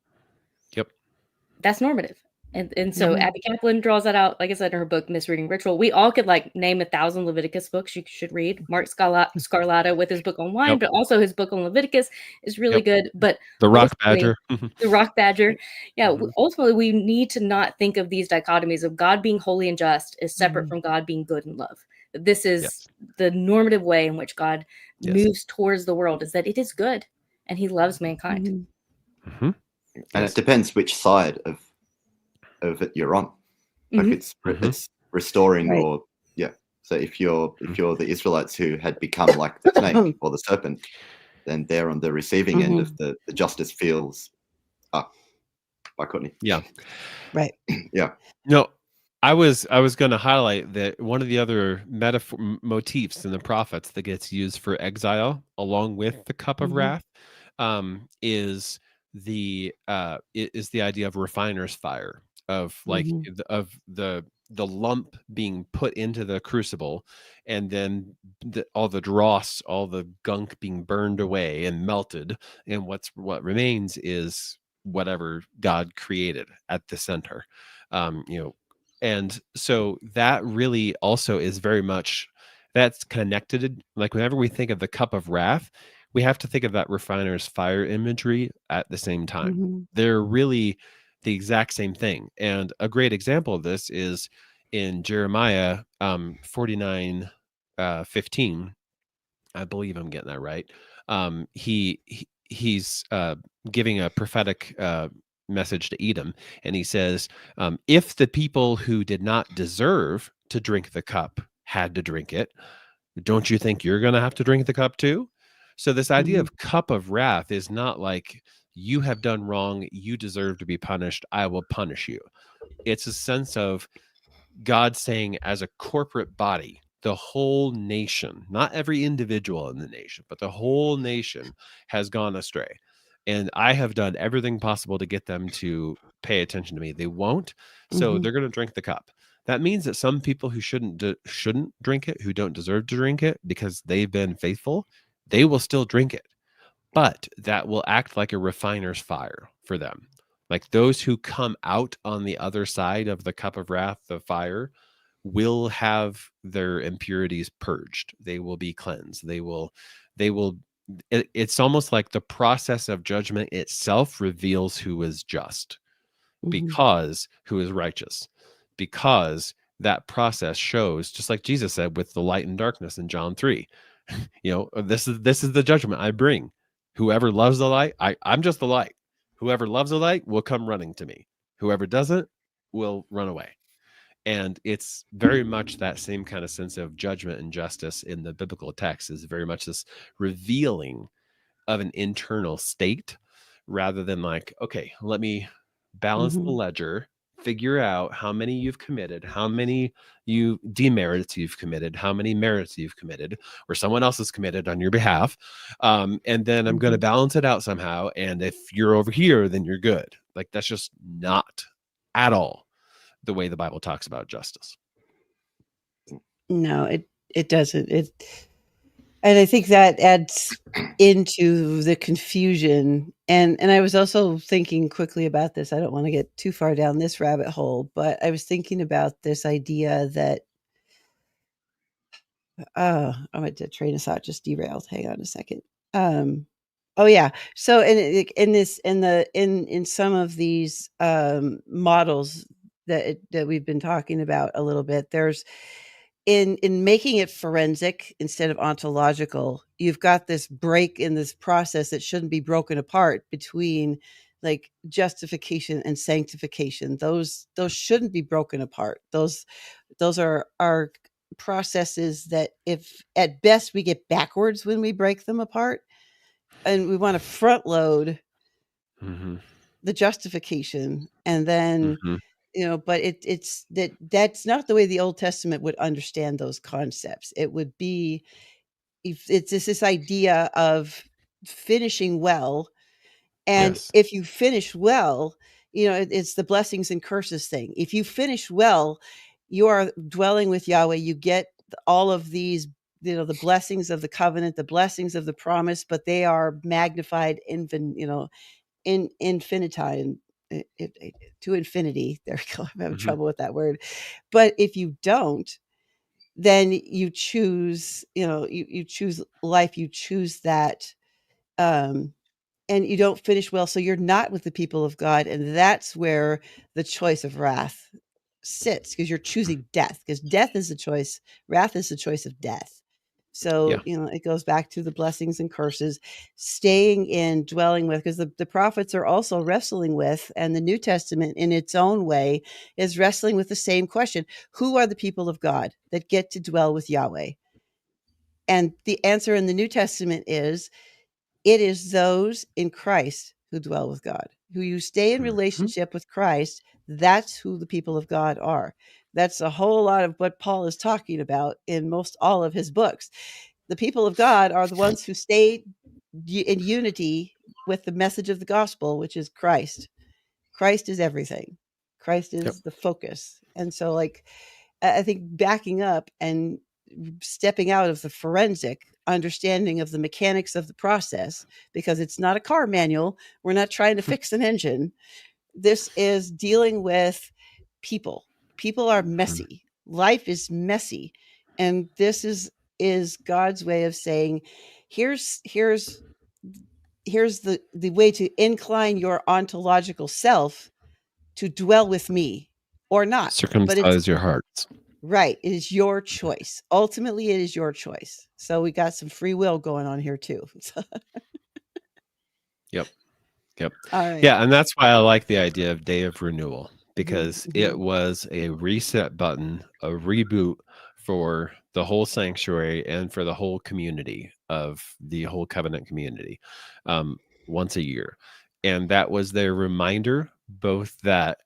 That's normative. And so Abby Kaplan draws that out, like I said, in her book, Misreading Ritual. We all could, like, name 1,000 Leviticus books you should read. Mark Scarlata with his book on wine, but also his book on Leviticus is really good. But the Rock Badger. The Rock Badger. Yeah, ultimately, we need to not think of these dichotomies of God being holy and just is separate from God being good and love. This is the normative way in which God moves towards the world, is that it is good and he loves mankind. And it depends which side of it you're on. Like it's restoring, or so if you're the Israelites who had become like the snake or the serpent, then they're on the receiving end of the justice feels up by Courtney. No, I was going to highlight that one of the other motifs in the prophets that gets used for exile along with the cup of wrath is the idea of refiner's fire, of like of the lump being put into the crucible, and then all the dross, all the gunk being burned away and melted, and what remains is whatever God created at the center. And so that really also is very much that's connected. Like whenever we think of the cup of wrath, we have to think of that refiner's fire imagery at the same time. Mhm. They're really the exact same thing. And a great example of this is in Jeremiah 49 15. I believe I'm getting that right. He's giving a prophetic message to Edom, and he says, if the people who did not deserve to drink the cup had to drink it, don't you think you're going to have to drink the cup too? So this idea Mhm. of cup of wrath is not like you have done wrong, you deserve to be punished, I will punish you. It's a sense of God saying, as a corporate body, the whole nation, not every individual in the nation, but the whole nation has gone astray. And I have done everything possible to get them to pay attention to me. They won't. So Mhm. they're going to drink the cup. That means that some people who shouldn't drink it, who don't deserve to drink it because they've been faithful, they will still drink it. But that will act like a refiner's fire for them. Like those who come out on the other side of the cup of wrath, the fire, will have their impurities purged. They will be cleansed. It's almost like the process of judgment itself reveals who is just, Mhm. because who is righteous, because that process shows, just like Jesus said with the light and darkness in John 3, this is the judgment I bring. Whoever loves the light, I'm just the light. Whoever loves the light will come running to me. Whoever doesn't will run away. And it's very much that same kind of sense of judgment and justice in the biblical text, is very much this revealing of an internal state, rather than like, okay, let me balance the Mhm. ledger, figure out how many you've committed, how many demerits you've committed, how many merits you've committed, or someone else has committed on your behalf. And then I'm going to Mhm. balance it out somehow. And if you're over here, then you're good. Like that's just not at all the way the Bible talks about justice. No, it doesn't. And I think that adds into the confusion. And I was also thinking quickly about this. I don't want to get too far down this rabbit hole, but I was thinking about this idea that I went to train of thought just derailed. Hang on a second. Oh yeah. So in some of these models that we've been talking about a little bit, there's in making it forensic instead of ontological, you've got this break in this process that shouldn't be broken apart between like justification and sanctification. Those shouldn't be broken apart. Those are processes that, if at best, we get backwards when we break them apart, and we want to front load Mm-hmm. the justification, and then Mm-hmm. but that's not the way the Old Testament would understand those concepts. It would be, if it's just this idea of finishing well, and Yes. if you finish well, it's the blessings and curses thing. If you finish well, you are dwelling with Yahweh. You get all of these, the blessings of the covenant, the blessings of the promise, but they are magnified in infinitine, to infinity. There we go. I'm having Mhm. trouble with that word. But if you don't, then you choose, you choose life, you choose that, and you don't finish well, so you're not with the people of God, and that's where the choice of wrath sits, because you're choosing death, because death is the choice. Wrath is the choice of death. So, Yeah. it goes back to the blessings and curses, staying in, dwelling with, because the prophets are also wrestling with, and the New Testament in its own way is wrestling with the same question. Who are the people of God that get to dwell with Yahweh? And the answer in the New Testament is, it is those in Christ who dwell with God, who you stay in Mhm. relationship with Christ. That's who the people of God are. That's a whole lot of what Paul is talking about in most all of his books. The people of God are the ones who stay in unity with the message of the gospel, which is Christ. Christ is everything. Christ Yep. is the focus. And so, like, I think backing up and stepping out of the forensic understanding of the mechanics of the process, because it's not a car manual. We're not trying to fix an engine. This is dealing with people. People are messy. Life is messy. And this is is God's way of saying, here's the way to incline your ontological self to dwell with me or not. But it's Circumcise your hearts. right. It is your choice. Ultimately, it is your choice. So we got some free will going on here too. Yep. All right. Yeah, and that's why I like the idea of Day of Renewal, because Mhm. it was a reset button, a reboot for the whole sanctuary and for the whole community of the whole covenant community, once a year. And that was their reminder, both that,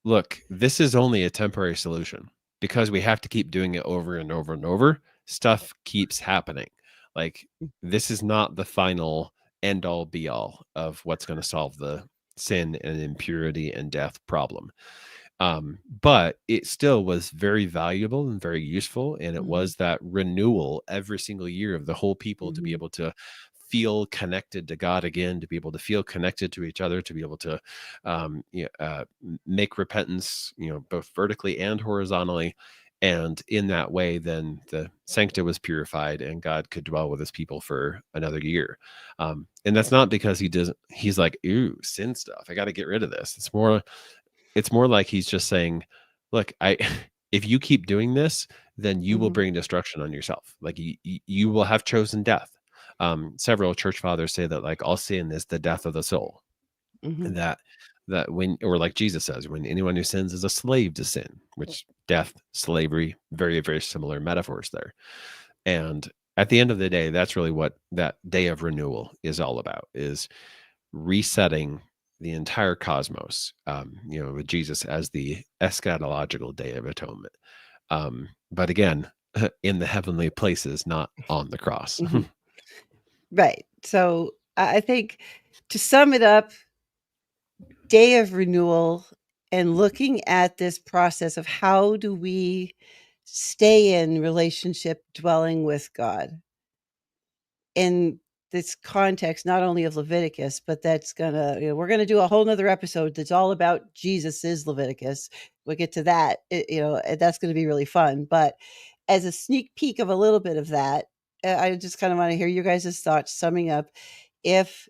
look, this is only a temporary solution because we have to keep doing it over and over and over. Stuff keeps happening. Like, this is not the final end all be all of what's going to solve the sin and impurity and death problem. But it still was very valuable and very useful. And it Mhm. was that renewal every single year of the whole people to be Mhm. able to feel connected to God again, to be able to feel connected to each other, to be able to make repentance, both vertically and horizontally. And in that way, then the sancta was purified and God could dwell with his people for another year. And that's not because he's like, ooh, sin stuff, I got to get rid of this. It's more like he's just saying, look, if you keep doing this, then you will Mhm. bring destruction on yourself. Like you will have chosen death. Several church fathers say that, like, all sin is the death of the soul. Mhm. And that when, or like Jesus says, when anyone who sins is a slave to sin, which death, slavery, very, very similar metaphors there. And at the end of the day, that's really what that Day of Renewal is all about, is resetting the entire cosmos, with Jesus as the eschatological Day of Atonement. But again, in the heavenly places, not on the cross. Mhm. Right. So I think, to sum it up, Day of Renewal and looking at this process of how do we stay in relationship dwelling with God in this context, not only of Leviticus, but that's we're gonna do a whole nother episode that's all about Jesus is Leviticus. We'll get to that. And that's gonna be really fun. But as a sneak peek of a little bit of that, I just kind of want to hear you guys' thoughts summing up. If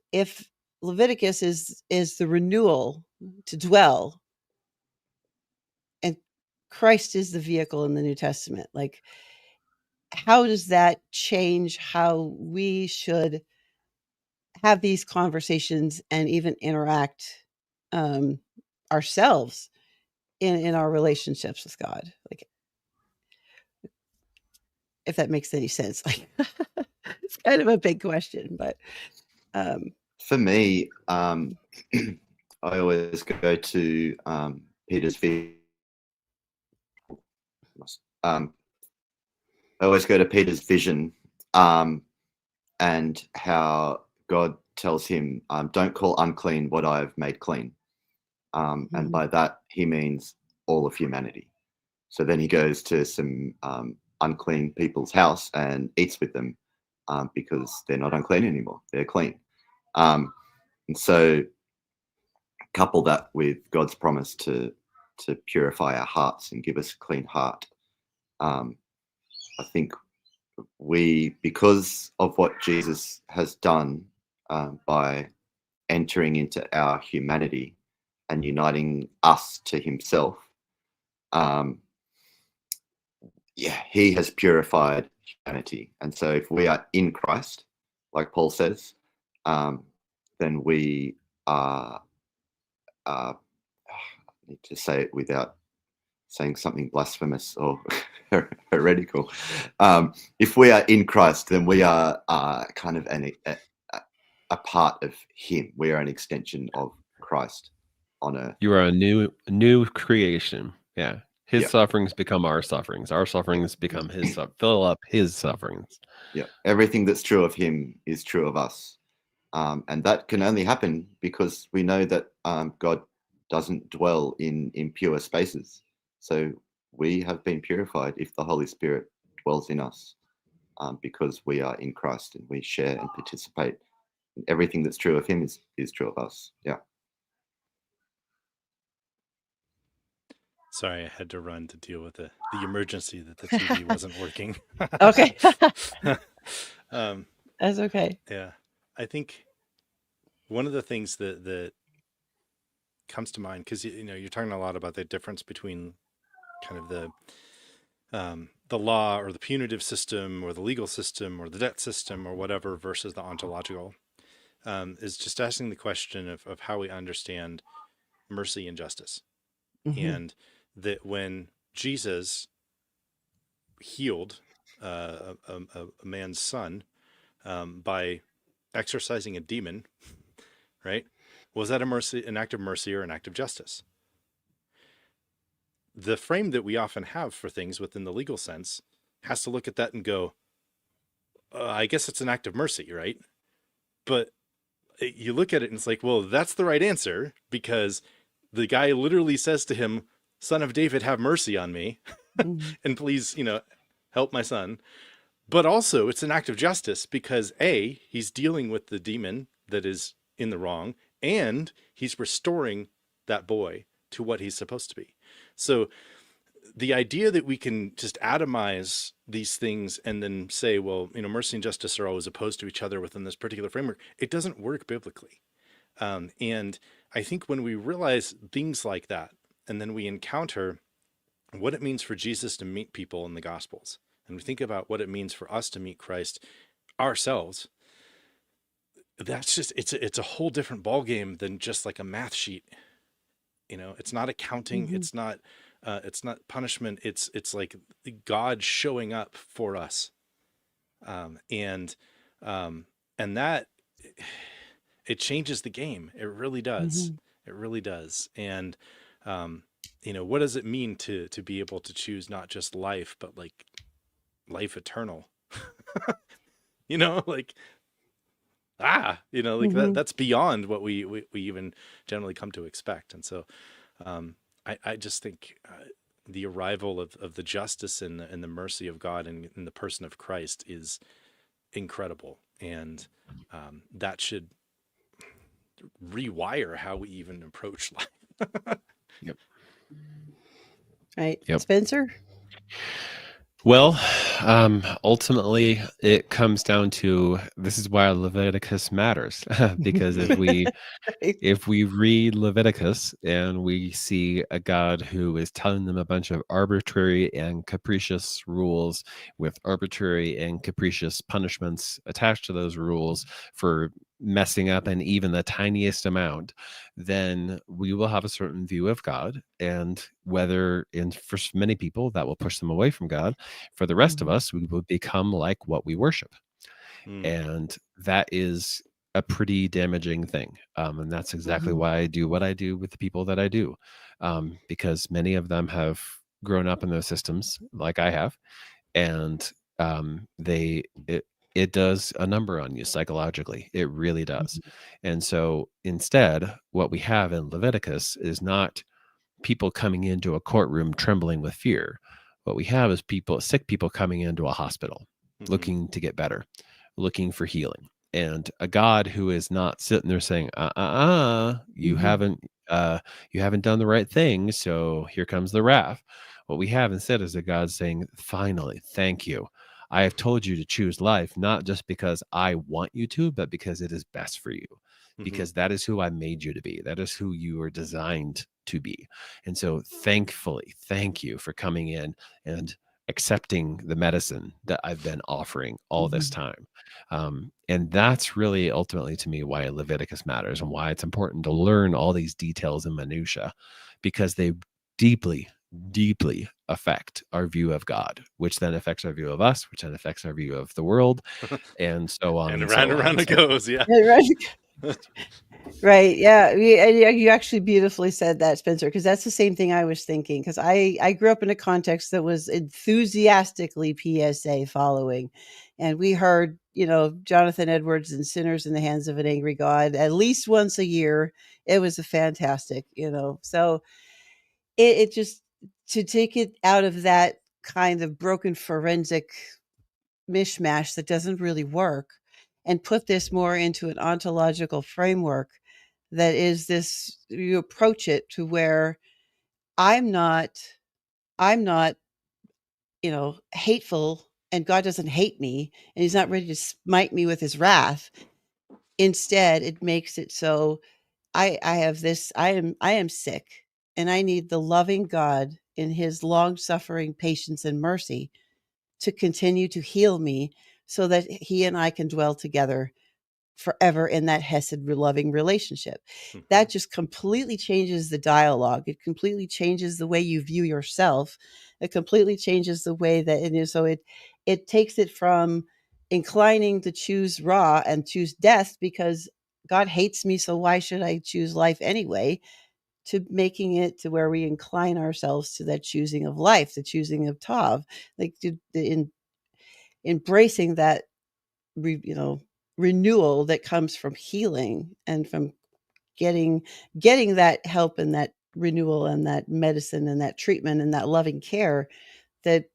Leviticus is the renewal to dwell, and Christ is the vehicle in the New Testament, like, how does that change how we should have these conversations and even interact ourselves in our relationships with God? Like, if that makes any sense. Like, it's kind of a big question, but For me, I always go to Peter's vision. I always go to Peter's vision, and how God tells him, "Don't call unclean what I have made clean," and mhm, by that he means all of humanity. So then he goes to some unclean people's house and eats with them, because they're not unclean anymore; they're clean. And so couple that with God's promise to purify our hearts and give us a clean heart. I think because of what Jesus has done, by entering into our humanity and uniting us to himself, he has purified humanity. And so if we are in Christ, like Paul says, then we are, I need to say it without saying something blasphemous or heretical. If we are in Christ, then we are kind of a part of him. We are an extension of Christ on earth. You are a new creation. Yeah. His Yeah. sufferings become our sufferings. Our sufferings become fill up his sufferings. Yeah. Everything that's true of him is true of us. And that can only happen because we know that God doesn't dwell in impure spaces. So we have been purified if the Holy Spirit dwells in us, because we are in Christ and we share and participate. Everything that's true of him is true of us. Yeah. Sorry, I had to run to deal with the emergency that the TV wasn't working. Okay. um, That's okay. yeah, I think one of the things that comes to mind, because you're talking a lot about the difference between kind of the law or the punitive system or the legal system or the debt system or whatever versus the ontological, is just asking the question of how we understand mercy and justice. Mhm. And that when Jesus healed a man's son by exorcising a demon, right? Was that an act of mercy or an act of justice? The frame that we often have for things within the legal sense has to look at that and go, I guess it's an act of mercy, right? But you look at it and it's like, well, that's the right answer, because the guy literally says to him, "Son of David, have mercy on me." Mhm. And please, help my son. But also it's an act of justice because A, he's dealing with the demon that is in the wrong, and he's restoring that boy to what he's supposed to be. So the idea that we can just atomize these things and then say, well, mercy and justice are always opposed to each other within this particular framework, it doesn't work biblically. And I think when we realize things like that, and then we encounter what it means for Jesus to meet people in the Gospels, and we think about what it means for us to meet Christ ourselves, that's just, it's a whole different ballgame than just like a math sheet. It's not accounting. Mhm. It's not punishment. It's like God showing up for us. And that, it changes the game. It really does. Mhm. It really does. And, what does it mean to be able to choose not just life, but like life eternal? Like, Mhm. that's beyond what we even generally come to expect. And so, I just think the arrival of the justice and the mercy of God in the person of Christ is incredible. And that should rewire how we even approach life. Yep. Right. Yep. Spencer? Well, ultimately, it comes down to, this is why Leviticus matters, because if we read Leviticus and we see a God who is telling them a bunch of arbitrary and capricious rules with arbitrary and capricious punishments attached to those rules for messing up and even the tiniest amount, then we will have a certain view of God. And for many people, that will push them away from God. For the rest of Mhm. us, we will become like what we worship. And that is a pretty damaging thing. And that's exactly Mhm. why I do what I do with the people that I do, because many of them have grown up in those systems like I have. And it does a number on you psychologically. It really does. Mhm. And so instead, what we have in Leviticus is not people coming into a courtroom trembling with fear. What we have is sick people coming into a hospital looking to get better, looking for healing. And a God who is not sitting there saying, you Mhm. haven't done the right thing, so here comes the wrath. What we have instead is a God saying, finally, thank you. I have told you to choose life, not just because I want you to, but because it is best for you, because that is who I made you to be. That is who you are designed to be. And so thankfully, thank you for coming in and accepting the medicine that I've been offering all this Mhm. time. And that's really ultimately to me why Leviticus matters and why it's important to learn all these details and minutia, because they deeply, deeply affect our view of God, which then affects our view of us, which then affects our view of the world, and so on And and around so and on. around it So, goes. Yeah. Yeah, right. Right. Yeah. You actually beautifully said that, Spencer, because that's the same thing I was thinking. Because I grew up in a context that was enthusiastically PSA following. And we heard, Jonathan Edwards and Sinners in the Hands of an Angry God at least once a year. It was a fantastic, So it just, to take it out of that kind of broken forensic mishmash that doesn't really work and put this more into an ontological framework that is this, you approach it to where I'm not, hateful, and God doesn't hate me, and he's not ready to smite me with his wrath. Instead, it makes it so I am sick, and I need the loving God in his long-suffering patience and mercy to continue to heal me so that he and I can dwell together forever in that hesed loving relationship. That just completely changes the dialogue. It completely changes the way you view yourself. It completely changes the way that it is. So it takes it from inclining to choose raw and choose death because God hates me, so why should I choose life anyway? To making it to where we incline ourselves to that choosing of life, the choosing of Tav, like in embracing that renewal that comes from healing and from getting that help and that renewal and that medicine and that treatment and that loving care that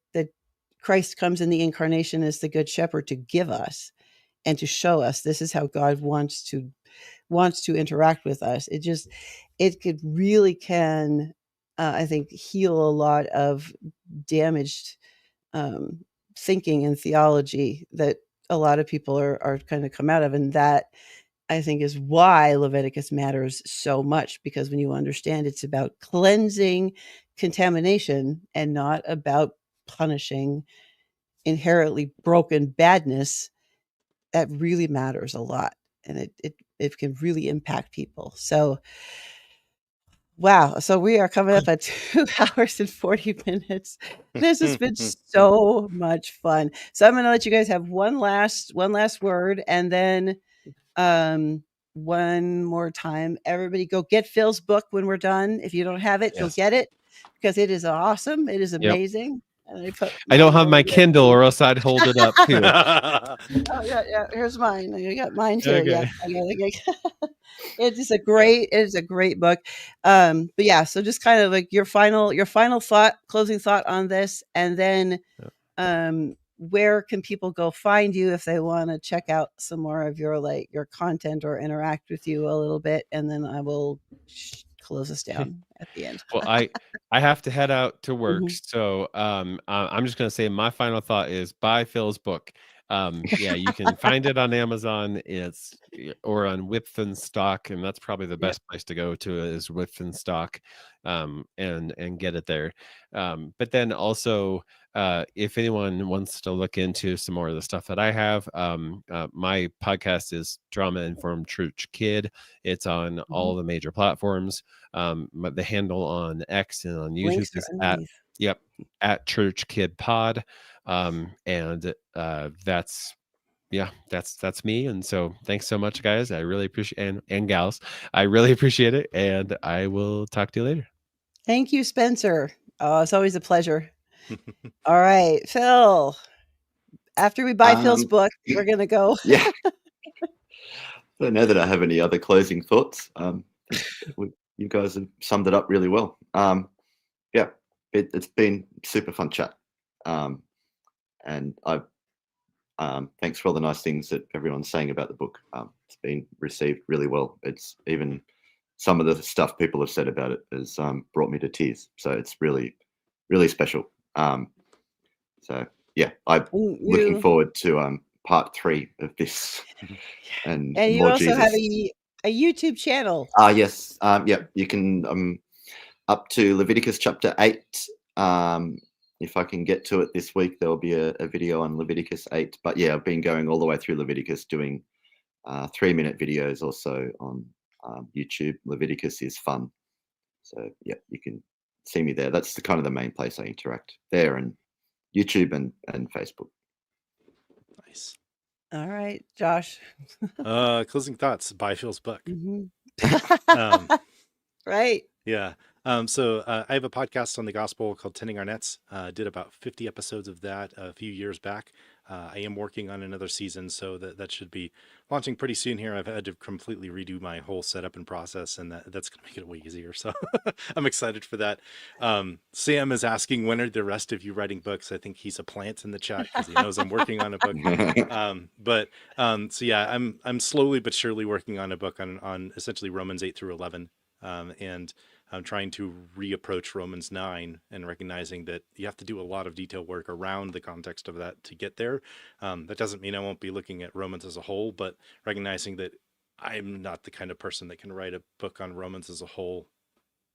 Christ comes in the incarnation as the good shepherd to give us and to show us this is how God wants to interact with us. It could really can I think heal a lot of damaged thinking and theology that a lot of people are kind of come out of. And that I think is why Leviticus matters so much, because when you understand it's about cleansing contamination and not about punishing inherently broken badness, that really matters a lot. And it can really impact people. So wow. So we are coming up at 2 hours and 40 minutes. This has been so much fun. So I'm going to let you guys have one last word, and then one more time, everybody go get Phil's book when we're done. If you don't have it, go Yes. get it, because it is awesome. It is Yep. amazing. And I don't mine have my over there. Kindle, or else I'd hold it up too. Oh, yeah. Here's mine. I got mine too. Okay. Yeah. It is a great book. But yeah, so just kind of like your final closing thought on this, and then where can people go find you if they want to check out some more of your content or interact with you a little bit, and then I will close us down at the end. Well, I have to head out to work, Mhm. so I'm just gonna say my final thought is buy Phil's book. Yeah, you can find it on Amazon. Or on Whitfin Stock, and that's probably the Yep. best place to go to is Whitfin Stock, and get it there. But then also, if anyone wants to look into some more of the stuff that I have, my podcast is Drama Informed Church Kid. It's on all the major platforms. But the handle on X and on YouTube Links are is underneath. at Church Kid Pod. And that's me. And so thanks so much, guys. I really appreciate, and gals, I really appreciate it. And I will talk to you later. Thank you, Spencer. Oh, it's always a pleasure. All right, Phil. After we buy Phil's book, we're gonna go. Yeah. I don't know that I have any other closing thoughts. You guys have summed it up really well. Yeah, it's been super fun chat. And thanks for all the nice things that everyone's saying about the book. It's been received really well. It's even some of the stuff people have said about it has brought me to tears. So it's really, really special. So yeah, I'm looking forward to part 3 of this. And you more also Jesus. have a YouTube channel. Yes. Yeah, you can up to Leviticus chapter 8. If I can get to it this week, there'll be a video on Leviticus 8. But yeah, I've been going all the way through Leviticus, doing 3-minute videos or so on YouTube. Leviticus is fun. So yeah, you can see me there. That's the main place I interact, there, and YouTube and Facebook. Nice. All right, Josh. Closing thoughts. Buy Phil's book. Right. Yeah. So I have a podcast on the gospel called Tending Our Nets. Did about 50 episodes of that a few years back. I am working on another season, so that should be launching pretty soon here. I've had to completely redo my whole setup and process, and that's going to make it way easier. So I'm excited for that. Sam is asking, when are the rest of you writing books? I think he's a plant in the chat because he knows I'm working on a book. So yeah, I'm slowly but surely working on a book on essentially Romans 8 through 11. And trying to reapproach Romans 9 and recognizing that you have to do a lot of detail work around the context of that to get there. That doesn't mean I won't be looking at Romans as a whole, but recognizing that I'm not the kind of person that can write a book on Romans as a whole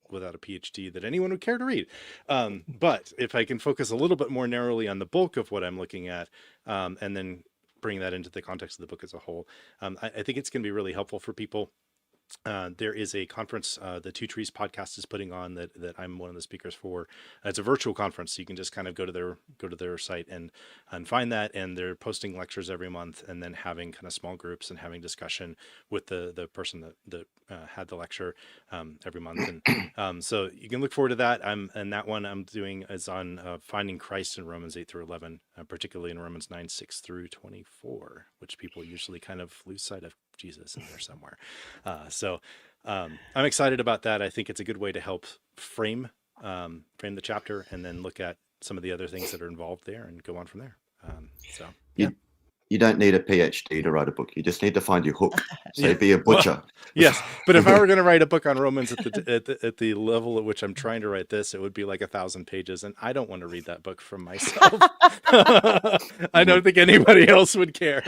without a PhD that anyone would care to read. But if I can focus a little bit more narrowly on the bulk of what I'm looking at, and then bring that into the context of the book as a whole, I think it's going to be really helpful for people. There is a conference the Two Trees podcast is putting on that I'm one of the speakers for. It's a virtual conference, so you can just kind of go to their site and find that. And they're posting lectures every month, and then having kind of small groups and having discussion with the person that had the lecture every month. And so you can look forward to that. And that one I'm doing is on finding Christ in Romans 8 through 11, particularly in Romans 9 6 through 24, which people usually kind of lose sight of Jesus in there somewhere. So I'm excited about that. I think it's a good way to help frame the chapter, and then look at some of the other things that are involved there and go on from there. You don't need a PhD to write a book. You just need to find your hook. So Yeah. be a butcher. Well, yes, but if I were going to write a book on Romans at the level at which I'm trying to write this, it would be like 1,000 pages, and I don't want to read that book from myself. I don't think anybody else would care.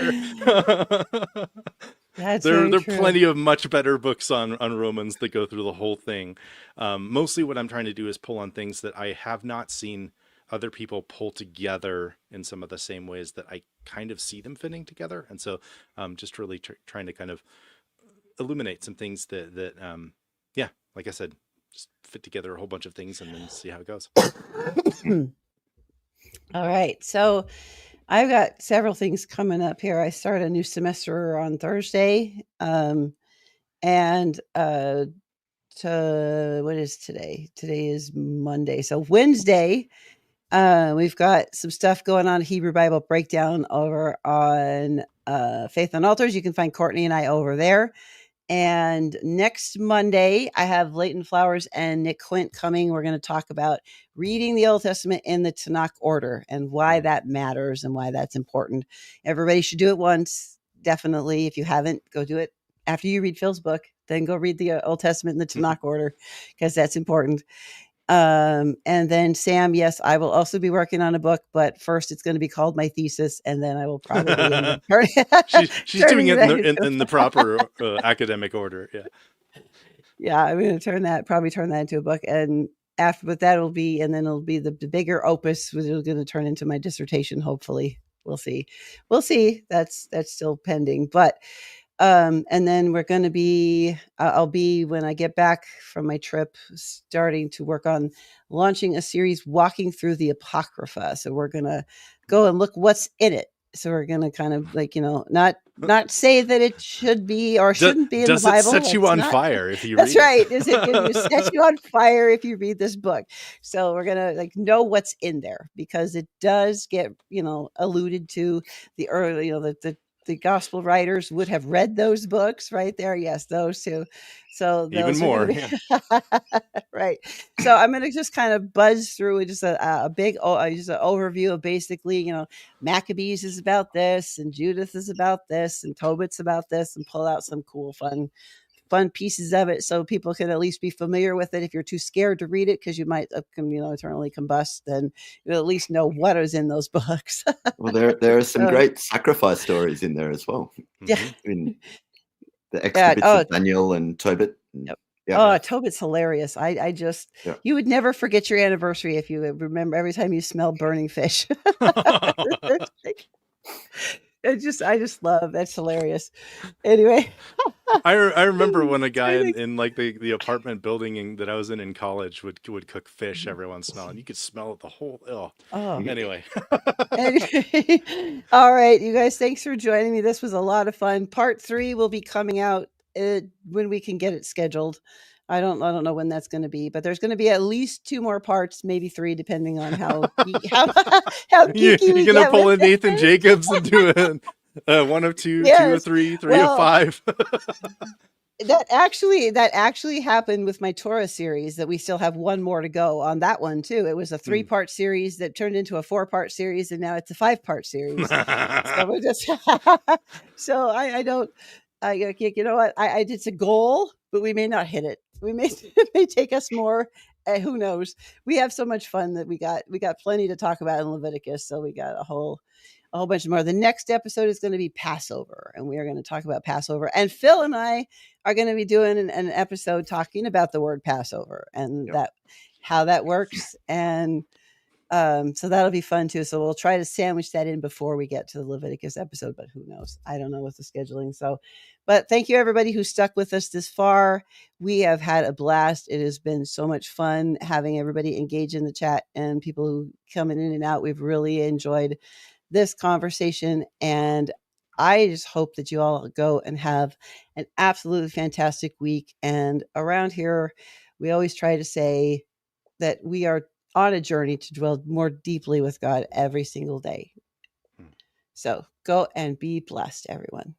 That's There very are true. plenty of much better books on Romans that go through the whole thing. Mostly what I'm trying to do is pull on things that I have not seen other people pull together in some of the same ways that I kind of see them fitting together. And so just really trying to kind of illuminate some things that like I said, just fit together a whole bunch of things and then see how it goes. All right. So I've got several things coming up here. I start a new semester on Thursday. What is today? Today is Monday. So Wednesday, we've got some stuff going on, Hebrew Bible Breakdown over on Faith on Altars. You can find Courtney and I over there. And next Monday, I have Leighton Flowers and Nick Quint coming. We're going to talk about reading the Old Testament in the Tanakh order and why that matters and why that's important. Everybody should do it once. Definitely. If you haven't, go do it after you read Phil's book. Then go read the Old Testament in the Tanakh order, because that's important. And then Sam, yes, I will also be working on a book, but first it's going to be called my thesis, and then I will probably end up she's doing it in the proper academic order. Yeah, I'm going to probably turn that into a book, and but that'll be, and then it'll be the bigger opus, which is going to turn into my dissertation. Hopefully, we'll see. That's still pending, but. And then we're going to be, I'll be, when I get back from my trip, starting to work on launching a series, walking through the Apocrypha. So we're going to go and look what's in it. So we're going to kind of not say that it should be or shouldn't be in the Bible. Does it set you on fire if you read it? That's right. Is it going to set you on fire if you read this book? So we're going to know what's in there, because it does get, alluded to the early, the gospel writers would have read those books right there. Yes, those two. So even more. Right. So I'm going to just kind of buzz through just a big, just an overview of basically, Maccabees is about this, and Judith is about this, and Tobit's about this, and pull out some cool, fun pieces of it so people can at least be familiar with it. If you're too scared to read it because you might eternally combust, then you'll at least know what is in those books. Well, there are some great sacrifice stories in there as well. Yeah. In the exhibits of Daniel and Tobit. Yep. Yeah. Tobit's hilarious. I just, you would never forget your anniversary if you remember every time you smell burning fish. I just love, that's hilarious. Anyway. I remember when a guy in like the apartment building that I was in college would cook fish every once in a while, and you could smell it the whole. Anyway. All right, you guys, thanks for joining me. This was a lot of fun. Part 3 will be coming out when we can get it scheduled. I don't know when that's going to be, but there's going to be at least 2 more parts, maybe 3, depending on how geeky you're going to pull in Nathan Jacobs and do it. 1 of 2, 2 of 3, 3 of 5. That actually happened with my Torah series, that we still have 1 more to go on that one too. It was a 3-part series that turned into a 4-part series, and now it's a 5-part series. So we're just so I don't, it's a goal, but we may not hit it. We may it may take us more. Who knows? We have so much fun that we got plenty to talk about in Leviticus. So we got a whole bunch more. The next episode is going to be Passover, and we are going to talk about Passover. And Phil and I are going to be doing an episode talking about the word Passover and how that works. And so that'll be fun too. So we'll try to sandwich that in before we get to the Leviticus episode, but who knows? I don't know with the scheduling. So, but thank you everybody who stuck with us this far. We have had a blast. It has been so much fun having everybody engage in the chat and people who come in and out. We've really enjoyed this conversation, and I just hope that you all go and have an absolutely fantastic week. And around here, we always try to say that we are on a journey to dwell more deeply with God every single day. So go and be blessed, everyone.